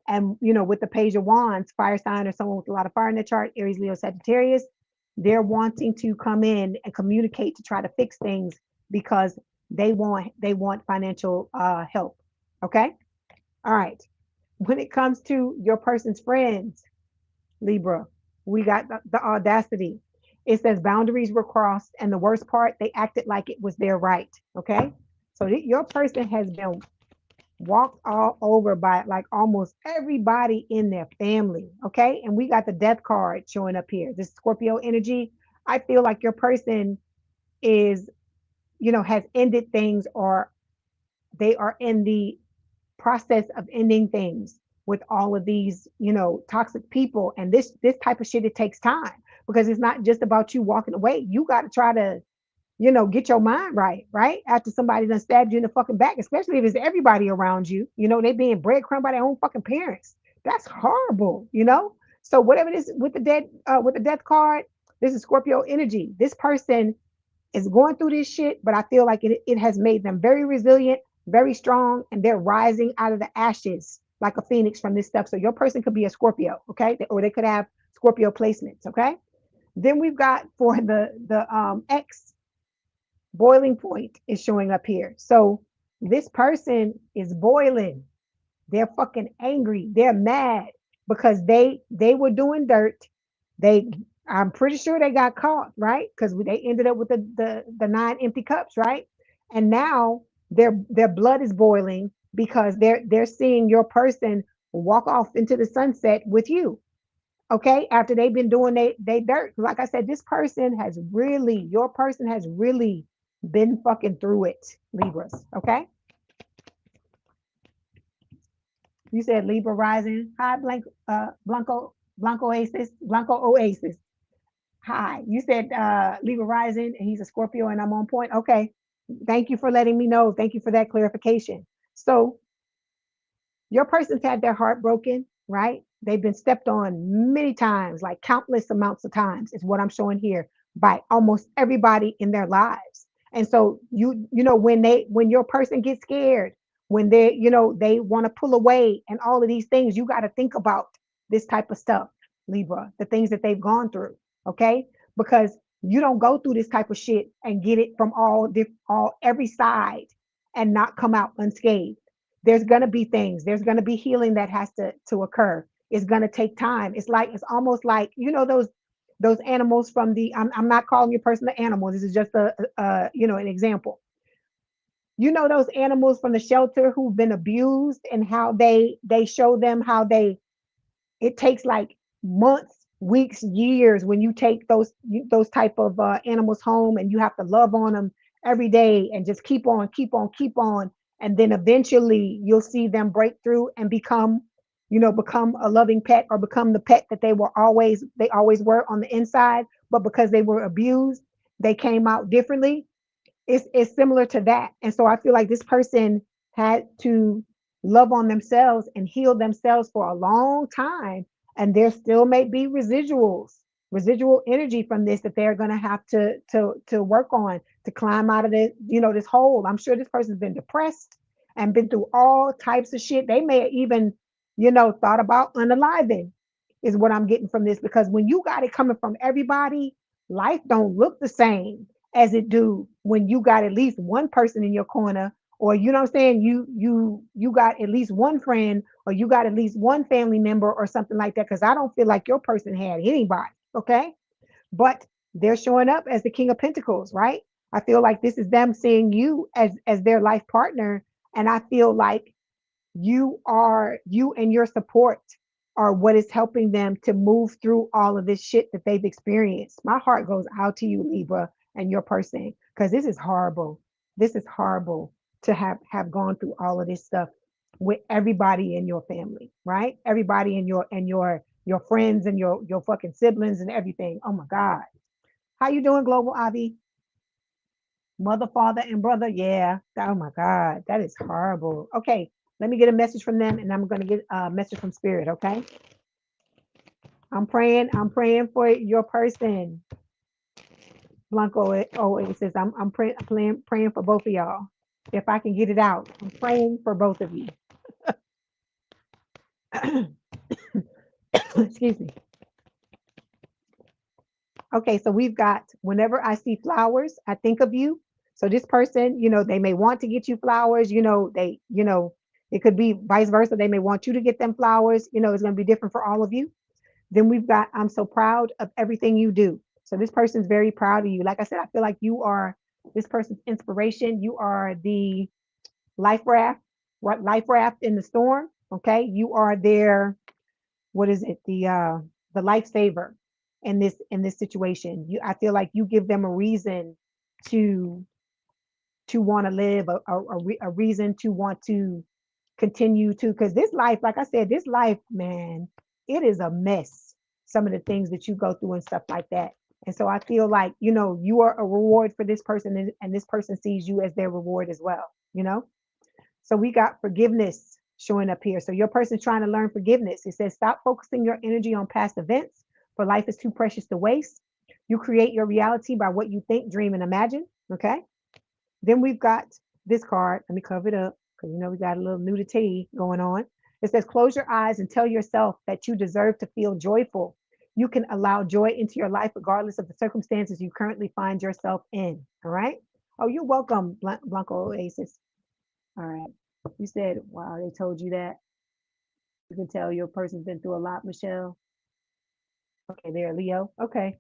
Speaker 1: And with the Page of Wands, fire sign or someone with a lot of fire in their chart, Aries, Leo, Sagittarius, they're wanting to come in and communicate to try to fix things because they want financial help. Okay. All right. When it comes to your person's friends, Libra, we got the audacity. It says boundaries were crossed, and the worst part, they acted like it was their right. Okay. So your person has been walked all over by like almost everybody in their family. Okay. And we got the death card showing up here. This Scorpio energy. I feel like your person is, has ended things, or they are in the process of ending things with all of these, toxic people. And this type of shit, it takes time, because it's not just about you walking away. You got to try to, get your mind right? After somebody done stabbed you in the fucking back, especially if it's everybody around you, they being breadcrumbed by their own fucking parents. That's horrible. So whatever it is with the death card, this is Scorpio energy. This person is going through this shit, but I feel like it has made them very resilient, very strong, and they're rising out of the ashes like a phoenix from this stuff. So your person could be a Scorpio, okay? Or they could have Scorpio placements, okay? Then we've got, for the X, boiling point is showing up here. So this person is boiling. They're fucking angry. They're mad because they were doing dirt. I'm pretty sure they got caught, right? Because they ended up with the 9 empty cups, right? And now their blood is boiling because they're seeing your person walk off into the sunset with you. Okay, after they've been doing they dirt. Like I said, your person has really been fucking through it, Libras. Okay. You said Libra rising. Hi, Blanco Oasis. Hi. You said Libra rising, and he's a Scorpio, and I'm on point. Okay. Thank you for letting me know. Thank you for that clarification. So your person's had their heart broken, right? They've been stepped on many times, like countless amounts of times, is what I'm showing here, by almost everybody in their lives. And so when your person gets scared, when they want to pull away and all of these things, you got to think about this type of stuff, Libra, the things that they've gone through. Okay. Because you don't go through this type of shit and get it from every side and not come out unscathed. There's going to be things, there's going to be healing that has to occur. It's going to take time. It's almost like, those animals from I'm not calling your person an animal. This is just an example. Those animals from the shelter who've been abused, and how they show them how it takes like months, weeks, years when you take those type of animals home, and you have to love on them every day and just keep on. And then eventually you'll see them break through and become become a loving pet or become the pet that they always were on the inside, but because they were abused, they came out differently. It's similar to that. And so I feel like this person had to love on themselves and heal themselves for a long time. And there still may be residual energy from this that they're going to have to work on to climb out of this, this hole. I'm sure this person's been depressed and been through all types of shit. They may have even, thought about unaliving, is what I'm getting from this. Because when you got it coming from everybody, life don't look the same as it do when you got at least one person in your corner, or you know what I'm saying, you got at least one friend, or you got at least one family member or something like that. Because I don't feel like your person had anybody. Okay. But they're showing up as the King of Pentacles, right? I feel like this is them seeing you as their life partner. And I feel like you and your support are what is helping them to move through all of this shit that they've experienced. My heart goes out to you, Libra, and your person, because this is horrible. This is horrible to have gone through all of this stuff with everybody in your family, right? Everybody in your friends and your fucking siblings and everything. Oh my God. How you doing, Global Avi? Mother, father, and brother. Yeah. Oh my God. That is horrible. Okay. Let me get a message from them, and I'm going to get a message from Spirit. Okay. I'm praying. I'm praying for your person. Blanco. Oh, it says I'm praying for both of y'all. If I can get it out, I'm praying for both of you. Excuse me. Okay, so we've got, whenever I see flowers, I think of you. So this person, they may want to get you flowers, it could be vice versa. They may want you to get them flowers. It's going to be different for all of you. Then we've got, I'm so proud of everything you do. So this person's very proud of you. Like I said, I feel like you are this person's inspiration. You are the life raft in the storm. Okay. You are their, what is it? The lifesaver in this situation. I feel like you give them a reason to want to live, a reason to want to continue to, because this life, like I said, this life, man, it is a mess. Some of the things that you go through and stuff like that. And so I feel like, you are a reward for this person, and this person sees you as their reward as well. So we got forgiveness showing up here. So your person's trying to learn forgiveness. It says, stop focusing your energy on past events, for life is too precious to waste. You create your reality by what you think, dream, and imagine. Okay. Then we've got this card. Let me cover it up, because we got a little nudity going on. It says, close your eyes and tell yourself that you deserve to feel joyful. You can allow joy into your life regardless of the circumstances you currently find yourself in. All right. Oh, you're welcome, Blanco Oasis. All right. You said, wow, they told you that. You can tell your person's been through a lot, Michelle. Okay, there, Leo. Okay.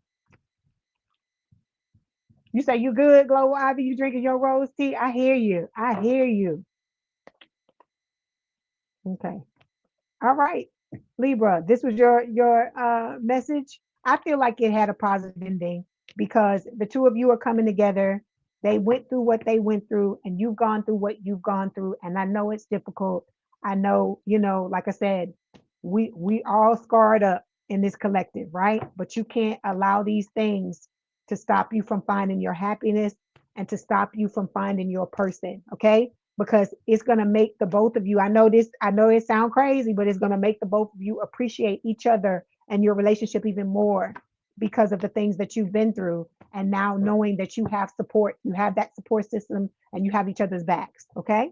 Speaker 1: You say you good, Global Ivy? You drinking your rose tea? I hear you. I hear you. Okay. All right. Libra, this was your message. I feel like it had a positive ending because the two of you are coming together. They went through what they went through, and you've gone through what you've gone through. And I know it's difficult. I know, like I said, we all scarred up in this collective, right? But you can't allow these things to stop you from finding your happiness and to stop you from finding your person. Okay. Because it's going to make the both of you, I know it sounds crazy, but it's going to make the both of you appreciate each other and your relationship even more because of the things that you've been through. And now knowing that you have support, you have that support system, and you have each other's backs. Okay.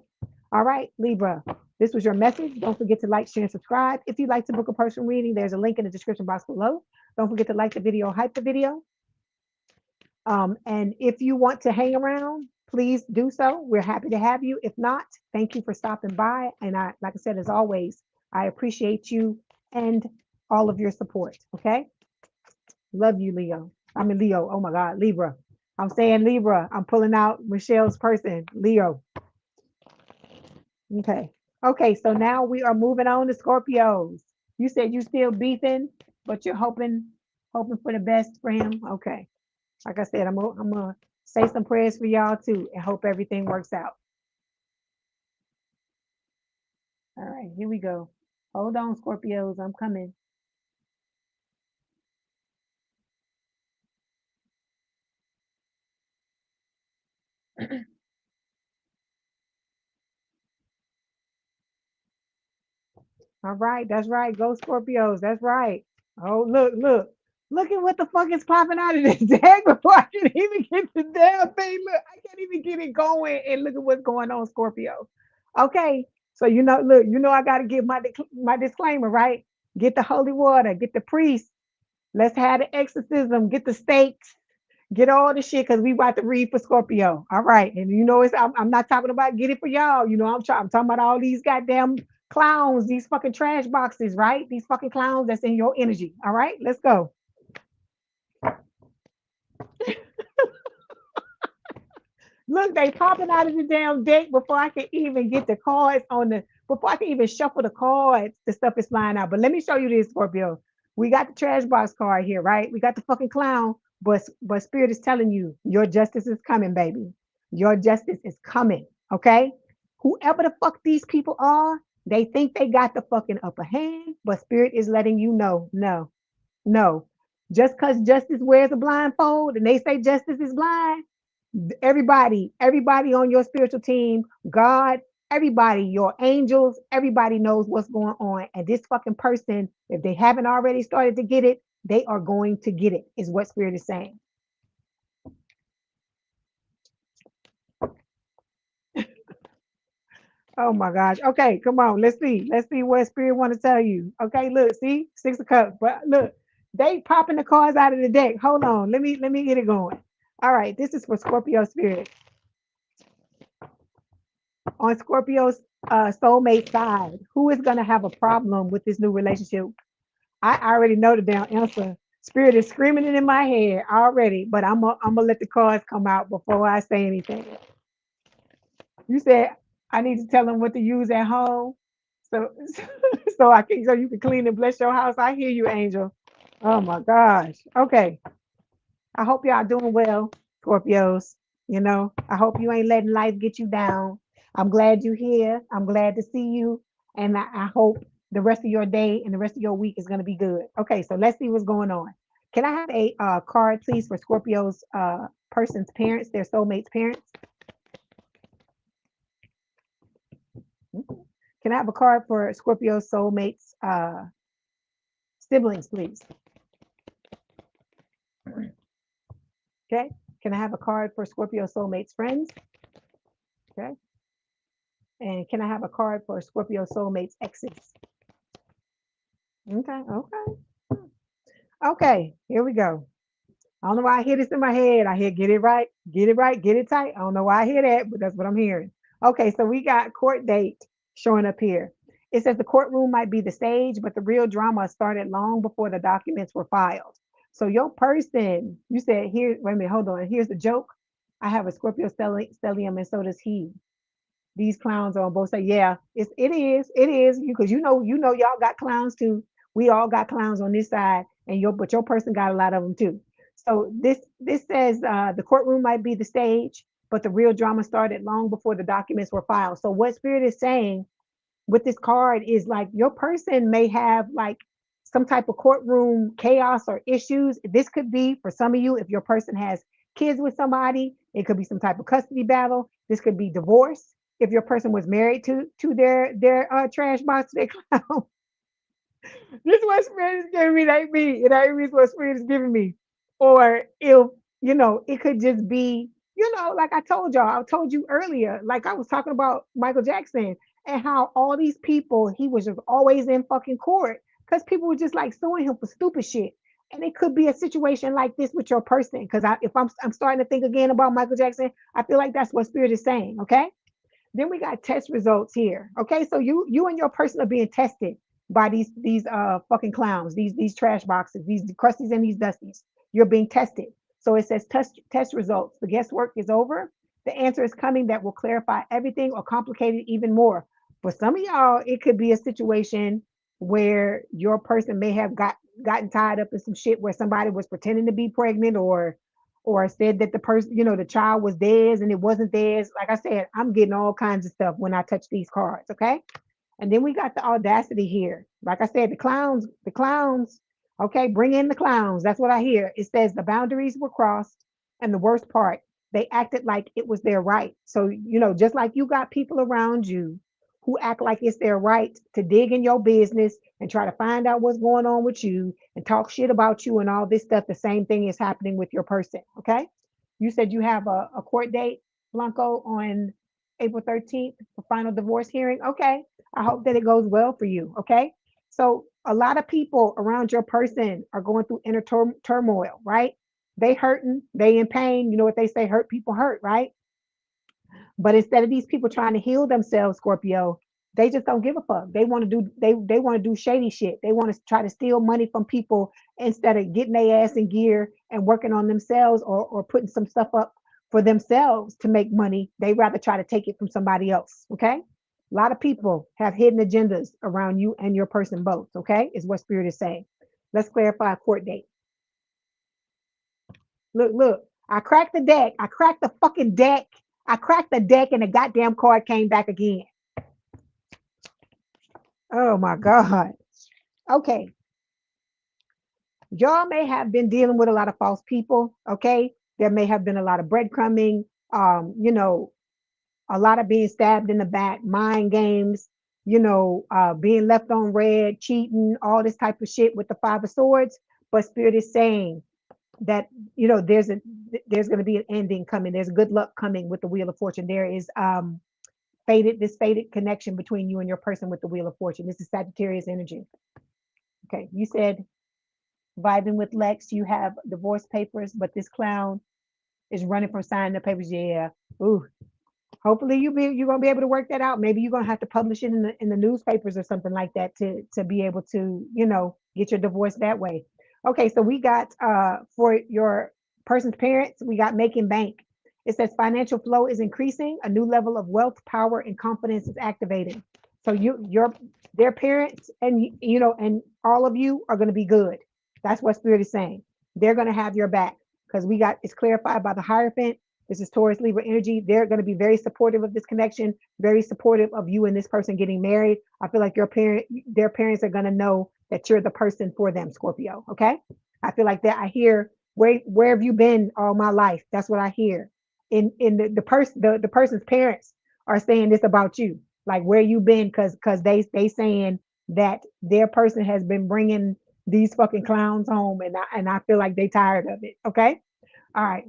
Speaker 1: All right, Libra, this was your message. Don't forget to like, share, and subscribe. If you'd like to book a personal reading, there's a link in the description box below. Don't forget to like the video, hype the video. And if you want to hang around, please do so. We're happy to have you. If not, thank you for stopping by. And like I said, as always, I appreciate you and all of your support. Okay. Love you, Leo. Leo. Oh my God, Libra. I'm saying Libra. I'm pulling out Michelle's person, Leo. Okay. Okay. So now we are moving on to Scorpios. You said you still beefing, but you're hoping for the best for him. Okay. Like I said, I'm gonna say some prayers for y'all too, and hope everything works out. All right, here we go. Hold on, Scorpios, I'm coming. All right, that's right. Go Scorpios. That's right. Oh, look at what the fuck is popping out of this deck before I can even get the damn thing. Look, I can't even get it going. And look at what's going on, Scorpio. Okay, so look, I got to give my disclaimer, right? Get the holy water, get the priest. Let's have the exorcism, get the stakes, get all the shit, because we about to read for Scorpio. All right. And I'm not talking about get it for y'all. I'm talking about all these goddamn clowns, these fucking trash boxes, right? These fucking clowns that's in your energy. All right, let's go. Look, they popping out of the damn deck before I can even get the cards before I can even shuffle the cards, the stuff is flying out. But let me show you this, Scorpio. We got the trash box card here, right? We got the fucking clown, but Spirit is telling you your justice is coming, baby. Your justice is coming, okay? Whoever the fuck these people are, they think they got the fucking upper hand, but Spirit is letting you know, no, no. Just because justice wears a blindfold and they say justice is blind, everybody on your spiritual team, God, everybody, your angels, everybody knows what's going on. And this fucking person, if they haven't already started to get it, they are going to get it, is what Spirit is saying. Oh my gosh. Okay, come on. Let's see. Let's see what Spirit want to tell you. Okay, look, see, 6 of Cups. But look, they popping the cards out of the deck. Hold on. Let me get it going. All right, this is for Scorpio Spirit. On Scorpio's soulmate side, who is going to have a problem with this new relationship? I already know the damn answer. Spirit is screaming it in my head already, but I'm gonna let the cards come out before I say anything. You said I need to tell them what to use at home, so so you can clean and bless your house. I hear you, Angel. Oh my gosh. Okay. I hope y'all doing well, Scorpios. I hope you ain't letting life get you down. I'm glad you're here. I'm glad to see you. And I hope the rest of your day and the rest of your week is going to be good. Okay, so let's see what's going on. Can I have a card, please, for Scorpio's person's parents, their soulmate's parents? Can I have a card for Scorpio's soulmate's siblings, please? Okay. Can I have a card for Scorpio soulmate's friends? Okay. And can I have a card for Scorpio soulmate's exes? Okay. Okay. Okay. Here we go. I don't know why I hear this in my head. I hear get it right, get it right, get it tight. I don't know why I hear that, but that's what I'm hearing. Okay. So we got court date showing up here. It says the courtroom might be the stage, but the real drama started long before the documents were filed. So your person, you said here, wait a minute, hold on. Here's the joke. I have a Scorpio stellium, and so does he. These clowns are on both sides. Yeah, it is because y'all got clowns too. We all got clowns on this side, and your person got a lot of them too. So this says the courtroom might be the stage, but the real drama started long before the documents were filed. So what Spirit is saying with this card is like your person may have like some type of courtroom chaos or issues. This could be for some of you if your person has kids with somebody. It could be some type of custody battle. This could be divorce. If your person was married to their trash box, their clown. This is what Spirit is giving me. That ain't me. What Spirit is giving me. Or if it could just be, like I told you earlier, like I was talking about Michael Jackson and how all these people, he was just always in fucking court because people were just like suing him for stupid shit. And it could be a situation like this with your person. Because if I'm starting to think again about Michael Jackson, I feel like that's what Spirit is saying. Okay. Then we got test results here. Okay, so you and your person are being tested by these fucking clowns, these trash boxes, these crusties and these dusties. You're being tested. So it says test results. The guesswork is over. The answer is coming that will clarify everything or complicate it even more. For some of y'all, it could be a situation where your person may have gotten tied up in some shit where somebody was pretending to be pregnant or said that the person, the child was theirs and it wasn't theirs. Like I said, I'm getting all kinds of stuff when I touch these cards. Okay. And then we got the audacity here. Like I said, the clowns, okay, bring in the clowns. That's what I hear. It says the boundaries were crossed. And the worst part, they acted like it was their right. So, just like you got people around you who act like it's their right to dig in your business and try to find out what's going on with you and talk shit about you and all this stuff, the same thing is happening with your person. Okay. You said you have a court date, Blanco, on April 13th for final divorce hearing. Okay. I hope that it goes well for you. Okay. So a lot of people around your person are going through inner turmoil, right? They hurting, they in pain. You know what they say, hurt people hurt, right? But instead of these people trying to heal themselves, Scorpio, they just don't give a fuck. They want to do they want to do shady shit. They want to try to steal money from people instead of getting their ass in gear and working on themselves, or putting some stuff up for themselves to make money. They rather try to take it from somebody else. Okay. A lot of people have hidden agendas around you and your person both. Okay, is what Spirit is saying. Let's clarify a court date. Look. I cracked the deck. I cracked the fucking deck. I cracked the deck and the goddamn card came back again. Oh my God. Okay. Y'all may have been dealing with a lot of false people. Okay. There may have been a lot of breadcrumbing, a lot of being stabbed in the back, mind games, being left on red, cheating, all this type of shit with the Five of Swords. But Spirit is saying that, there's going to be an ending coming. There's good luck coming with the Wheel of Fortune. There is fated connection between you and your person with the Wheel of Fortune. This is Sagittarius energy. Okay, you said vibing with Lex, you have divorce papers, but this clown is running from signing the papers. Yeah. Ooh. Hopefully you're gonna be able to work that out. Maybe you're gonna have to publish it in the newspapers or something like that to be able to, get your divorce that way. Okay, so we got for your person's parents, we got making bank. It says financial flow is increasing, a new level of wealth, power, and confidence is activating. So their parents and all of you are going to be good. That's what Spirit is saying. They're going to have your back because it's clarified by the Hierophant. This is Taurus Libra energy. They're going to be very supportive of this connection, very supportive of you and this person getting married. I feel like their parents are going to know that you're the person for them, Scorpio. Okay. I feel like that. I hear, where have you been all my life? That's what I hear. In the person's parents are saying this about you, like where you been, because they saying that their person has been bringing these fucking clowns home, and I feel like they tired of it. Okay. All right.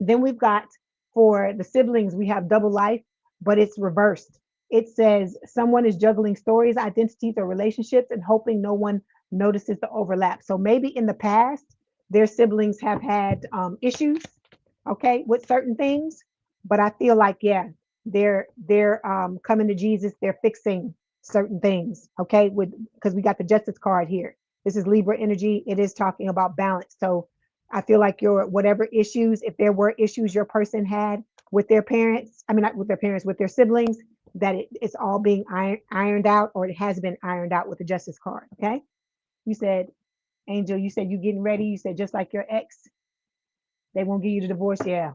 Speaker 1: Then we've got, for the siblings, we have double life, but it's reversed. It says someone is juggling stories, identities, or relationships and hoping no one notices the overlap. So maybe in the past, their siblings have had issues, okay, with certain things, but I feel like, yeah, they're coming to Jesus. They're fixing certain things, okay, because we got the Justice card here. This is Libra energy. It is talking about balance. So I feel like your whatever issues, if there were issues your person had with their parents, I mean, not with their parents, with their siblings, that it's all being ironed out, or it has been ironed out with the Justice card. Okay. You said, Angel, you said you getting ready. You said just like your ex, they won't give you the divorce. Yeah.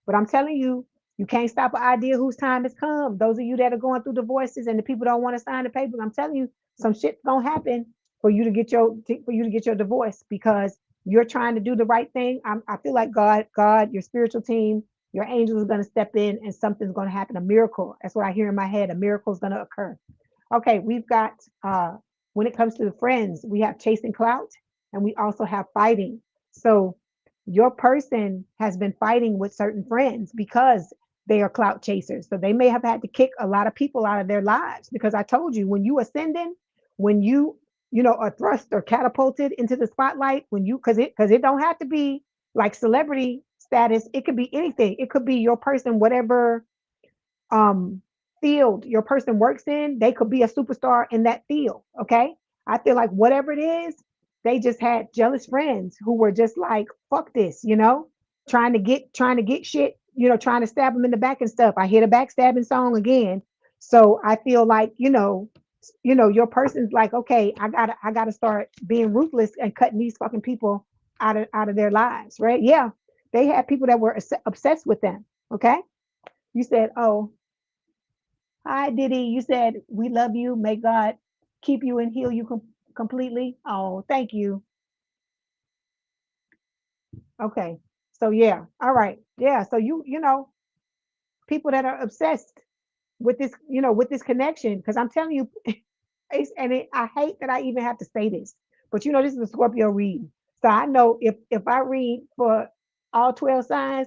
Speaker 1: But I'm telling you, you can't stop an idea whose time has come. Those of you that are going through divorces and the people don't want to sign the papers, I'm telling you, some shit's gonna happen for you to get your divorce, because you're trying to do the right thing. I feel like God, your spiritual team, your angels are going to step in and something's going to happen. A miracle. That's what I hear in my head. A miracle is going to occur. Okay, we've got when it comes to the friends, we have chasing clout, and we also have fighting. So your person has been fighting with certain friends because they are clout chasers. So they may have had to kick a lot of people out of their lives, because I told you, when you ascending, when you are thrust or catapulted into the spotlight, when you, because it don't have to be like celebrity status. It could be anything. It could be your person, whatever field your person works in, they could be a superstar in that field. Okay. I feel like whatever it is, they just had jealous friends who were just like, fuck this, trying to get shit, trying to stab them in the back and stuff. I hear the backstabbing song again. So I feel like, your person's like, okay, I gotta start being ruthless and cutting these fucking people out of their lives, right? Yeah. They had people that were obsessed with them. Okay. You said, oh, Hi, Diddy. You said we love you. May God keep you and heal you completely. Oh, thank you. Okay. So yeah. All right. Yeah. So you know, people that are obsessed with this, with this connection, because I'm telling you, I hate that I even have to say this, but this is a Scorpio reading. So I know if I read for all 12 signs,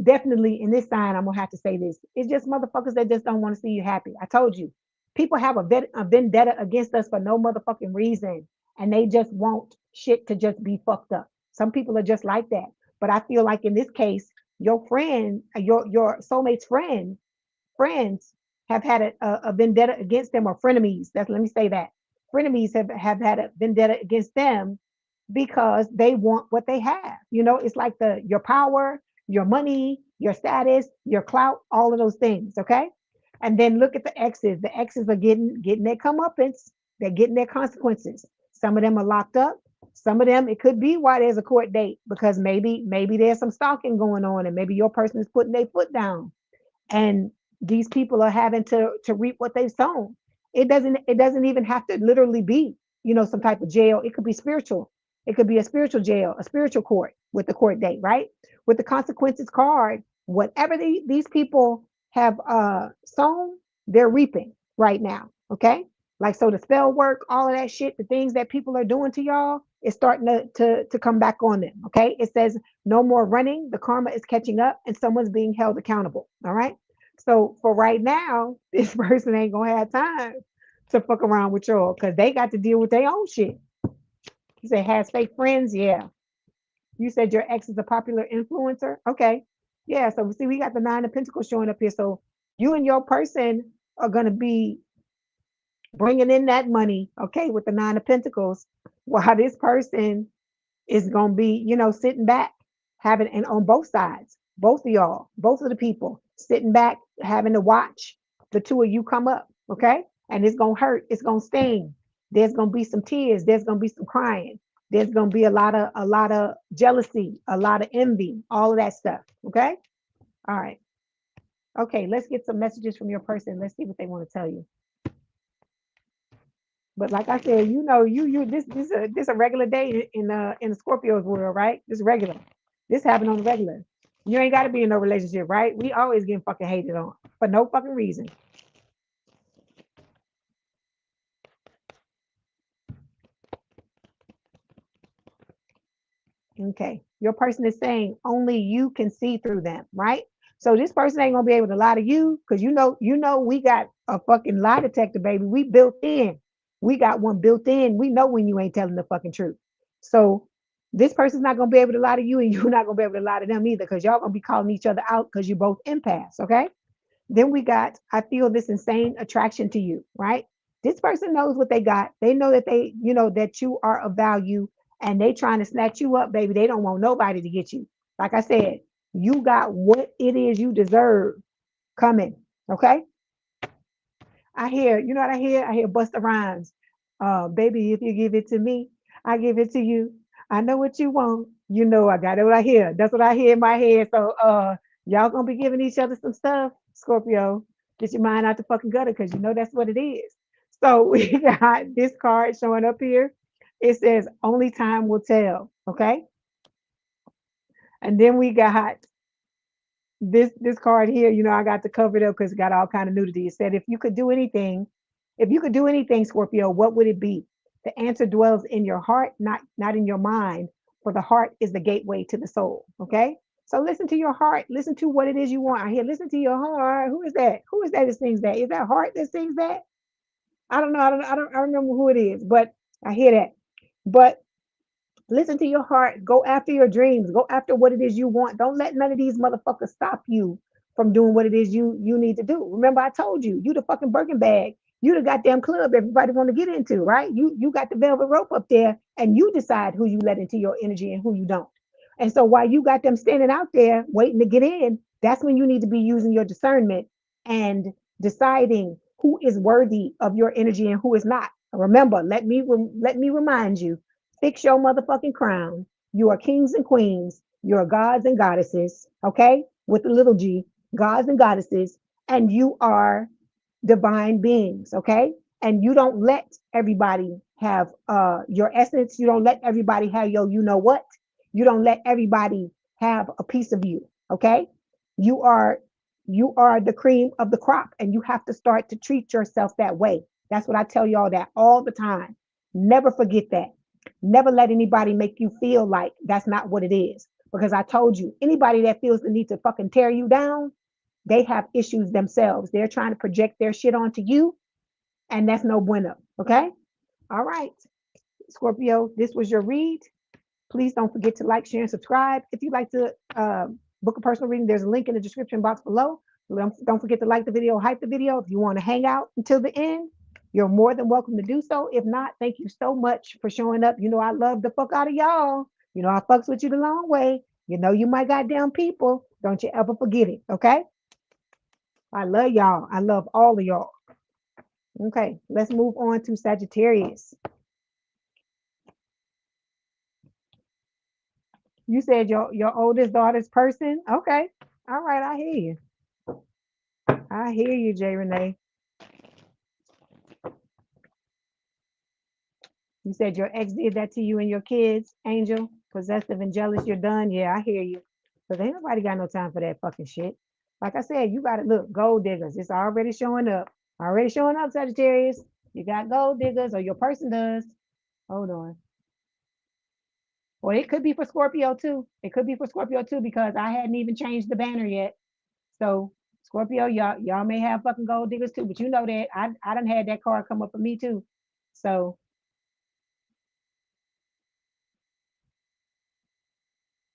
Speaker 1: definitely in this sign, I'm gonna have to say this. It's just motherfuckers that just don't want to see you happy. I told you, people have a vendetta against us for no motherfucking reason, and they just want shit to just be fucked up. Some people are just like that. But I feel like in this case, your friend, your soulmate's friends have had a vendetta against them, or frenemies. Let me say that. Frenemies have had a vendetta against them because they want what they have. It's like your power, your money, your status, your clout, all of those things. Okay. And then look at the exes. The exes are getting their comeuppance. They're getting their consequences. Some of them are locked up. Some of them, it could be why there's a court date, because maybe there's some stalking going on, and maybe your person is putting their foot down, and these people are having to reap what they've sown. It doesn't even have to literally be, some type of jail. It could be spiritual. It could be a spiritual jail, a spiritual court with the court date, right? With the consequences card, whatever these people have sown, they're reaping right now. Okay. Like, so the spell work, all of that shit, the things that people are doing to y'all is starting to come back on them. Okay. It says no more running. The karma is catching up and someone's being held accountable. All right. So for right now, this person ain't gonna have time to fuck around with y'all because they got to deal with their own shit. You say has fake friends? Yeah. You said your ex is a popular influencer? Okay. Yeah. So see, we got the Nine of Pentacles showing up here. So you and your person are gonna be bringing in that money, okay, with the Nine of Pentacles, while this person is gonna be, sitting back, having, and on both sides, both of y'all, both of the people sitting back, having to watch the two of you come up, okay? And it's gonna hurt, it's gonna sting. There's gonna be some tears, there's gonna be some crying, there's gonna be a lot of jealousy, a lot of envy, all of that stuff. Okay. All right. Okay, let's get some messages from your person. Let's see what they want to tell you. But like I said, this a regular day in the Scorpio's world, right? This regular. This happened on the regular. You ain't got to be in no relationship, right? We always getting fucking hated on for no fucking reason. Okay. Your person is saying only you can see through them, right? So this person ain't gonna be able to lie to you because we got a fucking lie detector, baby. We built in. We got one built in. We know when you ain't telling the fucking truth. So this person's not gonna be able to lie to you, and you're not gonna be able to lie to them either, because y'all gonna be calling each other out because you both empaths, okay? Then we got, I feel this insane attraction to you, right? This person knows what they got. They know that that you are of value, and they trying to snatch you up, baby. They don't want nobody to get you. Like I said, you got what it is you deserve coming. Okay. You know what I hear? I hear Busta Rhymes. Baby, if you give it to me, I give it to you. I know what you want. I got it what I hear. That's what I hear in my head. So y'all gonna be giving each other some stuff, Scorpio. Get your mind out the fucking gutter, because that's what it is. So we got this card showing up here. It says only time will tell. Okay. And then we got this card here, I got to cover it up because it got all kind of nudity. It said, if you could do anything, Scorpio, what would it be? The answer dwells in your heart, not in your mind, for the heart is the gateway to the soul. Okay. So listen to your heart. Listen to what it is you want. I hear, listen to your heart. Who is that? Who is that that sings that? Is that heart that sings that? I don't know. I don't remember who it is, but I hear that. But listen to your heart. Go after your dreams. Go after what it is you want. Don't let none of these motherfuckers stop you from doing what it is you need to do. Remember, I told you the fucking Birkin bag. You the goddamn club everybody want to get into, right? You got the velvet rope up there, and you decide who you let into your energy and who you don't. And so while you got them standing out there waiting to get in, that's when you need to be using your discernment and deciding who is worthy of your energy and who is not. Remember, let me remind you, fix your motherfucking crown. You are kings and queens. You are gods and goddesses, okay? With a little g, gods and goddesses. And you are divine beings, okay? And you don't let everybody have your essence. You don't let everybody have your you know what. You don't let everybody have a piece of you, okay? You are you are the cream of the crop, and you have to start to treat yourself that way. That's what I tell y'all that all the time. Never forget that. Never let anybody make you feel like that's not what it is. Because I told you, anybody that feels the need to fucking tear you down, they have issues themselves. They're trying to project their shit onto you, and that's no bueno. Okay. All right. Scorpio, this was your read. Please don't forget to like, share, and subscribe. If you'd like to book a personal reading, there's a link in the description box below. Don't forget to like the video, hype the video. If you want to hang out until the end, you're more than welcome to do so. If not, thank you so much for showing up. You know, I love the fuck out of y'all. You know, I fucks with you the long way. You know, you my goddamn people. Don't you ever forget it. Okay. I love y'all. I love all of y'all. Okay, let's move on to Sagittarius. You said your oldest daughter's person. Okay. All right, I hear you. I hear you, Jay Renee. You said your ex did that to you and your kids, Angel, possessive and jealous. You're done. Yeah, I hear you. But ain't nobody got no time for that fucking shit. Like I said, you got to look, gold diggers. It's already showing up. Already showing up, Sagittarius. You got gold diggers, or your person does. Hold on. Or it could be for Scorpio too. It could be for Scorpio too, because I hadn't even changed the banner yet. So Scorpio, y'all may have fucking gold diggers too, but you know that I done had that card come up for me too. So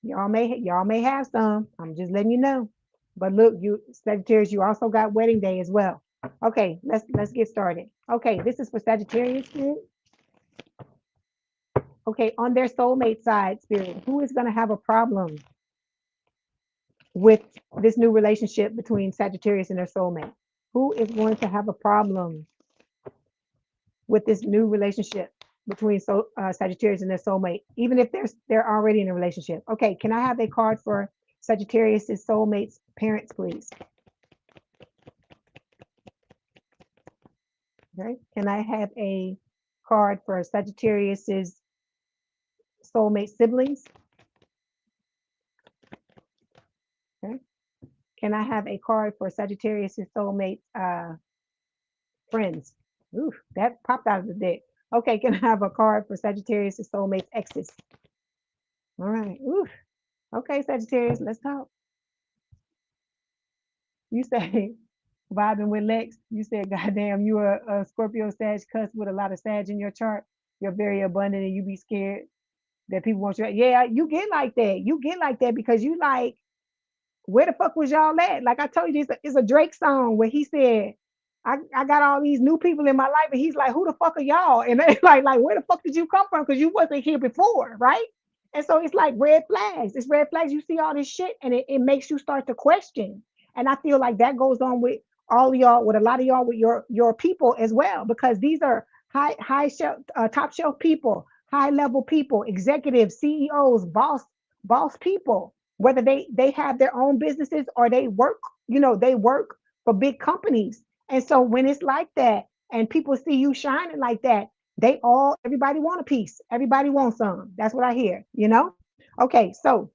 Speaker 1: y'all may have some. I'm just letting you know. But look, you Sagittarius, you also got wedding day as well. Okay, let's get started. Okay, this is for Sagittarius, Spirit. Okay, on their soulmate side, Spirit, who is going to have a problem with this new relationship between Sagittarius and their soulmate? Who is going to have a problem with this new relationship between Sagittarius and their soulmate, even if they're already in a relationship? Okay, can I have a card for Sagittarius's soulmate's parents, please? Okay, can I have a card for Sagittarius's soulmate siblings? Okay, can I have a card for Sagittarius's soulmate friends? Ooh, that popped out of the deck. Okay, can I have a card for Sagittarius's soulmate exes? All right. Ooh. Okay, Sagittarius, let's talk. You say vibing with Lex. You said, goddamn, you are a Scorpio Sag cuss with a lot of Sag in your chart. You're very abundant and you be scared that people want you. Yeah, you get like that. You get like that because you like, where the fuck was y'all at? Like I told you, it's a Drake song where he said, I got all these new people in my life, and he's like, who the fuck are y'all? And they like, where the fuck did you come from? Because you wasn't here before, right? And so it's like red flags. It's red flags. You see all this shit, and it makes you start to question. And I feel like that goes on with all of y'all, with a lot of y'all, with your people as well, because these are high shelf, top shelf people, high level people, executives, CEOs, boss people, whether they have their own businesses or they work, they work for big companies. And so when it's like that and people see you shining like that, everybody want a piece. Everybody wants some. That's what I hear. Okay, so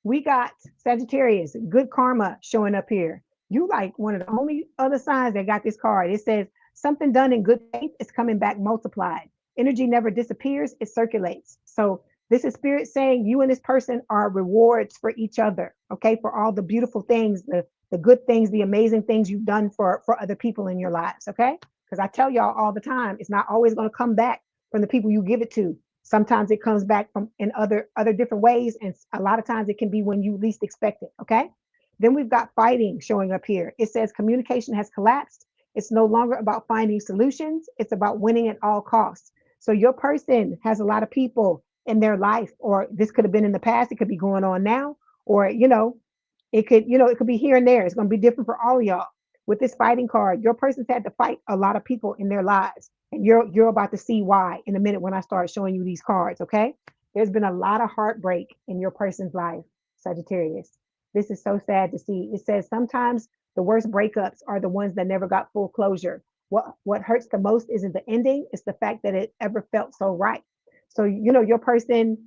Speaker 1: we got Sagittarius, good karma showing up here. You like one of the only other signs that got this card. It says something done in good faith is coming back multiplied. Energy never disappears, it circulates. So this is spirit saying you and this person are rewards for each other, okay? For all the beautiful things, the good things, the amazing things you've done for other people in your lives, okay? Because I tell y'all all the time, it's not always going to come back from the people you give it to. Sometimes it comes back from in other different ways, and a lot of times it can be when you least expect it, okay? Then we've got fighting showing up here. It says communication has collapsed. It's no longer about finding solutions. It's about winning at all costs. So your person has a lot of people in their life, or this could have been in the past, it could be going on now, or it could be here and there. It's going to be different for all of y'all. With this fighting card, your person's had to fight a lot of people in their lives, and you're about to see why in a minute when I start showing you these cards, okay? There's been a lot of heartbreak in your person's life, Sagittarius. This is so sad to see. It says sometimes The worst breakups are the ones that never got full closure. What hurts the most isn't the ending, it's the fact that it ever felt so right. So, your person,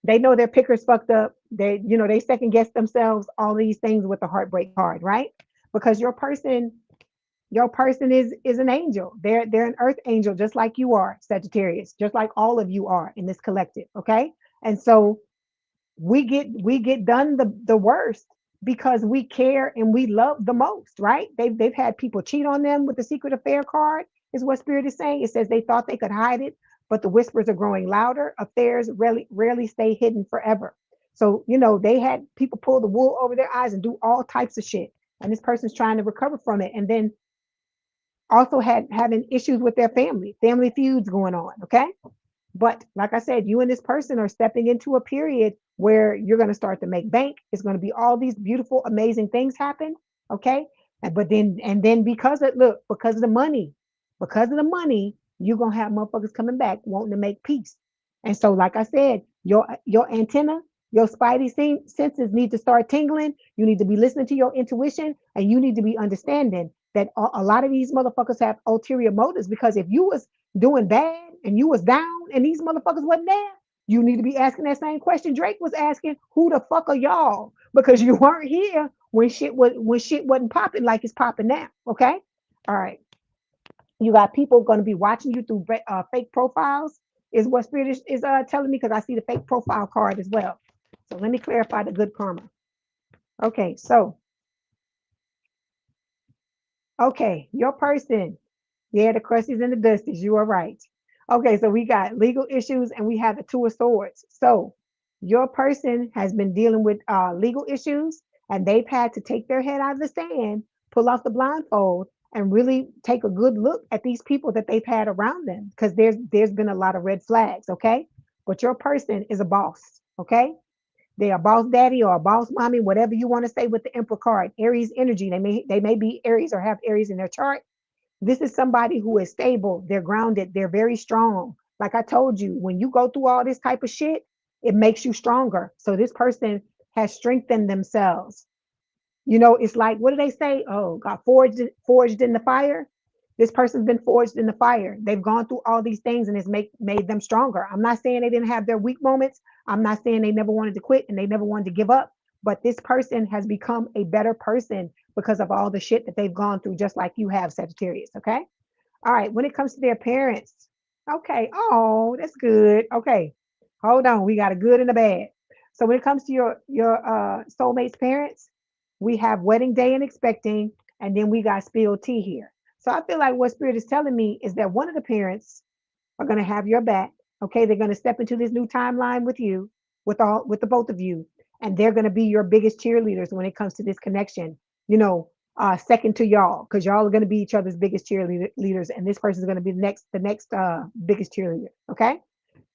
Speaker 1: they know their picker's fucked up. They second guess themselves, all these things with the heartbreak card, right? Because your person is an angel. They're an earth angel, just like you are, Sagittarius, just like all of you are in this collective. Okay. And so we get done the worst because we care and we love the most, right? They've had people cheat on them with the secret affair card, is what Spirit is saying. It says they thought they could hide it, but the whispers are growing louder. Affairs rarely stay hidden forever. So, they had people pull the wool over their eyes and do all types of shit. And this person's trying to recover from it. And then also having issues with their family feuds going on. Okay. But like I said, you and this person are stepping into a period where you're going to start to make bank. It's going to be all these beautiful, amazing things happen. Okay. And then because of the money, you're going to have motherfuckers coming back wanting to make peace. And so, like I said, your antenna, your senses need to start tingling. You need to be listening to your intuition, and you need to be understanding that a lot of these motherfuckers have ulterior motives. Because if you was doing bad and you was down and these motherfuckers wasn't there, you need to be asking that same question Drake was asking: who the fuck are y'all? Because you weren't here when shit wasn't popping like it's popping now. Okay. All right. You got people going to be watching you through fake profiles, is what Spirit is telling me, because I see the fake profile card as well. So let me clarify the good karma. Okay. So, okay. Your person. Yeah, the crusties and the dusties. You are right. Okay, so we got legal issues and we have the Two of Swords. So your person has been dealing with legal issues, and they've had to take their head out of the sand, pull off the blindfold, and really take a good look at these people that they've had around them, because there's been a lot of red flags. Okay, but your person is a boss. Okay, they are boss daddy or a boss mommy, whatever you want to say, with the Emperor card. Aries energy. They may be Aries or have Aries in their chart. This is somebody who is stable, they're grounded, they're very strong. Like I told you, when you go through all this type of shit, it makes you stronger. So this person has strengthened themselves. It's like, what do they say? Oh, got forged in the fire. This person's been forged in the fire. They've gone through all these things, and it's made them stronger. I'm not saying they didn't have their weak moments. I'm not saying they never wanted to quit and they never wanted to give up. But this person has become a better person because of all the shit that they've gone through, just like you have, Sagittarius. Okay. All right. When it comes to their parents, okay. Oh, that's good. Okay. Hold on. We got a good and a bad. So when it comes to your soulmate's parents, we have wedding day and expecting, and then we got spilled tea here. So I feel like what Spirit is telling me is that one of the parents are going to have your back. Okay, they're going to step into this new timeline with you, with the both of you, and they're going to be your biggest cheerleaders when it comes to this connection. Second to y'all, because y'all are going to be each other's biggest cheerleaders, and this person is going to be the next biggest cheerleader. Okay.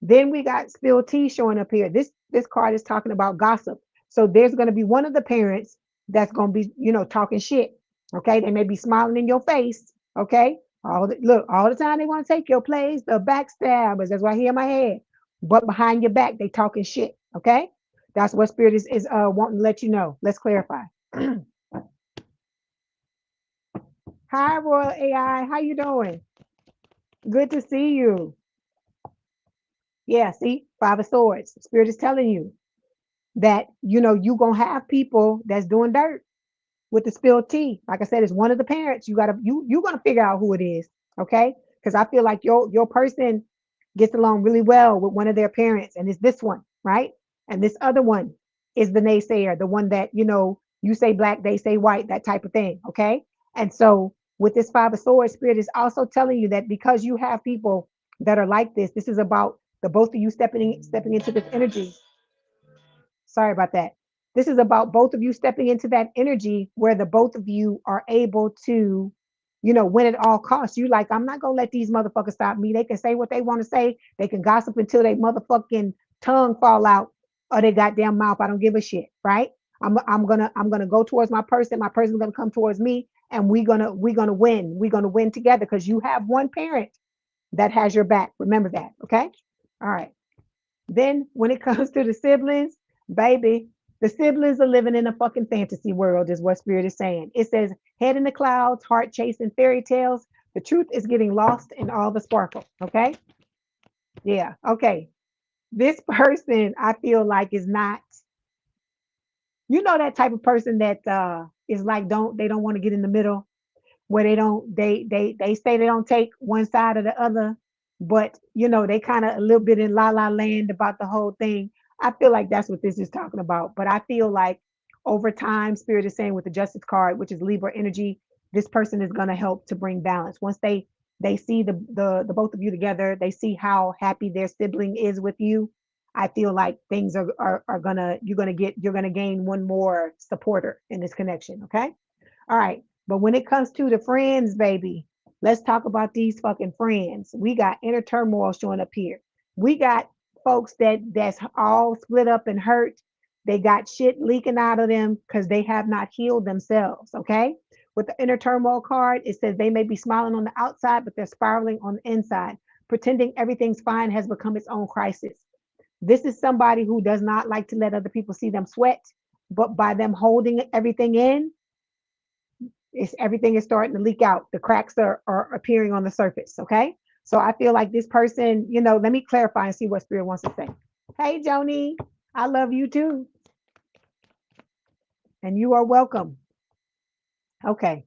Speaker 1: Then we got spilled tea showing up here. This card is talking about gossip. So there's going to be one of the parents that's going to be, talking shit. Okay, they may be smiling in your face. Okay, all the time they want to take your place. The backstabbers. That's what I hear in my head. But behind your back, they talking shit. Okay, that's what Spirit is wanting to let you know. Let's clarify. Hi, Royal AI. How you doing? Good to see you. Yeah, see, Five of Swords. Spirit is telling you that you gonna have people that's doing dirt with the spilled tea. Like I said, it's one of the parents. You gonna figure out who it is. Okay, because I feel like your person gets along really well with one of their parents, and it's this one, right? And this other one is the naysayer, the one that you say black, they say white, that type of thing. Okay. And so with this Five of Swords, Spirit is also telling you that because you have people that are like this is about the both of you stepping into this energy. Sorry about that. This is about both of you stepping into that energy where the both of you are able to, win at all costs. You like, I'm not gonna let these motherfuckers stop me. They can say what they want to say. They can gossip until they motherfucking tongue fall out or they goddamn mouth. I don't give a shit, right? I'm gonna go towards my person. My person's gonna come towards me, and we're gonna win. We're gonna win together because you have one parent that has your back. Remember that, okay? All right. Then when it comes to the siblings, baby. The siblings are living in a fucking fantasy world, is what Spirit is saying. It says, head in the clouds, heart chasing fairy tales. The truth is getting lost in all the sparkle. Okay. Yeah. Okay. This person, I feel like, is not, that type of person that is like, they don't want to get in the middle, where they say they don't take one side or the other, but they kind of a little bit in la la land about the whole thing. I feel like that's what this is talking about. But I feel like over time, Spirit is saying with the Justice card, which is Libra energy, this person is going to help to bring balance. Once they see the both of you together, they see how happy their sibling is with you. I feel like things are gonna you're gonna gain one more supporter in this connection. Okay. All right. But when it comes to the friends, baby, let's talk about these fucking friends. We got inner turmoil showing up here. We got folks that's all split up and hurt. They got shit leaking out of them because they have not healed themselves. Okay. With the inner turmoil card, it says they may be smiling on the outside, but they're spiraling on the inside. Pretending everything's fine has become its own crisis. This is somebody who does not like to let other people see them sweat, but by them holding everything in, everything is starting to leak out. The cracks are appearing on the surface. Okay. So I feel like this person, let me clarify and see what Spirit wants to say. Hey, Joni, I love you too. And you are welcome. Okay.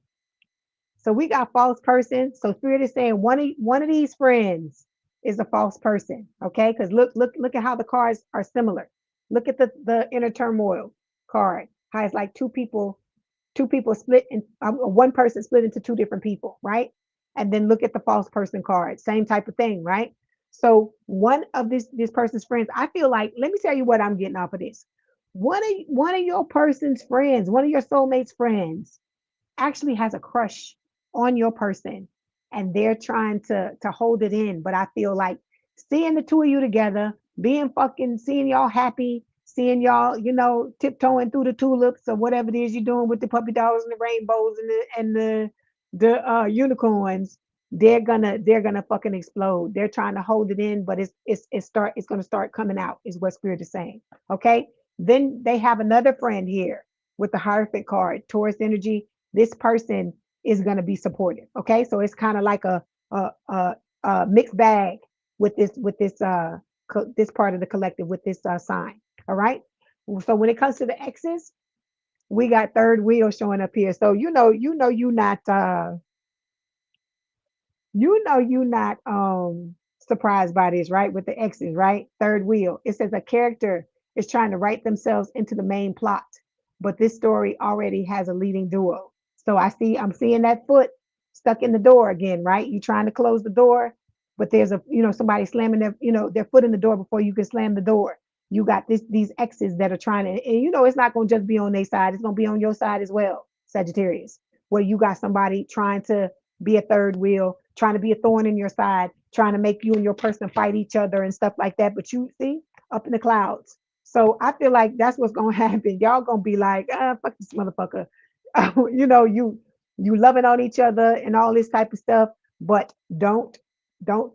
Speaker 1: So we got false person. So Spirit is saying one of these friends is a false person. Okay. Because look at how the cards are similar. Look at the inner turmoil card. How it's like two people split in one person split into two different people, right? And then look at the false person card, same type of thing, right? So one of this person's friends, I feel like, let me tell you what I'm getting off of this. One of your person's friends, one of your soulmate's friends, actually has a crush on your person, and they're trying to hold it in. But I feel like seeing the two of you together, seeing y'all happy, seeing y'all, tiptoeing through the tulips or whatever it is you're doing with the puppy dogs and the rainbows and the unicorns, they're gonna fucking explode. They're trying to hold it in, but it's gonna start coming out, is what Spirit is saying. Okay. Then they have another friend here with the Hierophant card, Taurus energy. This person is going to be supportive. Okay. So it's kind of like a mixed bag with this part of the collective, with this sign. All right. So when it comes to the X's, we got third wheel showing up here. So you're not surprised by this, right? With the X's, right? Third wheel. It says a character is trying to write themselves into the main plot, but this story already has a leading duo. So I'm seeing that foot stuck in the door again, right? You're trying to close the door, but there's somebody slamming their foot in the door before you can slam the door. You got these X's that are trying to, and it's not going to just be on their side. It's going to be on your side as well, Sagittarius, where you got somebody trying to be a third wheel, trying to be a thorn in your side, trying to make you and your person fight each other and stuff like that. But you see, up in the clouds. So I feel like that's what's gonna happen. Y'all gonna be like, fuck this motherfucker. You loving on each other and all this type of stuff, but don't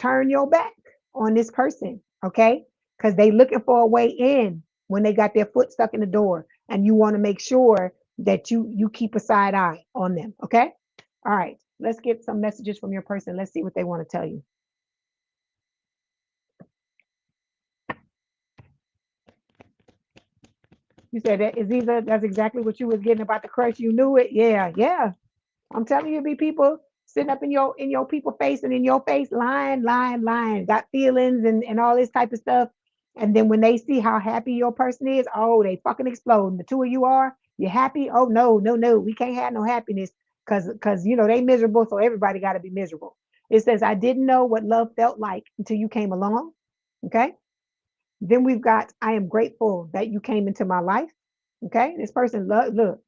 Speaker 1: turn your back on this person, okay? Because they looking for a way in when they got their foot stuck in the door, and you want to make sure that you keep a side eye on them, okay? All right, let's get some messages from your person. Let's see what they want to tell you. You said that is either that's exactly what you was getting about the crush. You knew it. Yeah, yeah. I'm telling you, be people sitting up in your people face and in your face, lying, got feelings and all this type of stuff. And then when they see how happy your person is, oh, they fucking explode. And the two of you are, you happy? Oh no, no, no, we can't have no happiness because they miserable, so everybody got to be miserable. It says, I didn't know what love felt like until you came along. Okay. Then we've got, I am grateful that you came into my life. Okay. This person, look,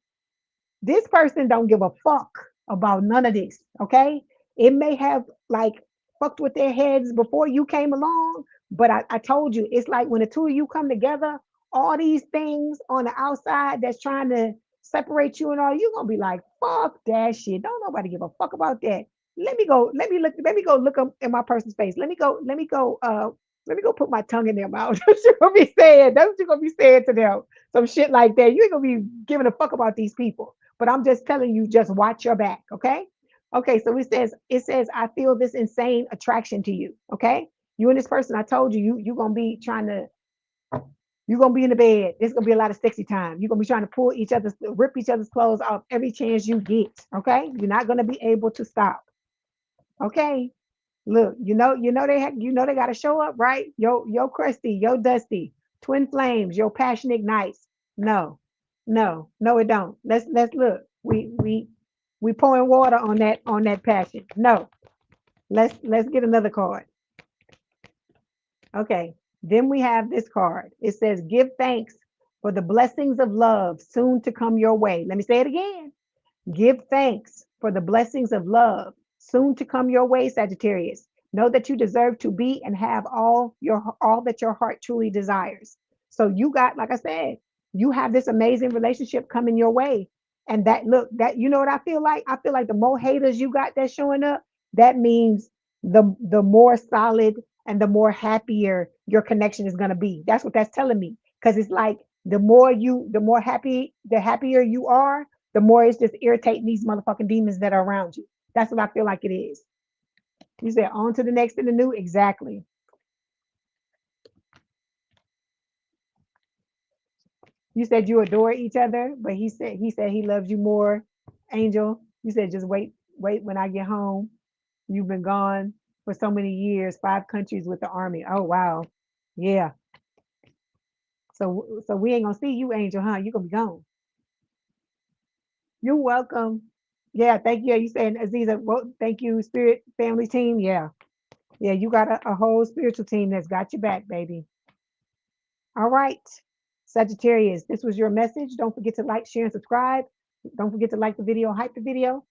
Speaker 1: this person don't give a fuck about none of this. Okay. It may have like fucked with their heads before you came along, but I told you, it's like when the two of you come together, all these things on the outside that's trying to separate you and all, you're gonna be like, fuck that shit. Don't nobody give a fuck about that. Let me go, let me go look up in my person's face. Let me go Let me go put my tongue in their mouth. That's what you're gonna be saying. That's what you're gonna be saying to them. Some shit like that. You ain't gonna be giving a fuck about these people. But I'm just telling you, just watch your back, okay? Okay, so it says, I feel this insane attraction to you. Okay. You and this person, I told you, you're gonna be trying to, you're gonna be in the bed. There's gonna be a lot of sexy time. You're gonna be trying to rip each other's clothes off every chance you get. Okay. You're not gonna be able to stop. Okay. Look, they gotta show up, right? Yo crusty, yo dusty, twin flames, yo passion ignites. No, no, it don't. Let's look. We pouring water on that passion. No, let's get another card. Okay. Then we have this card. It says, give thanks for the blessings of love soon to come your way. Let me say it again. Give thanks for the blessings of love soon to come your way, Sagittarius. Know that you deserve to be and have all that your heart truly desires. So you got, like I said, you have this amazing relationship coming your way. And that look, that you know what I feel like? I feel like the more haters you got that's showing up, that means the more solid and the more happier your connection is going to be. That's what that's telling me. Because it's like the happier you are, the more it's just irritating these motherfucking demons that are around you. That's what I feel like it is. You said on to the next and the new. Exactly. You said you adore each other, but he said he loves you more, Angel. You said just wait when I get home. You've been gone for so many years, 5 countries with the army. Oh wow. Yeah. So we ain't gonna see you, Angel, huh? You gonna be gone. You're welcome. Yeah, thank you. You saying Aziza, well, thank you, spirit family team. Yeah. Yeah, you got a whole spiritual team that's got your back, baby. All right. Sagittarius, this was your message. Don't forget to like, share, and subscribe. Don't forget to like the video, hype the video.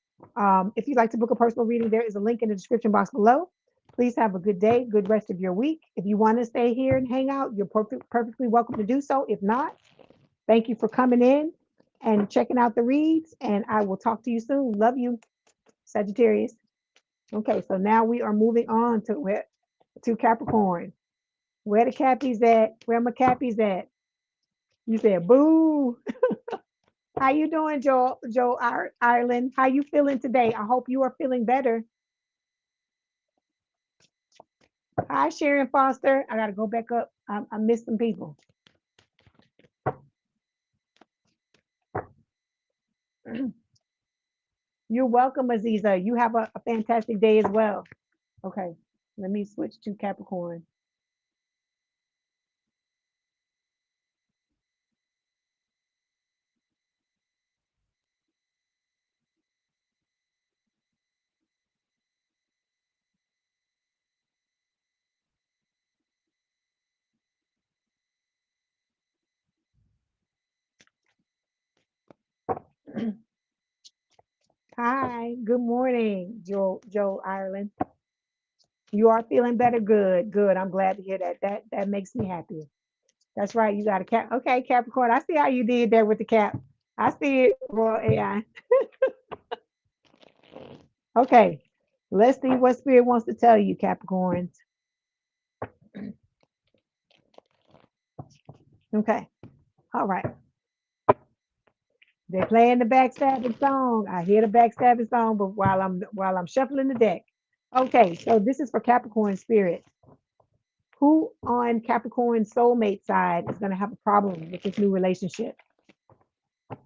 Speaker 1: If you'd like to book a personal reading, there is a link in the description box below. Please have a good day, good rest of your week. If you want to stay here and hang out, you're perfectly welcome to do so. If not, thank you for coming in and checking out the reads, and I will talk to you soon. Love you, Sagittarius. Okay, so now we are moving on to Capricorn. Where the Cappies at? Where my Cappies at? You said boo. How you doing, Joe Ireland? How you feeling today? I hope you are feeling better. Hi, Sharon Foster. I gotta go back up. I missed some people. You're welcome, Aziza. You have a fantastic day as well. Okay, let me switch to Capricorn. Hi, good morning, Joe Ireland. You are feeling better? Good, good. I'm glad to hear that. That makes me happy. That's right. You got a cap. Okay, Capricorn. I see how you did that with the cap. I see it, Royal AI. Okay, let's see what Spirit wants to tell you, Capricorns. Okay, all right. They're playing the backstabbing song. I hear the backstabbing song, but while I'm shuffling the deck. Okay, so this is for Capricorn Spirit. Who on Capricorn soulmate side is going to have a problem with this new relationship?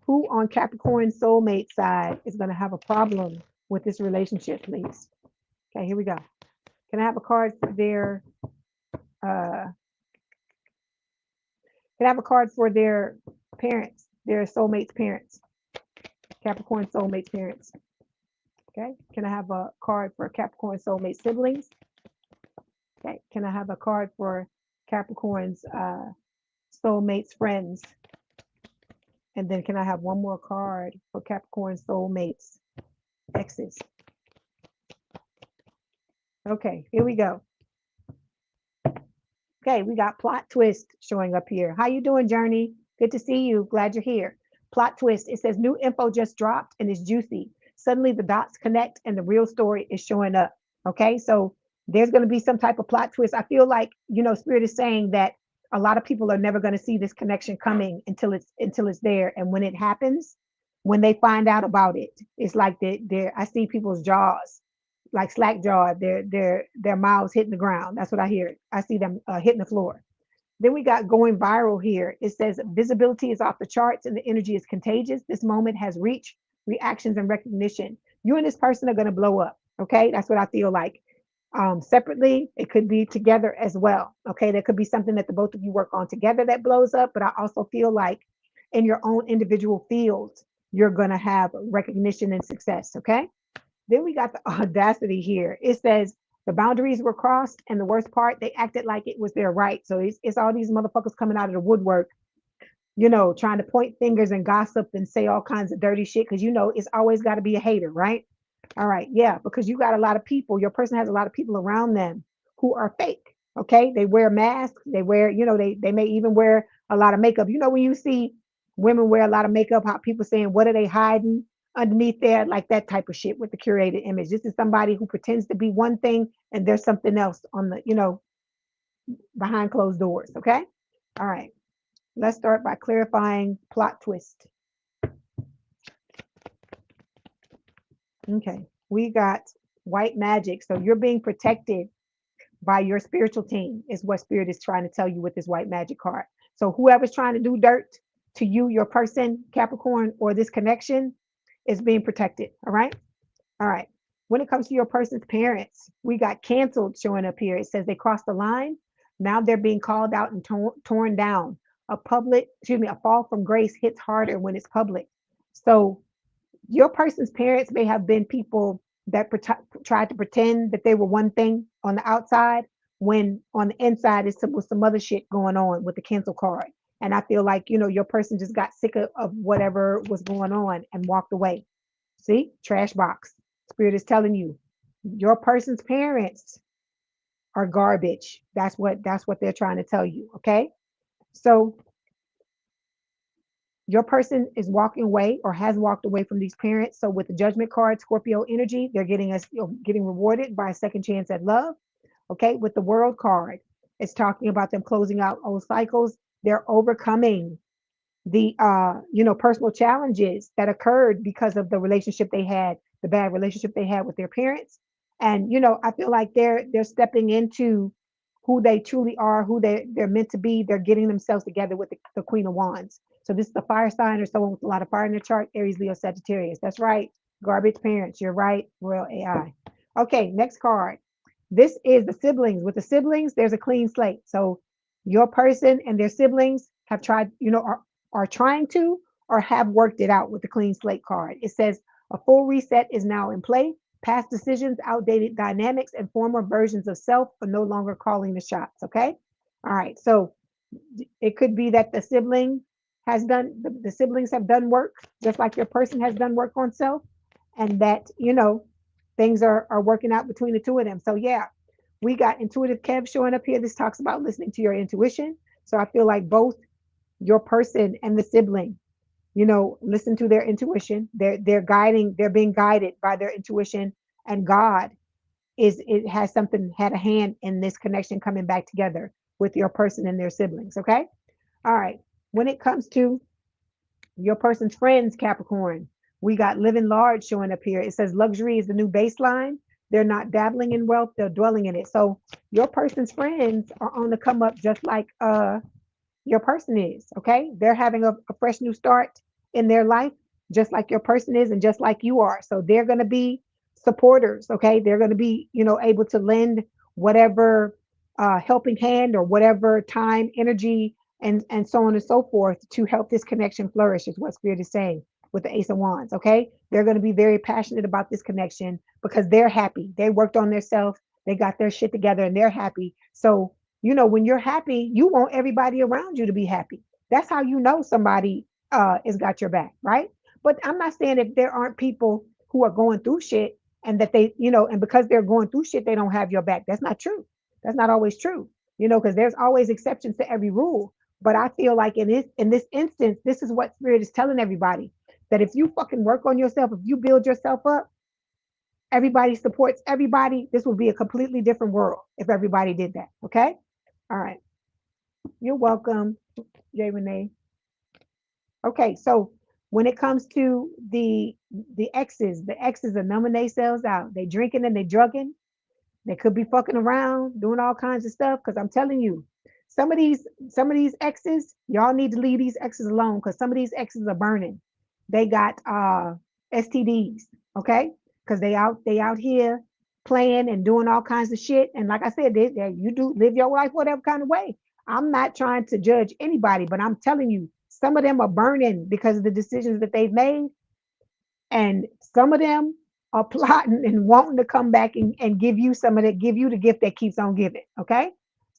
Speaker 1: Who on Capricorn soulmate side is going to have a problem with this relationship, please? Okay, here we go. Can I have a card for their parents, their soulmate's parents, Capricorn soulmate's parents? Okay, can I have a card for Capricorn soulmate siblings? Okay, can I have a card for Capricorn's soulmate's friends? And then can I have one more card for Capricorn soulmates exes? Okay, here we go. Okay, we got plot twist showing up here. How you doing, Journey? Good to see you. Glad you're here. Plot twist. It says new info just dropped and it's juicy. Suddenly the dots connect and the real story is showing up. Okay, so There's going to be some type of plot twist. I feel like, Spirit is saying that a lot of people are never going to see this connection coming until it's there. And when it happens, when they find out about it, it's like I see people's jaws, like slack jaw, their mouths hitting the ground. That's what I hear. I see them hitting the floor. Then we got going viral here. It says visibility is off the charts and the energy is contagious. This moment has reached reactions and recognition. You and this person are going to blow up. Okay. That's what I feel like. Separately, it could be together as well. Okay. There could be something that the both of you work on together that blows up. But I also feel like in your own individual fields, you're going to have recognition and success. Okay. Then we got the audacity here. It says the boundaries were crossed, and the worst part, they acted like it was their right. So it's all these motherfuckers coming out of the woodwork, trying to point fingers and gossip and say all kinds of dirty shit because it's always got to be a hater, right? All right, yeah, because you got a lot of people. Your person has a lot of people around them who are fake. Okay, they wear masks. They wear, they may even wear a lot of makeup. When you see women wear a lot of makeup, how people saying, what are they hiding underneath there? Like that type of shit with the curated image. This is somebody who pretends to be one thing and there's something else on the, behind closed doors. Okay, all right. Let's start by clarifying plot twist. Okay, we got white magic. So you're being protected by your spiritual team, is what Spirit is trying to tell you with this white magic card. So whoever's trying to do dirt to you, your person, Capricorn, or this connection is being protected. All right. All right. When it comes to your person's parents, we got canceled showing up here. It says they crossed the line. Now they're being called out and torn down. A fall from grace hits harder when it's public. So your person's parents may have been people that tried to pretend that they were one thing on the outside when on the inside is some other shit going on with the cancel card. And I feel like, your person just got sick of whatever was going on and walked away. See, trash box. Spirit is telling you your person's parents are garbage. That's what they're trying to tell you. Okay. So your person is walking away or has walked away from these parents. So with the judgment card, Scorpio energy, they're getting rewarded by a second chance at love. Okay. With the world card, it's talking about them closing out old cycles. They're overcoming the personal challenges that occurred because of the relationship they had, the bad relationship they had with their parents. And I feel like they're stepping into who they truly are, who they're meant to be. They're getting themselves together with the Queen of Wands. So this is the fire sign or someone with a lot of fire in their chart: Aries, Leo, Sagittarius. That's right. Garbage parents. You're right. Royal AI. Okay, next card. This is the siblings. With the siblings, there's a clean slate. So your person and their siblings have tried, are trying to or have worked it out with the clean slate card. It says a full reset is now in play. Past decisions, outdated dynamics, and former versions of self are no longer calling the shots. Okay. All right. So it could be that the siblings have done work, just like your person has done work on self, and that, things are working out between the two of them. So yeah, we got intuitive Kev showing up here. This talks about listening to your intuition. So I feel like both your person and the sibling, listen to their intuition. They're being guided by their intuition, and God had a hand in this connection coming back together with your person and their siblings. Okay. All right. When it comes to your person's friends, Capricorn, we got living large showing up here. It says luxury is the new baseline. They're not dabbling in wealth, they're dwelling in it. So your person's friends are on the come up, just like your person is. Okay. They're having a fresh new start in their life, just like your person is and just like you are. So they're going to be supporters. Okay. They're going to be, able to lend whatever helping hand or whatever time, energy, and so on and so forth to help this connection flourish, is what Spirit is saying with the Ace of Wands. Okay. They're going to be very passionate about this connection because they're happy. They worked on themselves. They got their shit together and they're happy. So when you're happy, you want everybody around you to be happy. That's how somebody has got your back, right? But I'm not saying if there aren't people who are going through shit and that they, and because they're going through shit, they don't have your back. That's not true. That's not always true, because there's always exceptions to every rule. But I feel like in this instance, this is what Spirit is telling everybody, that if you fucking work on yourself, if you build yourself up, everybody supports everybody, this would be a completely different world if everybody did that. Okay. All right. You're welcome, Jay Renee. Okay, so when it comes to the exes are numbing themselves out. They drinking and they drugging. They could be fucking around, doing all kinds of stuff. Because I'm telling you, some of these exes, y'all need to leave these exes alone. Because some of these exes are burning. They got STDs, okay? Because they out here playing and doing all kinds of shit. And like I said, you do live your life whatever kind of way. I'm not trying to judge anybody, but I'm telling you, some of them are burning because of the decisions that they've made, and some of them are plotting and wanting to come back and give you some of that, give you the gift that keeps on giving. Okay.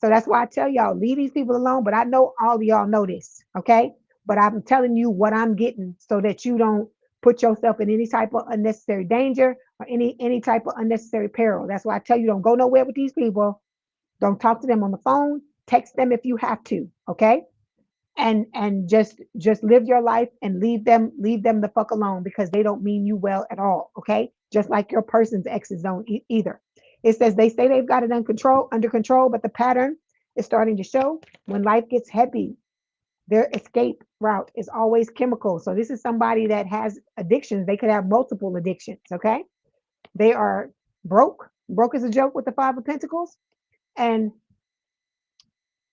Speaker 1: So that's why I tell y'all, leave these people alone. But I know all of y'all know this. Okay. But I'm telling you what I'm getting so that you don't put yourself in any type of unnecessary danger or any type of unnecessary peril. That's why I tell you, don't go nowhere with these people. Don't talk to them on the phone. Text them if you have to. Okay. And just live your life and leave them the fuck alone, because they don't mean you well at all. Okay. Just like your person's exes don't either. It says they say they've got it under control, but the pattern is starting to show. When life gets heavy, their escape route is always chemical. So this is somebody that has addictions. They could have multiple addictions. Okay. They are broke is a joke with the Five of Pentacles. And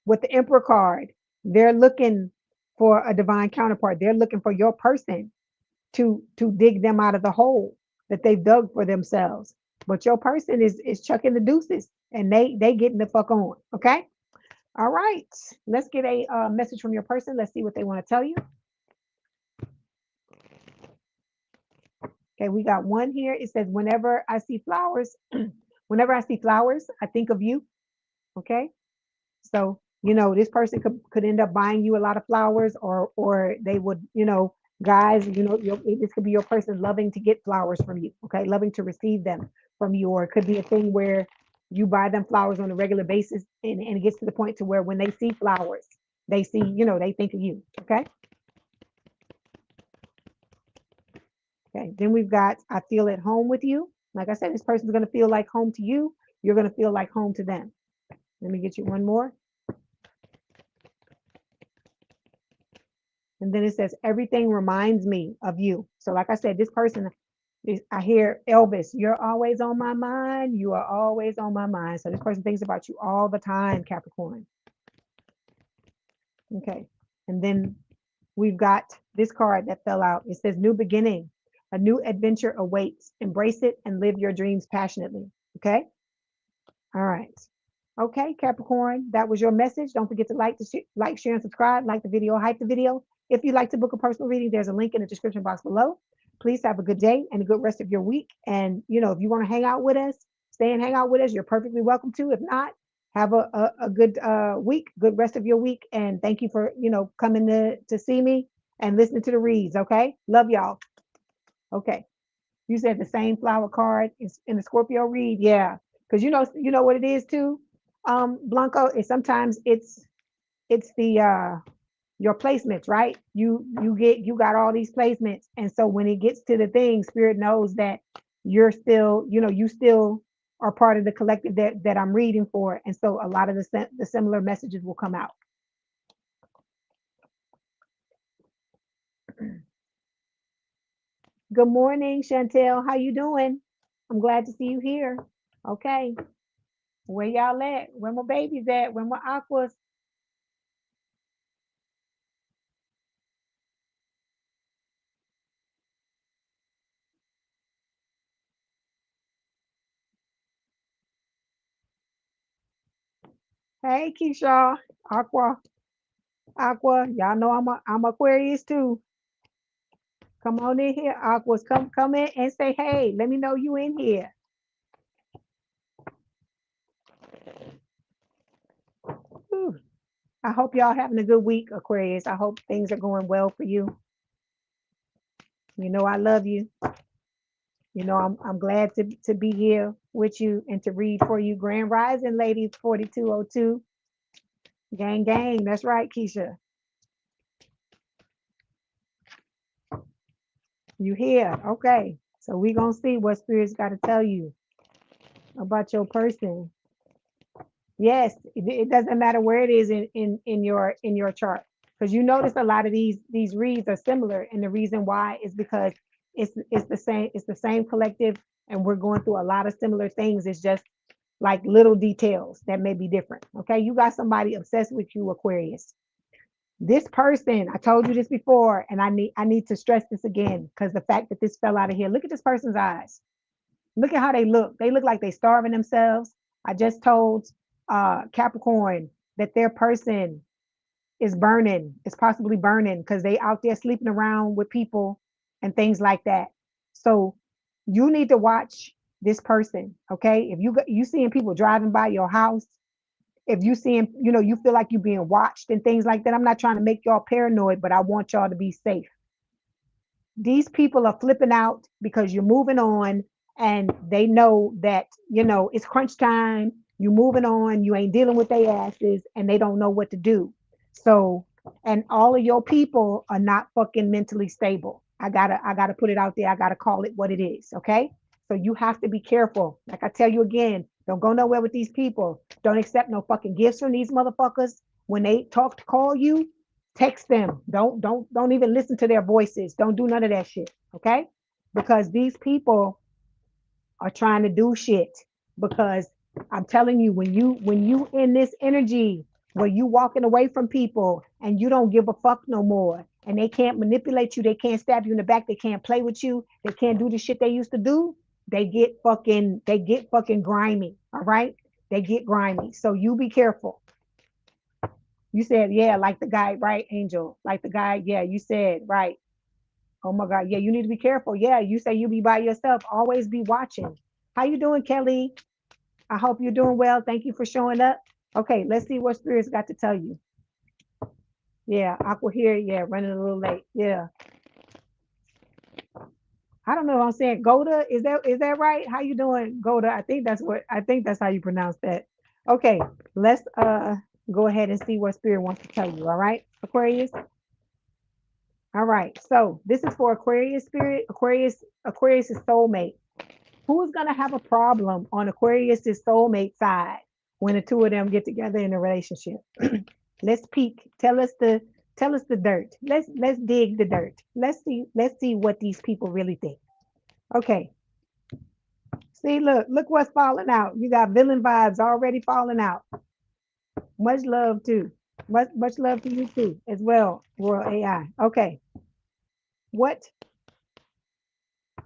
Speaker 1: with the Emperor card, they're looking for a divine counterpart. They're looking for your person to dig them out of the hole that they've dug for themselves. But your person is chucking the deuces, and they getting the fuck on. Okay. All right. Let's get a message from your person. Let's see what they want to tell you. Okay, we got one here. It says, whenever I see flowers, I think of you. Okay. So, this person could end up buying you a lot of flowers, or they would, guys, this could be your person loving to get flowers from you. Okay. Loving to receive them from you. Or it could be a thing where you buy them flowers on a regular basis, and it gets to the point to where when they see flowers, they see, they think of you. Okay. Okay. Then we've got, I feel at home with you. Like I said, this person's going to feel like home to you. You're going to feel like home to them. Let me get you one more. And then it says, everything reminds me of you. So like I said, this person, I hear Elvis, you're always on my mind. You are always on my mind. So this person thinks about you all the time, Capricorn. Okay. And then we've got this card that fell out. It says, new beginning. A new adventure awaits. Embrace it and live your dreams passionately. Okay. All right. Okay, Capricorn, that was your message. Don't forget to like, share, and subscribe. Like the video, hype the video. If you'd like to book a personal reading, there's a link in the description box below. Please have a good day and a good rest of your week. And, if you want to hang out with us, stay and hang out with us. You're perfectly welcome to. If not, have a good week, good rest of your week. And thank you for, coming to see me and listening to the reads. Okay. Love y'all. Okay. You said the same flower card is in the Scorpio read. Yeah. Because you know what it is too. Blanco, is sometimes it's the your placements, right? You got all these placements, and so when it gets to the thing, Spirit knows that you're still, you still are part of the collective that I'm reading for, and so a lot of the similar messages will come out. Good morning, Chantel. How you doing? I'm glad to see you here. Okay. Where y'all at? Where my babies at? Where my aquas? Hey, Keisha, Aqua. Y'all know I'm Aquarius too. Come on in here, Aquas. Come in and say hey. Let me know you in here. Whew. I hope y'all having a good week, Aquarius. I hope things are going well for you. You know I love you. I'm glad to be here with you and to read for you. Grand Rising, ladies 4202. Gang, gang. That's right, Keisha. You here? Okay. So we're gonna see what spirits got to tell you about your person. Yes, it doesn't matter where it is in your chart, because you notice a lot of these reads are similar, and the reason why is because it's the same collective, and we're going through a lot of similar things. It's just like little details that may be different. Okay, you got somebody obsessed with you, Aquarius. This person, I told you this before, and I need to stress this again because the fact that this fell out of here. Look at this person's eyes. Look at how they look. They look like they starving themselves. I just told Capricorn that their person is burning, is possibly burning because they out there sleeping around with people and things like that. So you need to watch this person, okay? If you seeing people driving by your house, if you seeing, you feel like you're being watched and things like that. I'm not trying to make y'all paranoid, but I want y'all to be safe. These people are flipping out because you're moving on, and they know that it's crunch time. You moving on, you ain't dealing with their asses, and they don't know what to do. So, and all of your people are not fucking mentally stable. I gotta put it out there. I gotta call it what it is. Okay, so you have to be careful. Like I tell you again, don't go nowhere with these people. Don't accept no fucking gifts from these motherfuckers. When they talk to call you, text them. Don't even listen to their voices. Don't do none of that shit. Okay? Because these people are trying to do shit. Because I'm telling you, when you in this energy where you walking away from people and you don't give a fuck no more, and they can't manipulate you, they can't stab you in the back, they can't play with you, they can't do the shit they used to do, they get fucking grimy. All right? They get grimy. So you be careful. You said, yeah, like the guy, right, Angel? Like the guy, yeah, you said, right. Oh my God, yeah, you need to be careful. Yeah, you say you be by yourself. Always be watching. How you doing, Kelly? I hope you're doing well. Thank you for showing up. Okay, let's see what spirits got to tell you. Yeah, Aqua here. Yeah, running a little late. Yeah. I don't know if I'm saying Goda. Is that right? How you doing, Goda? I think that's how you pronounce that. Okay, let's go ahead and see what spirit wants to tell you. All right, Aquarius. All right. So this is for Aquarius spirit. Aquarius is soulmate. Who's gonna have a problem on Aquarius's soulmate side when the two of them get together in a relationship? Let's peek. Tell us the dirt. Let's dig the dirt. Let's see what these people really think. Okay. See, look what's falling out. You got villain vibes already falling out. Much love too. Much love to you too as well, Royal AI. Okay. What?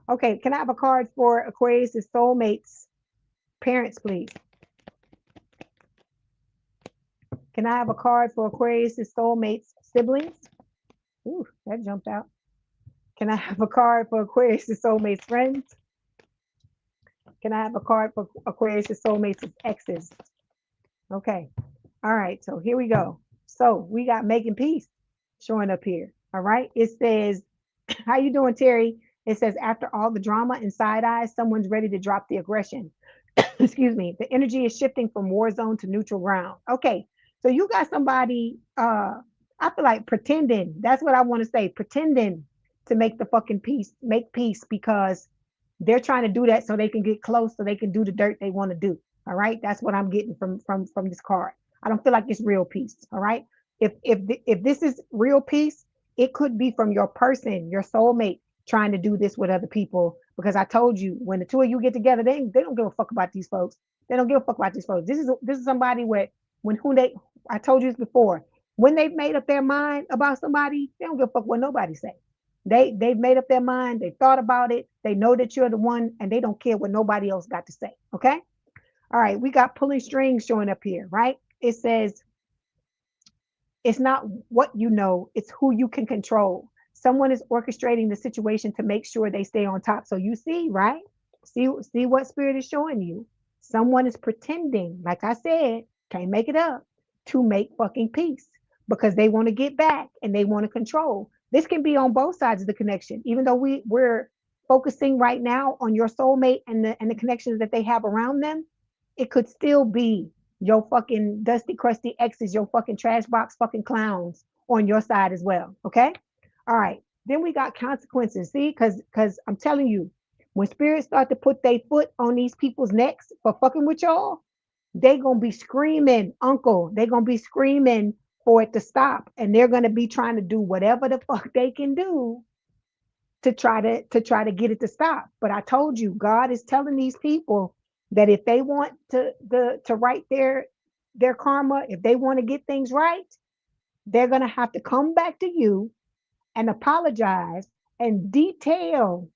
Speaker 1: Okay, can I have a card for Aquarius' soulmates parents, please? Can I have a card for Aquarius' soulmates siblings? Ooh, that jumped out. Can I have a card for Aquarius' soulmates friends? Can I have a card for Aquarius' soulmates exes? Okay. All right, so here we go. So we got making peace showing up here. All right. It says, how you doing, Terry? It says, after all the drama and side eyes, someone's ready to drop the aggression. Excuse me. The energy is shifting from war zone to neutral ground. Okay. So you got somebody, I feel like pretending. That's what I want to say. Pretending to make the fucking peace, make peace because they're trying to do that so they can get close, so they can do the dirt they want to do. All right. That's what I'm getting from this card. I don't feel like it's real peace. All right. If this is real peace, it could be from your person, your soulmate, trying to do this with other people. Because I told you, when the two of you get together, they don't give a fuck about these folks. They don't give a fuck about these folks. This is somebody where when who they I told you this before. When they've made up their mind about somebody, they don't give a fuck what nobody say. They've made up their mind. They thought about it. They know that you're the one, and they don't care what nobody else got to say. Okay. All right. We got pulling strings showing up here, right? It says it's not what you know, it's who you can control. Someone is orchestrating the situation to make sure they stay on top. So you see, right? See what spirit is showing you. Someone is pretending, like I said, can't make it up, to make fucking peace because they want to get back and they want to control. This can be on both sides of the connection, even though we're focusing right now on your soulmate and the connections that they have around them. It could still be your fucking dusty, crusty exes, your fucking trash box fucking clowns on your side as well. Okay. All right. Then we got consequences. See, because I'm telling you, When spirits start to put their foot on these people's necks for fucking with y'all, they gonna be screaming, uncle. They gonna be screaming for it to stop. And they're gonna be trying to do whatever the fuck they can do to try to get it to stop. But I told you, God is telling these people that if they want to right their karma, if they want to get things right, they're gonna have to come back to you and apologize and detail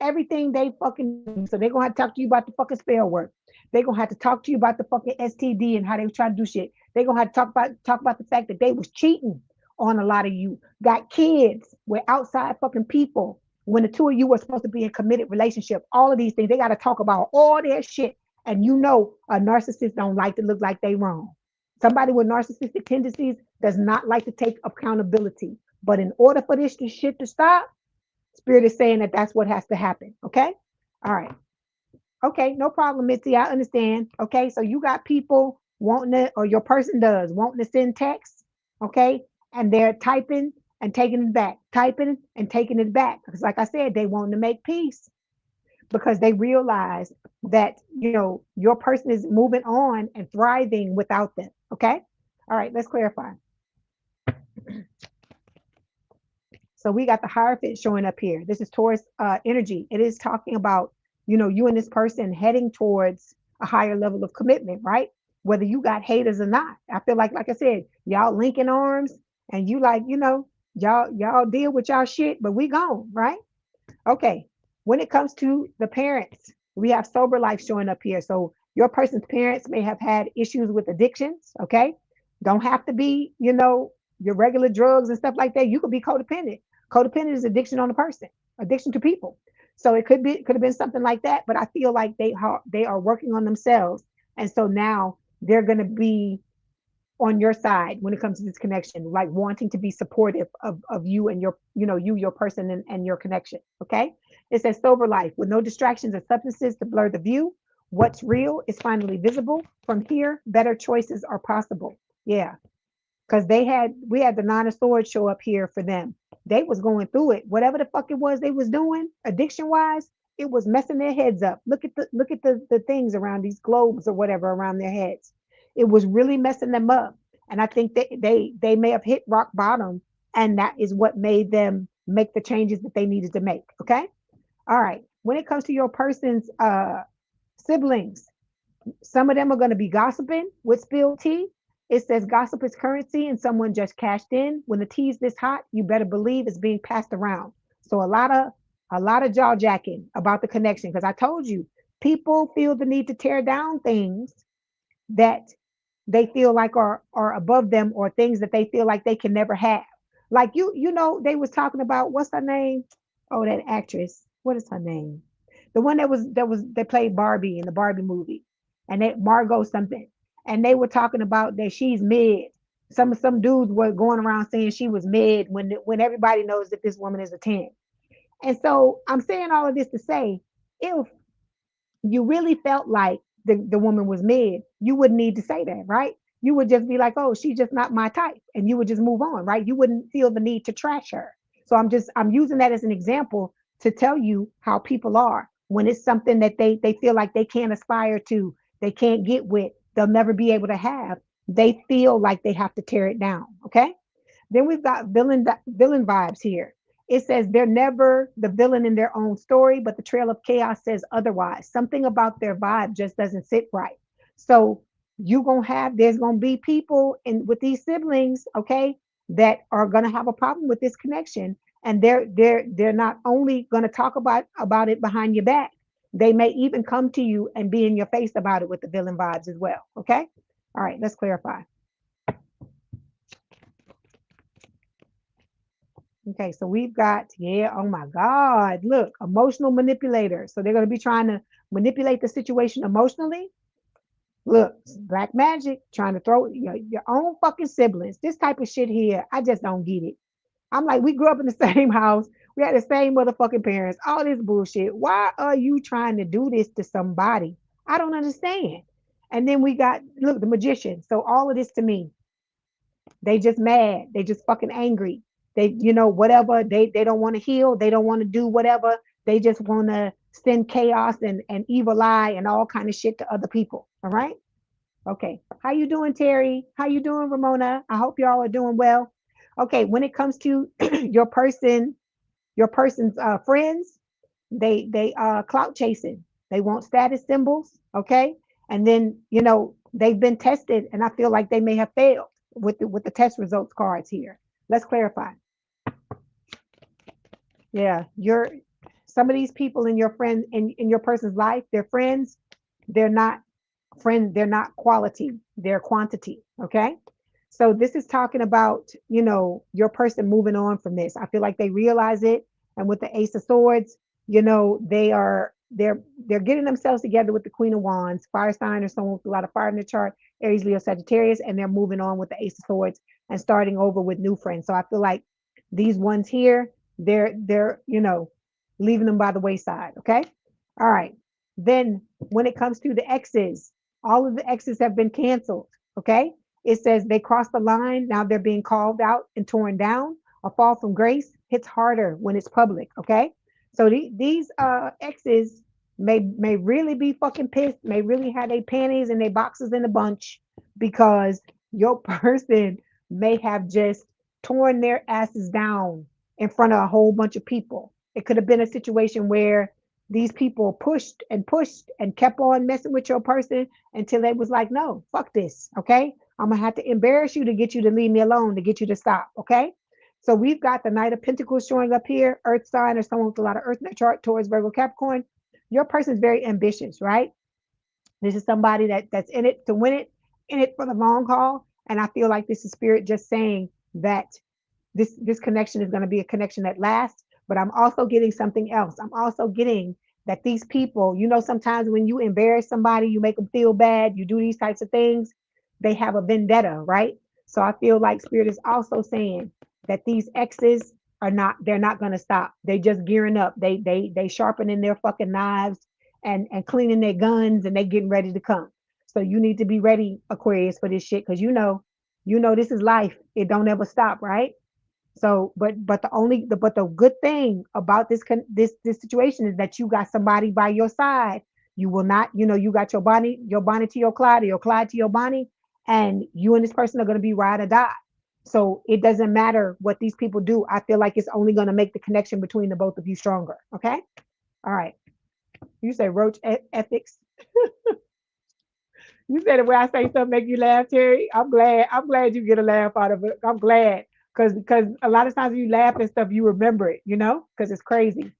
Speaker 1: everything they fucking do. So they're gonna have to talk to you about the fucking spell work. They're gonna have to talk to you about the fucking STD and how they were trying to do shit. They're gonna have to talk about the fact that they was cheating on a lot of you, got kids with outside fucking people when the two of you were supposed to be in committed relationship. All of these things, they gotta talk about all their shit. And you know a narcissist don't like to look like they wrong. Somebody with narcissistic tendencies does not like to take accountability. But in order for this shit to stop, Spirit is saying that that's what has to happen. Okay. All right. Okay. No problem, Mitzi. I understand. Okay. So you got people wanting to, or your person does, wanting to send text. Okay. And they're typing and taking it back, typing and taking it back. Because, like I said, they want to make peace because they realize that, your person is moving on and thriving without them. Okay. All right. Let's clarify. So we got the Hierophant showing up here. This is Taurus energy. It is talking about, you and this person heading towards a higher level of commitment, right? Whether you got haters or not. I feel like I said, y'all linking arms and you like, y'all deal with y'all shit, but we gone, right? Okay. When it comes to the parents, we have sober life showing up here. So your person's parents may have had issues with addictions. Okay. Don't have to be, your regular drugs and stuff like that. You could be codependent. Codependent is addiction on a person, addiction to people. So it could have been something like that. But I feel like they are working on themselves, and so now they're going to be on your side when it comes to this connection, like wanting to be supportive of you and your person and your connection. Okay. It says sober life with no distractions or substances to blur the view. What's real is finally visible. From here, better choices are possible. Yeah. Because we had the Nine of Swords show up here for them. They was going through it. Whatever the fuck it was they was doing, addiction wise, it was messing their heads up. Look at the things around these globes or whatever around their heads. It was really messing them up. And I think they may have hit rock bottom, and that is what made them make the changes that they needed to make. Okay. All right. When it comes to your person's siblings, some of them are going to be gossiping with spilled tea. It says gossip is currency and someone just cashed in. When the tea is this hot, you better believe it's being passed around. So a lot of jaw jacking about the connection. Because I told you, people feel the need to tear down things that they feel like are above them, or things that they feel like they can never have. Like they was talking about, what's her name? Oh, that actress. What is her name? The one that played Barbie in the Barbie movie, and that Margot something, and they were talking about that she's mid. Some dudes were going around saying she was mid when everybody knows that this woman is a 10. And so I'm saying all of this to say, if you really felt like the woman was mid, you wouldn't need to say that, right? You would just be like, oh, she's just not my type, and you would just move on, right? You wouldn't feel the need to trash her. So I'm using that as an example to tell you how people are when it's something that they feel like they can't aspire to, they can't get with, they'll never be able to have. They feel like they have to tear it down. Okay. Then we've got villain vibes here. It says they're never the villain in their own story, but the trail of chaos says otherwise. Something about their vibe just doesn't sit right. So there's gonna be people with these siblings, okay, that are gonna have a problem with this connection, and they're not only gonna talk about it behind your back. They may even come to you and be in your face about it with the villain vibes as well. Okay. All right. Let's clarify. Okay, so we've got, yeah, oh my God, look, emotional manipulator. So they're going to be trying to manipulate the situation emotionally. Look, black magic, trying to throw your own fucking siblings. This type of shit here, I just don't get it. I'm like, we grew up in the same house. We had the same motherfucking parents, all this bullshit. Why are you trying to do this to somebody? I don't understand. And then we got, look, the magician. So all of this to me, they just mad. They just fucking angry. They, whatever. They don't want to heal. They don't want to do whatever. They just want to send chaos and evil eye and all kind of shit to other people. All right. Okay. How you doing, Terry? How you doing, Ramona? I hope y'all are doing well. Okay. When it comes to your person's friends, they clout chasing. They want status symbols. Okay. And then, they've been tested and I feel like they may have failed with the test results cards here. Let's clarify. Yeah, some of these people in your friend in your person's life, they're friends, they're not friends, they're not quality, they're quantity. Okay. So this is talking about, your person moving on from this. I feel like they realize it. And with the Ace of Swords, they're getting themselves together with the Queen of Wands, fire sign or someone with a lot of fire in the chart, Aries, Leo, Sagittarius, and they're moving on with the Ace of Swords and starting over with new friends. So I feel like these ones here, they're leaving them by the wayside. Okay. All right. Then when it comes to the exes, all of the exes have been canceled. Okay. It says they crossed the line. Now they're being called out and torn down. A fall from grace hits harder when it's public. Okay. So these exes may really be fucking pissed, may really have their panties and their boxes in a bunch because your person may have just torn their asses down in front of a whole bunch of people. It could have been a situation where these people pushed and kept on messing with your person until they was like, no, fuck this. Okay. I'm gonna have to embarrass you to get you to leave me alone, to get you to stop. Okay. So we've got the Knight of Pentacles showing up here, Earth sign or someone with a lot of Earth in their chart towards Virgo Capricorn. Your person is very ambitious, right? This is somebody that's in it to win it, in it for the long haul. And I feel like this is spirit just saying that this connection is going to be a connection that lasts. But I'm also getting something else. I'm also getting that these people, sometimes when you embarrass somebody, you make them feel bad, you do these types of things, they have a vendetta, right? So I feel like spirit is also saying that these exes they're not going to stop. They just gearing up. They sharpening their fucking knives and cleaning their guns and they getting ready to come. So you need to be ready, Aquarius, for this shit because this is life. It don't ever stop, right? So, but the good thing about this situation is that you got somebody by your side. You will not, you got your bonnet to your Clyde, or your Clyde to your bonnet, and you and this person are going to be ride or die. So it doesn't matter what these people do. I feel like it's only going to make the connection between the both of you stronger. Okay. All right. You say roach ethics. You said the way I say something make you laugh, Terry. I'm glad. I'm glad you get a laugh out of it. I'm glad because a lot of times you laugh and stuff, you remember it, because it's crazy.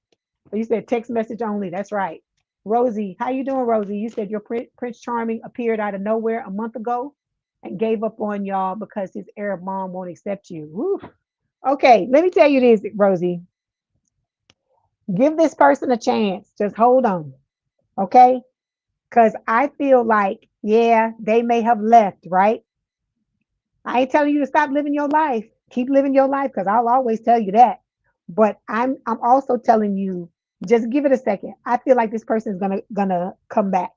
Speaker 1: So you said text message only. That's right. Rosie, how you doing, Rosie? You said your Prince Charming appeared out of nowhere a month ago and gave up on y'all because his Arab mom won't accept you. Woo. Okay, let me tell you this, Rosie. Give this person a chance. Just hold on. Okay? Because I feel like, yeah, they may have left, right? I ain't telling you to stop living your life. Keep living your life because I'll always tell you that. But I'm also telling you, just give it a second. I feel like this person is gonna come back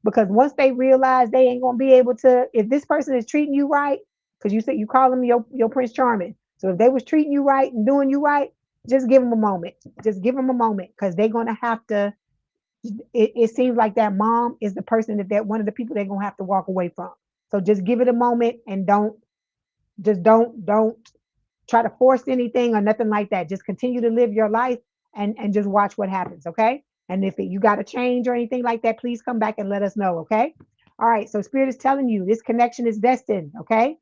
Speaker 1: because once they realize they ain't gonna be able to, if this person is treating you right, because you said you call them your Prince Charming. So if they was treating you right and doing you right, just give them a moment. Just give them a moment because they're gonna have to. It seems like that mom is the person that one of the people they're gonna have to walk away from. So just give it a moment and don't try to force anything or nothing like that. Just continue to live your life and just watch what happens. Okay. And if you got to change or anything like that, please come back and let us know. Okay. All right. So spirit is telling you this connection is destined. Okay.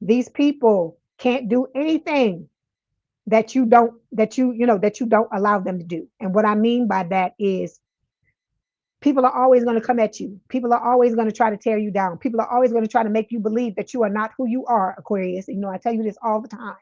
Speaker 1: These people can't do anything that you don't allow them to do. And what I mean by that is people are always going to come at you. People are always going to try to tear you down. People are always going to try to make you believe that you are not who you are, Aquarius. I tell you this all the time.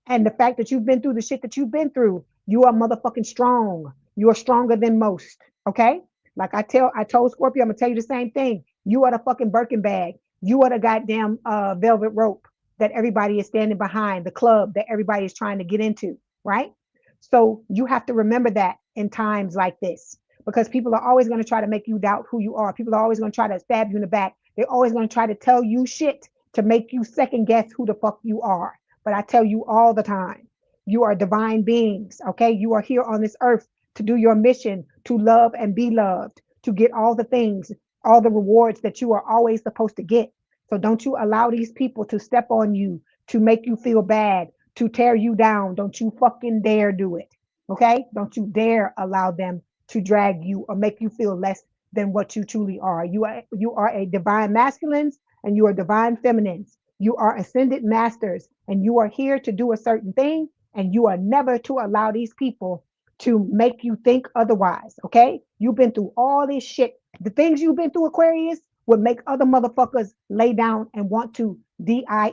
Speaker 1: And the fact that you've been through the shit that you've been through, you are motherfucking strong. You are stronger than most. Okay? Like I told Scorpio, I'm gonna tell you the same thing. You are the fucking Birkin bag. You are the goddamn velvet rope that everybody is standing behind, the club that everybody is trying to get into, right? So you have to remember that in times like this, because people are always going to try to make you doubt who you are. People are always going to try to stab you in the back. They're always going to try to tell you shit to make you second guess who the fuck you are. But I tell you all the time, you are divine beings, okay? You are here on this earth to do your mission, to love and be loved, to get all the things, all the rewards that you are always supposed to get. So don't you allow these people to step on you, to make you feel bad, to tear you down. Don't you fucking dare do it. Okay? Don't you dare allow them to drag you or make you feel less than what you truly are. You are a divine masculines and you are divine feminines. You are ascended masters and you are here to do a certain thing, and you are never to allow these people to make you think otherwise. Okay? You've been through all this shit. The things you've been through, Aquarius, would make other motherfuckers lay down and want to die.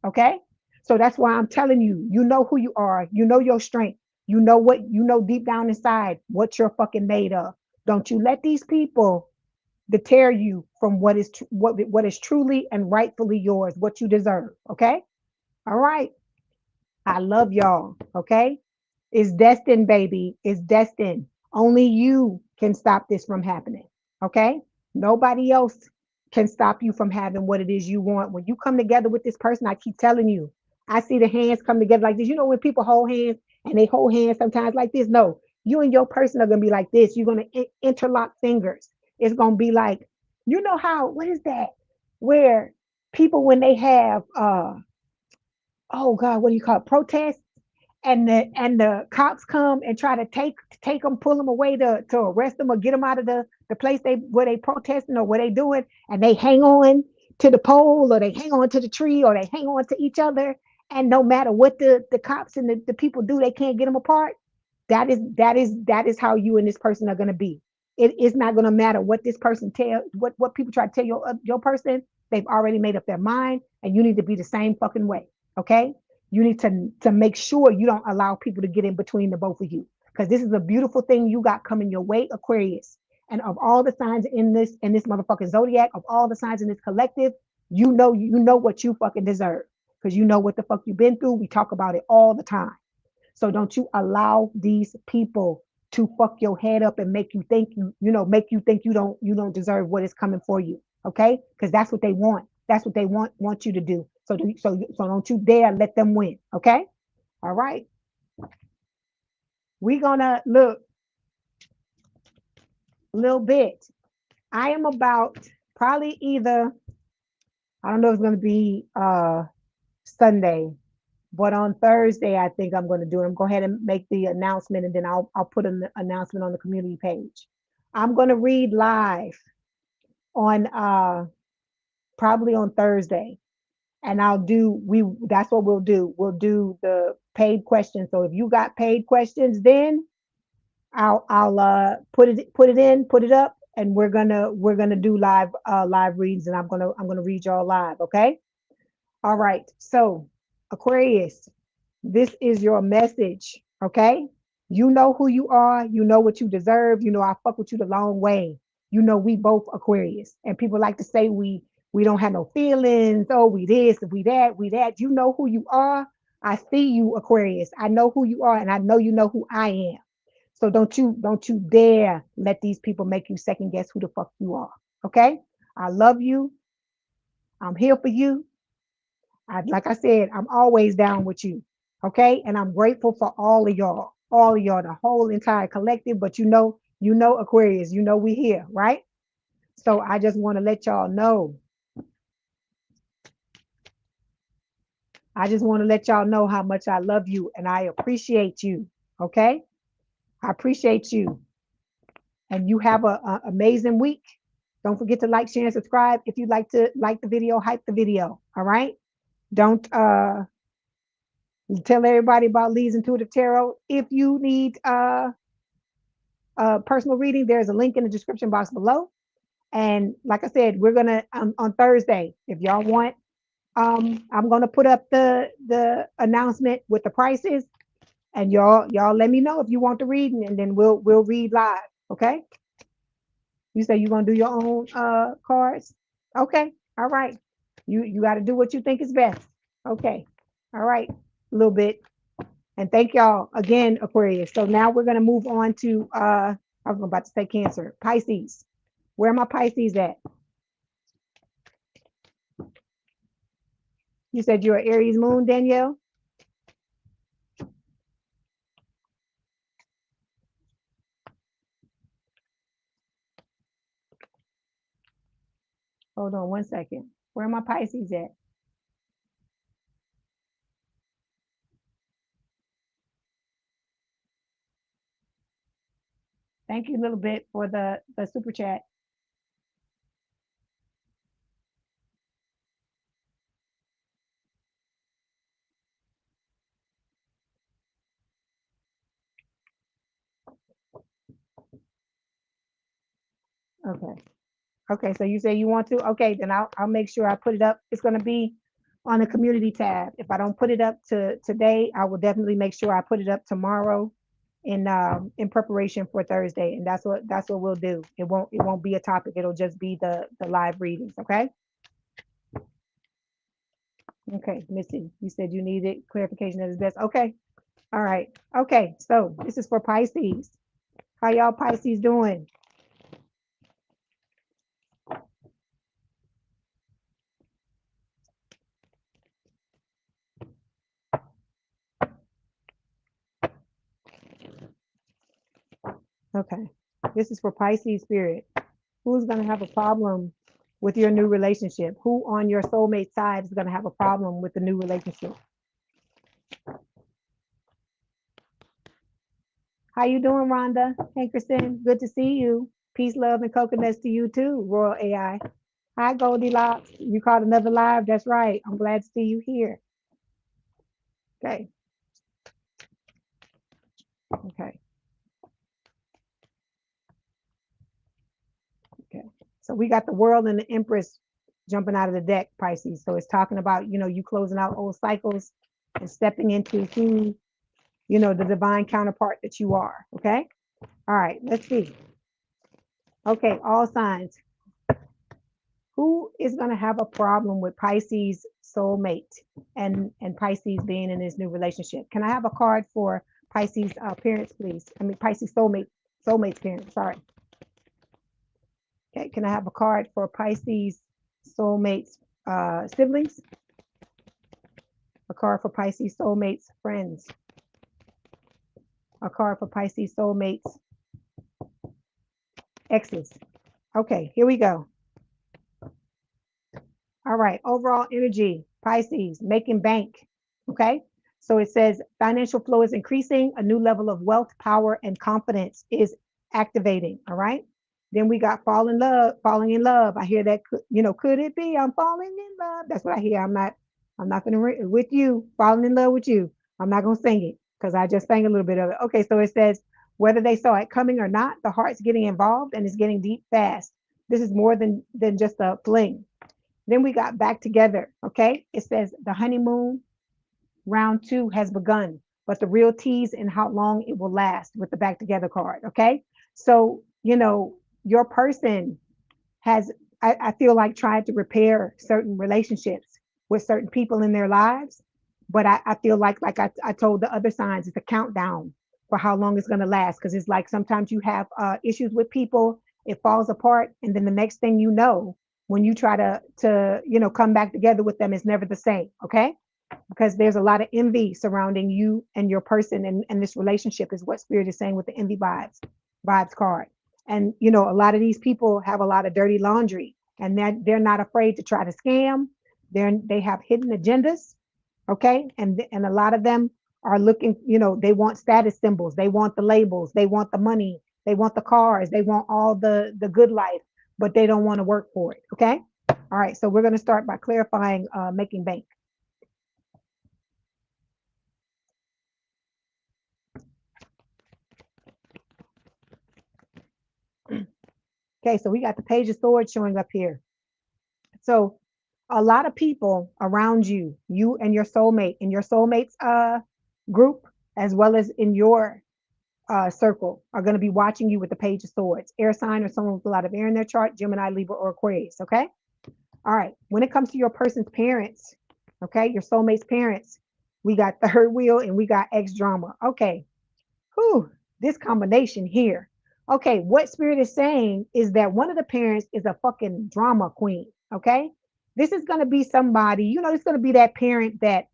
Speaker 1: Okay? So that's why I'm telling you, you know who you are, you know your strength, you know what you know deep down inside, what you're fucking made of. Don't you let these people deter you from what is truly and rightfully yours, what you deserve. Okay? All right. I love y'all. Okay? It's destined, baby. It's destined. Only you can stop this from happening. Okay? Nobody else can stop you from having what it is you want. When you come together with this person, I keep telling you, I see the hands come together like this. You know, when people hold hands and they hold hands sometimes like this? No, you and your person are going to be like this. You're going to interlock fingers. It's going to be like, you know how, what is that? Where people, when they have, oh God, what do you call it? Protests, and the cops come and try to take them, pull them away to arrest them or get them out of the place they where they protesting or where they doing, and they hang on to the pole or they hang on to the tree or they hang on to each other, and no matter what the cops and the people do, they can't get them apart. That is how you and this person are going to be. It is not going to matter what this person tell, what people try to tell your person. They've already made up their mind, and you need to be the same fucking way. Okay? You need to make sure you don't allow people to get in between the both of you, because this is a beautiful thing you got coming your way, Aquarius. And of all the signs in this motherfucking zodiac, of all the signs in this collective, you know what you fucking deserve, because you know what the fuck you've been through. We talk about it all the time. So don't you allow these people to fuck your head up and make you think you don't deserve what is coming for you. Okay? Because that's what they want. That's what they want you to do. So don't you dare let them win. Okay? All right. We're gonna look a little bit. I am about probably either, I don't know if it's gonna be Sunday, but on Thursday, I think I'm going to do it. I'm going to go ahead and make the announcement, and then I'll put an announcement on the community page. I'm going to read live on probably on Thursday, and that's what we'll do. We'll do the paid questions. So if you got paid questions, then I'll put it up, and we're gonna do live reads, and I'm gonna read y'all live. Okay. All right. So Aquarius, this is your message. Okay. You know who you are. You know what you deserve. You know I fuck with you the long way. You know we both Aquarius, and people like to say we don't have no feelings. Oh, we this, we that, we that. You know who you are. I see you, Aquarius. I know who you are, and I know you know who I am. So don't you dare let these people make you second guess who the fuck you are. Okay? I love you. I'm here for you. Like I said, I'm always down with you. Okay? And I'm grateful for all of y'all, the whole entire collective. But you know, Aquarius, you know we here, right? So I just want to let y'all know. I just want to let y'all know how much I love you and I appreciate you. Okay? I appreciate you. And you have a amazing week. Don't forget to like, share, and subscribe. If you'd like to like the video, hype the video. All right. Don't tell everybody about Leigh's Intuitive Tarot. If you need personal reading, there's a link in the description box below. And like I said, we're gonna on Thursday, if y'all want, I'm gonna put up the announcement with the prices, and y'all let me know if you want the reading, and then we'll read live. Okay. You say you're gonna do your own cards? Okay, all right. You got to do what you think is best. Okay, all right, a little bit. And thank y'all again, Aquarius. So now we're gonna move on to I was about to say Cancer, Pisces. Where are my Pisces at? You said you're an Aries moon, Danielle? Hold on one second. Where are my Pisces at? Thank you a little bit for the super chat. Okay. Okay, so you say you want to? Okay, then I'll make sure I put it up. It's gonna be on the community tab. If I don't put it up to today, I will definitely make sure I put it up tomorrow in preparation for Thursday. And that's what we'll do. It won't be a topic, it'll just be the live readings, okay? Okay, Missy, you said you needed clarification at his best. Okay, all right. Okay, so this is for Pisces. How y'all Pisces doing? Okay, this is for Pisces spirit. Who's going to have a problem with your new relationship? Who on your soulmate side is going to have a problem with the new relationship? How you doing, Rhonda? Hey, Kristen, good to see you. Peace, love, and coconuts to you too, Royal AI. Hi, Goldilocks. You caught another live. That's right. I'm glad to see you here. Okay. Okay. Okay. So we got the world and the Empress jumping out of the deck, Pisces. So it's talking about, you closing out old cycles and stepping into who, the divine counterpart that you are. Okay. All right. Let's see. Okay. All signs. Who is going to have a problem with Pisces soulmate and Pisces being in this new relationship? Can I have a card for Pisces parents, please? I mean, Pisces soulmate's parents. Sorry. Okay. Can I have a card for Pisces soulmate's siblings? A card for Pisces soulmate's friends. A card for Pisces soulmate's exes. Okay. Here we go. All right, overall energy, Pisces, making bank. Okay, so it says financial flow is increasing, a new level of wealth, power, and confidence is activating. All right, then we got falling in love. I hear that, could it be I'm falling in love? That's what I hear. I'm not gonna with you, falling in love with you. I'm not gonna sing it because I just sang a little bit of it. Okay, so it says whether they saw it coming or not, the heart's getting involved and it's getting deep fast. This is more than just a fling. Then we got back together. Okay. It says the honeymoon round 2 has begun, but the real tease in how long it will last with the back together card. Okay. So, your person has, I feel like, tried to repair certain relationships with certain people in their lives. But I feel like I told the other signs, it's a countdown for how long it's going to last. Because it's like sometimes you have issues with people, it falls apart. And then the next thing you know, when you try to come back together with them, it's never the same. Okay. Because there's a lot of envy surrounding you and your person, and this relationship is what spirit is saying with the envy vibes card. And a lot of these people have a lot of dirty laundry, and they're not afraid to try to scam. They have hidden agendas. Okay. And a lot of them are looking, they want status symbols, they want the labels, they want the money, they want the cars, they want all the good life, but they don't want to work for it. Okay. All right. So we're going to start by clarifying making bank. Okay. So we got the Page of Swords showing up here. So a lot of people around you, you and your soulmate, in your soulmate's group, as well as in your circle, are going to be watching you with the Page of Swords. Air sign or someone with a lot of air in their chart, Gemini, Libra, or Aquarius. Okay. All right. When it comes to your person's parents, okay, your soulmate's parents, we got third wheel and we got X drama. Okay. Whew, this combination here. Okay. What spirit is saying is that one of the parents is a fucking drama queen. Okay. This is going to be somebody, it's going to be that parent that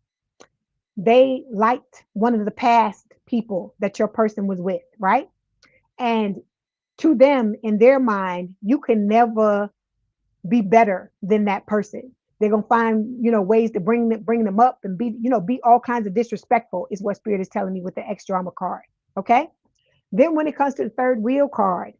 Speaker 1: they liked one of the past people that your person was with, right? And to them, in their mind, you can never be better than that person. They're gonna find, ways to bring them up and be all kinds of disrespectful is what spirit is telling me with the X drama card. Okay. Then when it comes to the third wheel card,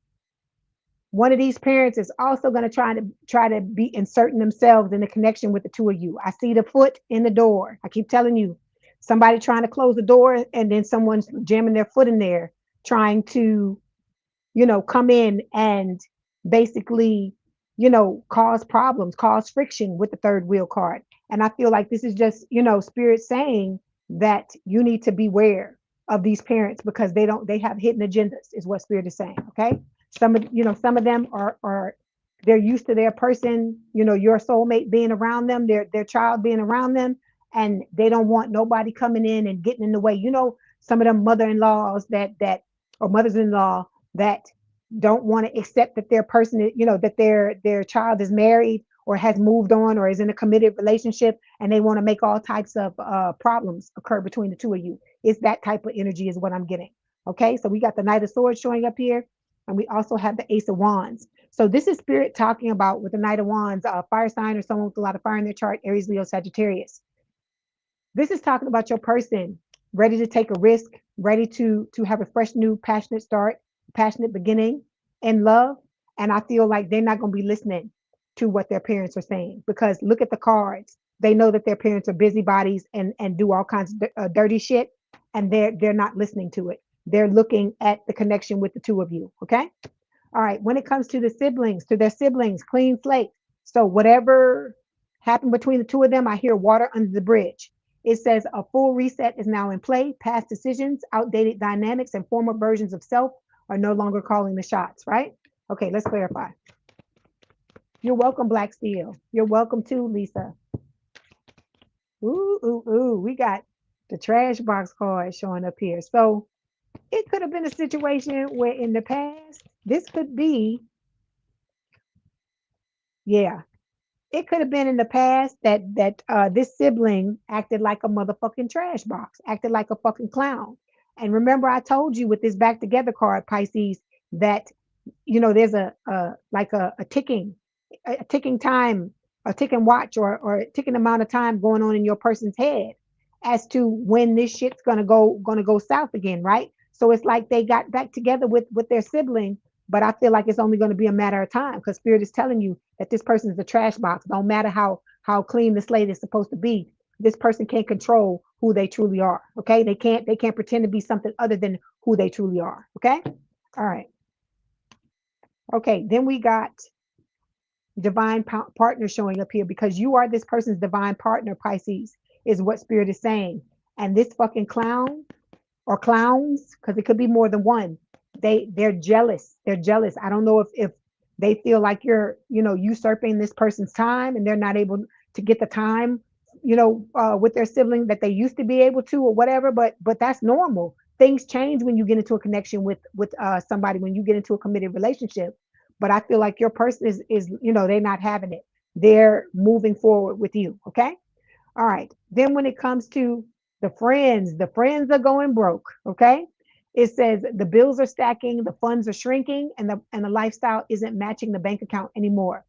Speaker 1: one of these parents is also going to try to be inserting themselves in the connection with the two of you. I see the foot in the door. I keep telling you, somebody trying to close the door and then someone's jamming their foot in there, trying to, come in and basically, cause problems, cause friction with the third wheel card. And I feel like this is just, spirit saying that you need to beware of these parents because they have hidden agendas, is what spirit is saying. Okay. Some of them are they're used to their person, your soulmate being around them, their child being around them, and they don't want nobody coming in and getting in the way. Some of them mother-in-laws that or mothers-in-law that don't want to accept that their person, that their child is married or has moved on or is in a committed relationship, and they want to make all types of problems occur between the two of you. It's that type of energy is what I'm getting. Okay, so we got the Knight of Swords showing up here, and we also have the Ace of Wands. So this is spirit talking about with the Knight of Wands, fire sign or someone with a lot of fire in their chart, Aries, Leo, Sagittarius. This is talking about your person ready to take a risk, ready to have a fresh, new, passionate start, passionate beginning in love. And I feel like they're not going to be listening to what their parents are saying because look at the cards. They know that their parents are busybodies and do all kinds of dirty shit, and they're not listening to it. They're looking at the connection with the two of you. Okay. All right. When it comes to their siblings, clean slate. So whatever happened between the two of them, I hear water under the bridge. It says a full reset is now in play. Past decisions, outdated dynamics, and former versions of self are no longer calling the shots, right? Okay, let's clarify. You're welcome, Black Steel. You're welcome too, Lisa. Ooh, ooh, ooh. We got the trash box card showing up here. So it could have been a situation where in the past, this could be, yeah, it could have been in the past that this sibling acted like a motherfucking trash box, acted like a fucking clown. And remember, I told you with this back together card, Pisces, that there's a ticking time, a ticking watch, or a ticking amount of time going on in your person's head as to when this shit's gonna go south again, right? So it's like they got back together with their sibling, but I feel like it's only going to be a matter of time because spirit is telling you that this person is a trash box. Don't matter how clean the slate is supposed to be. This person can't control who they truly are. Okay, they can't pretend to be something other than who they truly are. Okay, all right. Okay, then we got divine partner showing up here because you are this person's divine partner, Pisces, is what spirit is saying. And this fucking clown or clowns, because it could be more than one, they're jealous. They're jealous. I don't know if they feel like you're, usurping this person's time and they're not able to get the time, with their sibling that they used to be able to or whatever, but that's normal. Things change when you get into a connection with somebody, when you get into a committed relationship. But I feel like your person is they're not having it. They're moving forward with you. Okay. All right. Then when it comes to the friends are going broke. Okay. It says the bills are stacking, the funds are shrinking, and the lifestyle isn't matching the bank account anymore.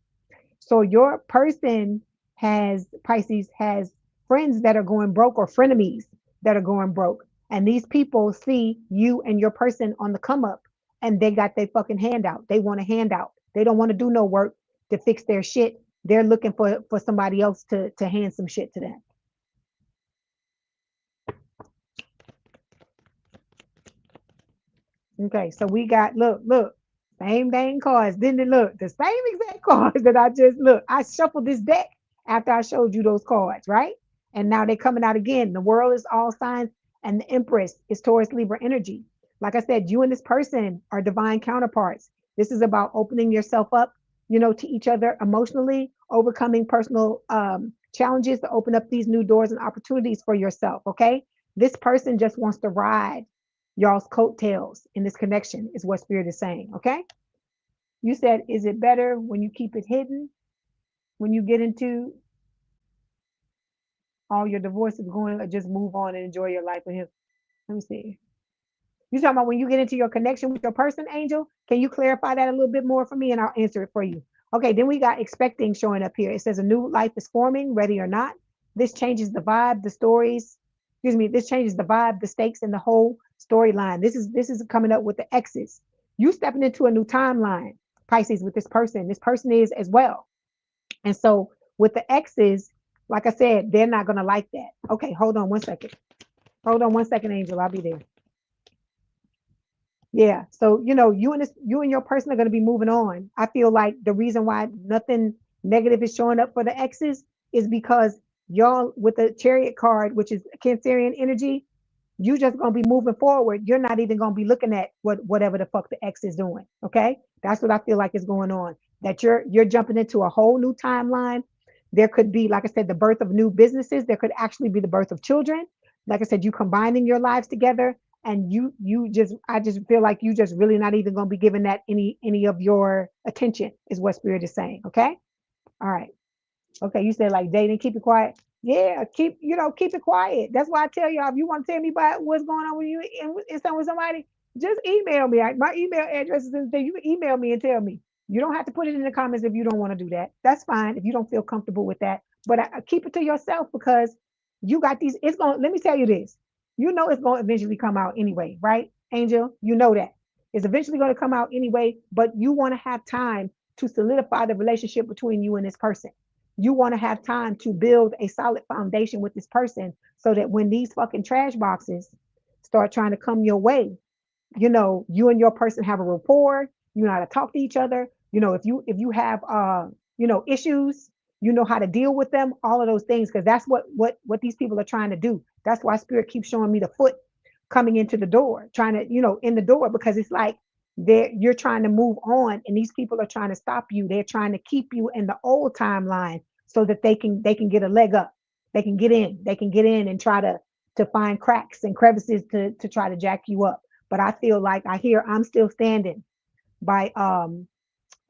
Speaker 1: So your person has Pisces has friends that are going broke or frenemies that are going broke. And these people see you and your person on the come up and they got their fucking handout. They want a handout. They don't want to do no work to fix their shit. They're looking for somebody else to hand some shit to them. Okay, so we got look, same dang cards. Didn't it look the same exact cards that I just look? I shuffled this deck after I showed you those cards, right? And now they're coming out again. The world is all signs, and the Empress is Taurus Libra energy. Like I said, you and this person are divine counterparts. This is about opening yourself up, to each other emotionally, overcoming personal challenges to open up these new doors and opportunities for yourself. Okay, this person just wants to ride y'all's coattails in this connection is what spirit is saying. Okay, you said, is it better when you keep it hidden, when you get into all your divorces going, or just move on and enjoy your life with him? Let me see. You talking about when you get into your connection with your person, Angel? Can you clarify that a little bit more for me and I'll answer it for you? Okay, then we got expecting showing up here. It says a new life is forming, ready or not. This changes the vibe, the stories. Excuse me. This changes the vibe, the stakes, and the whole storyline. This is coming up with the X's. You stepping into a new timeline, Pisces, with this person. This person is as well. And so with the X's, like I said, they're not gonna like that. Okay, hold on one second. Hold on one second, Angel. I'll be there. Yeah. So, you and your person are going to be moving on. I feel like the reason why nothing negative is showing up for the exes is because y'all with the chariot card, which is Cancerian energy, you just going to be moving forward. You're not even going to be looking at whatever the fuck the ex is doing. Okay. That's what I feel like is going on. That you're jumping into a whole new timeline. There could be, like I said, the birth of new businesses. There could actually be the birth of children. Like I said, you combining your lives together, and I just feel like you just really not even going to be giving that any of your attention, is what spirit is saying. Okay. All right. Okay, you said like dating, keep it quiet. Yeah, keep it quiet. That's why I tell y'all, if you want to tell me about what's going on with you and something with somebody, just email me. My email address is in there. You can email me and tell me. You don't have to put it in the comments if you don't want to do that. That's fine if you don't feel comfortable with that. But I keep it to yourself, because you got these. It's going. Let me tell you this. You know it's going to eventually come out anyway, right, Angel? You know that it's eventually going to come out anyway. But you want to have time to solidify the relationship between you and this person. You want to have time to build a solid foundation with this person, so that when these fucking trash boxes start trying to come your way, you and your person have a rapport. You know how to talk to each other. If you have issues, you know how to deal with them, all of those things, because that's what these people are trying to do. That's why spirit keeps showing me the foot coming into the door, trying to, in the door, because it's like you're trying to move on, and these people are trying to stop you. They're trying to keep you in the old timeline, so that they can get a leg up. They can get in and try to find cracks and crevices to try to jack you up. But I feel like I hear I'm Still Standing by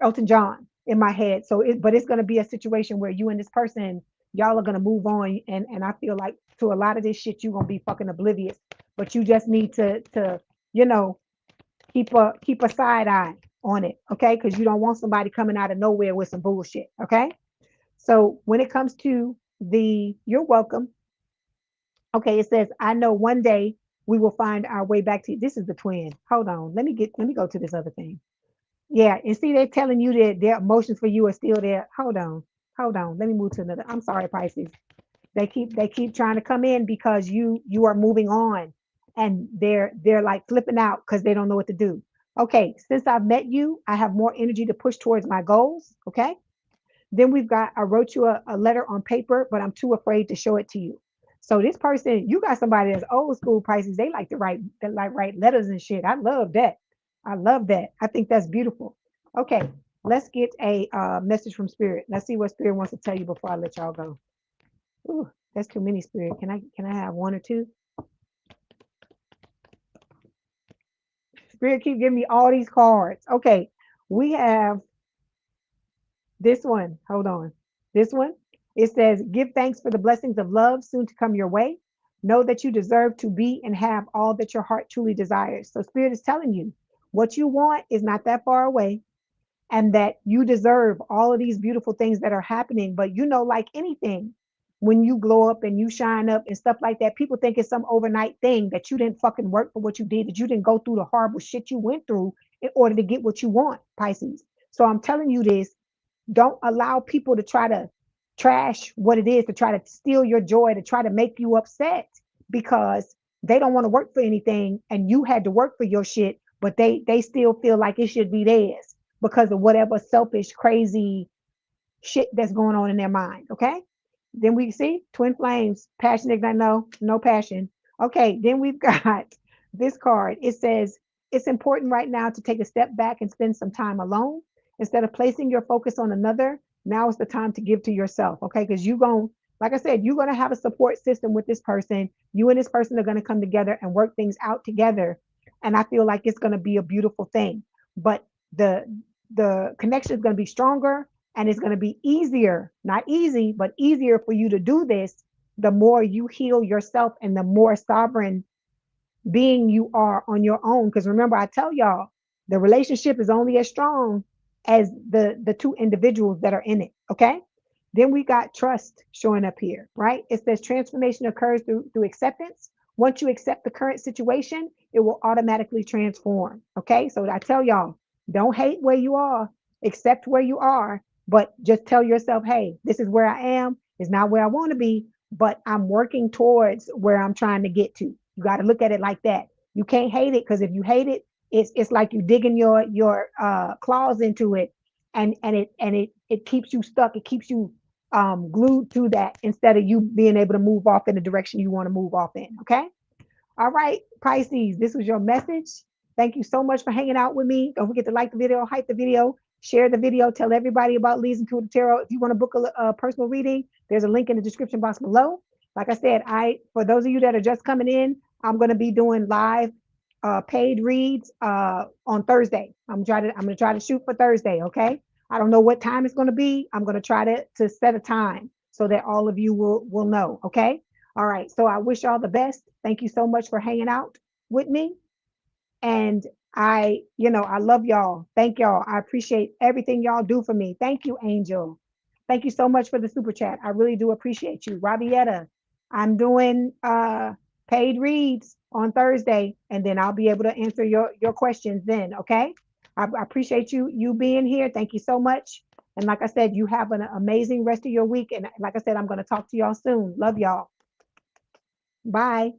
Speaker 1: Elton John in my head. But it's going to be a situation where you and this person, y'all are going to move on. And I feel like to a lot of this shit, you're going to be fucking oblivious. But you just need to you know, keep a side eye on it. Okay. Because you don't want somebody coming out of nowhere with some bullshit. Okay. So when it comes to you're welcome. Okay. It says, I know one day we will find our way back to, this is the twin. Hold on. Let me go to this other thing. Yeah, and see, they're telling you that their emotions for you are still there. Hold on. Let me move to another. I'm sorry, Pisces. They keep trying to come in because you are moving on, and they're like flipping out because they don't know what to do. Okay, since I've met you, I have more energy to push towards my goals. Okay. Then we've got, I wrote you a letter on paper, but I'm too afraid to show it to you. So this person, you got somebody that's old school, Pisces. They like write letters and shit. I love that. I love that. I think that's beautiful. Okay, let's get a message from Spirit. Let's see what Spirit wants to tell you before I let y'all go. Ooh, that's too many, Spirit. Can I have one or two? Spirit keep giving me all these cards. Okay, we have this one. Hold on. This one. It says, give thanks for the blessings of love soon to come your way. Know that you deserve to be and have all that your heart truly desires. So Spirit is telling you what you want is not that far away, and that you deserve all of these beautiful things that are happening. But like anything, when you glow up and you shine up and stuff like that, people think it's some overnight thing, that you didn't fucking work for what you did, that you didn't go through the horrible shit you went through in order to get what you want, Pisces. So I'm telling you this. Don't allow people to try to trash what it is, to try to steal your joy, to try to make you upset, because they don't want to work for anything, and you had to work for your shit, but they still feel like it should be theirs because of whatever selfish, crazy shit that's going on in their mind. Okay. Then we see twin flames, passion ignite, no passion. Okay. Then we've got this card. It says, it's important right now to take a step back and spend some time alone. Instead of placing your focus on another, now is the time to give to yourself. Okay. Because like I said, you're going to have a support system with this person. You and this person are going to come together and work things out together. And I feel like it's going to be a beautiful thing. But the connection is going to be stronger, and it's going to be easier, not easy, but easier for you to do this the more you heal yourself and the more sovereign being you are on your own. Because remember, I tell y'all, the relationship is only as strong as the two individuals that are in it. Okay. Then we got trust showing up here, right? It says transformation occurs through acceptance. Once you accept the current situation, it will automatically transform. Okay. So I tell y'all, don't hate where you are, accept where you are, but just tell yourself, hey, this is where I am. It's not where I want to be, but I'm working towards where I'm trying to get to. You got to look at it like that. You can't hate it, because if you hate it, it's like you digging your claws into it, and it keeps you stuck. It keeps you glued to that, instead of you being able to move off in the direction you want to move off in. Okay. All right, Pisces, this was your message. Thank you so much for hanging out with me. Don't forget to like the video, hype the video, share the video, tell everybody about Lee's Intuitive Tarot. If you want to book a personal reading, there's a link in the description box below. Like I said, for those of you that are just coming in, I'm going to be doing live paid reads on Thursday. I'm gonna try to shoot for Thursday. Okay. I don't know what time it's going to be. I'm going to try to set a time so that all of you will know. Okay. All right. So I wish y'all the best. Thank you so much for hanging out with me. And I love y'all. Thank y'all. I appreciate everything y'all do for me. Thank you, Angel. Thank you so much for the super chat. I really do appreciate you. Rabietta, I'm doing paid reads on Thursday, and then I'll be able to answer your questions then. Okay. I appreciate you being here. Thank you so much. And like I said, you have an amazing rest of your week. And like I said, I'm going to talk to y'all soon. Love y'all. Bye.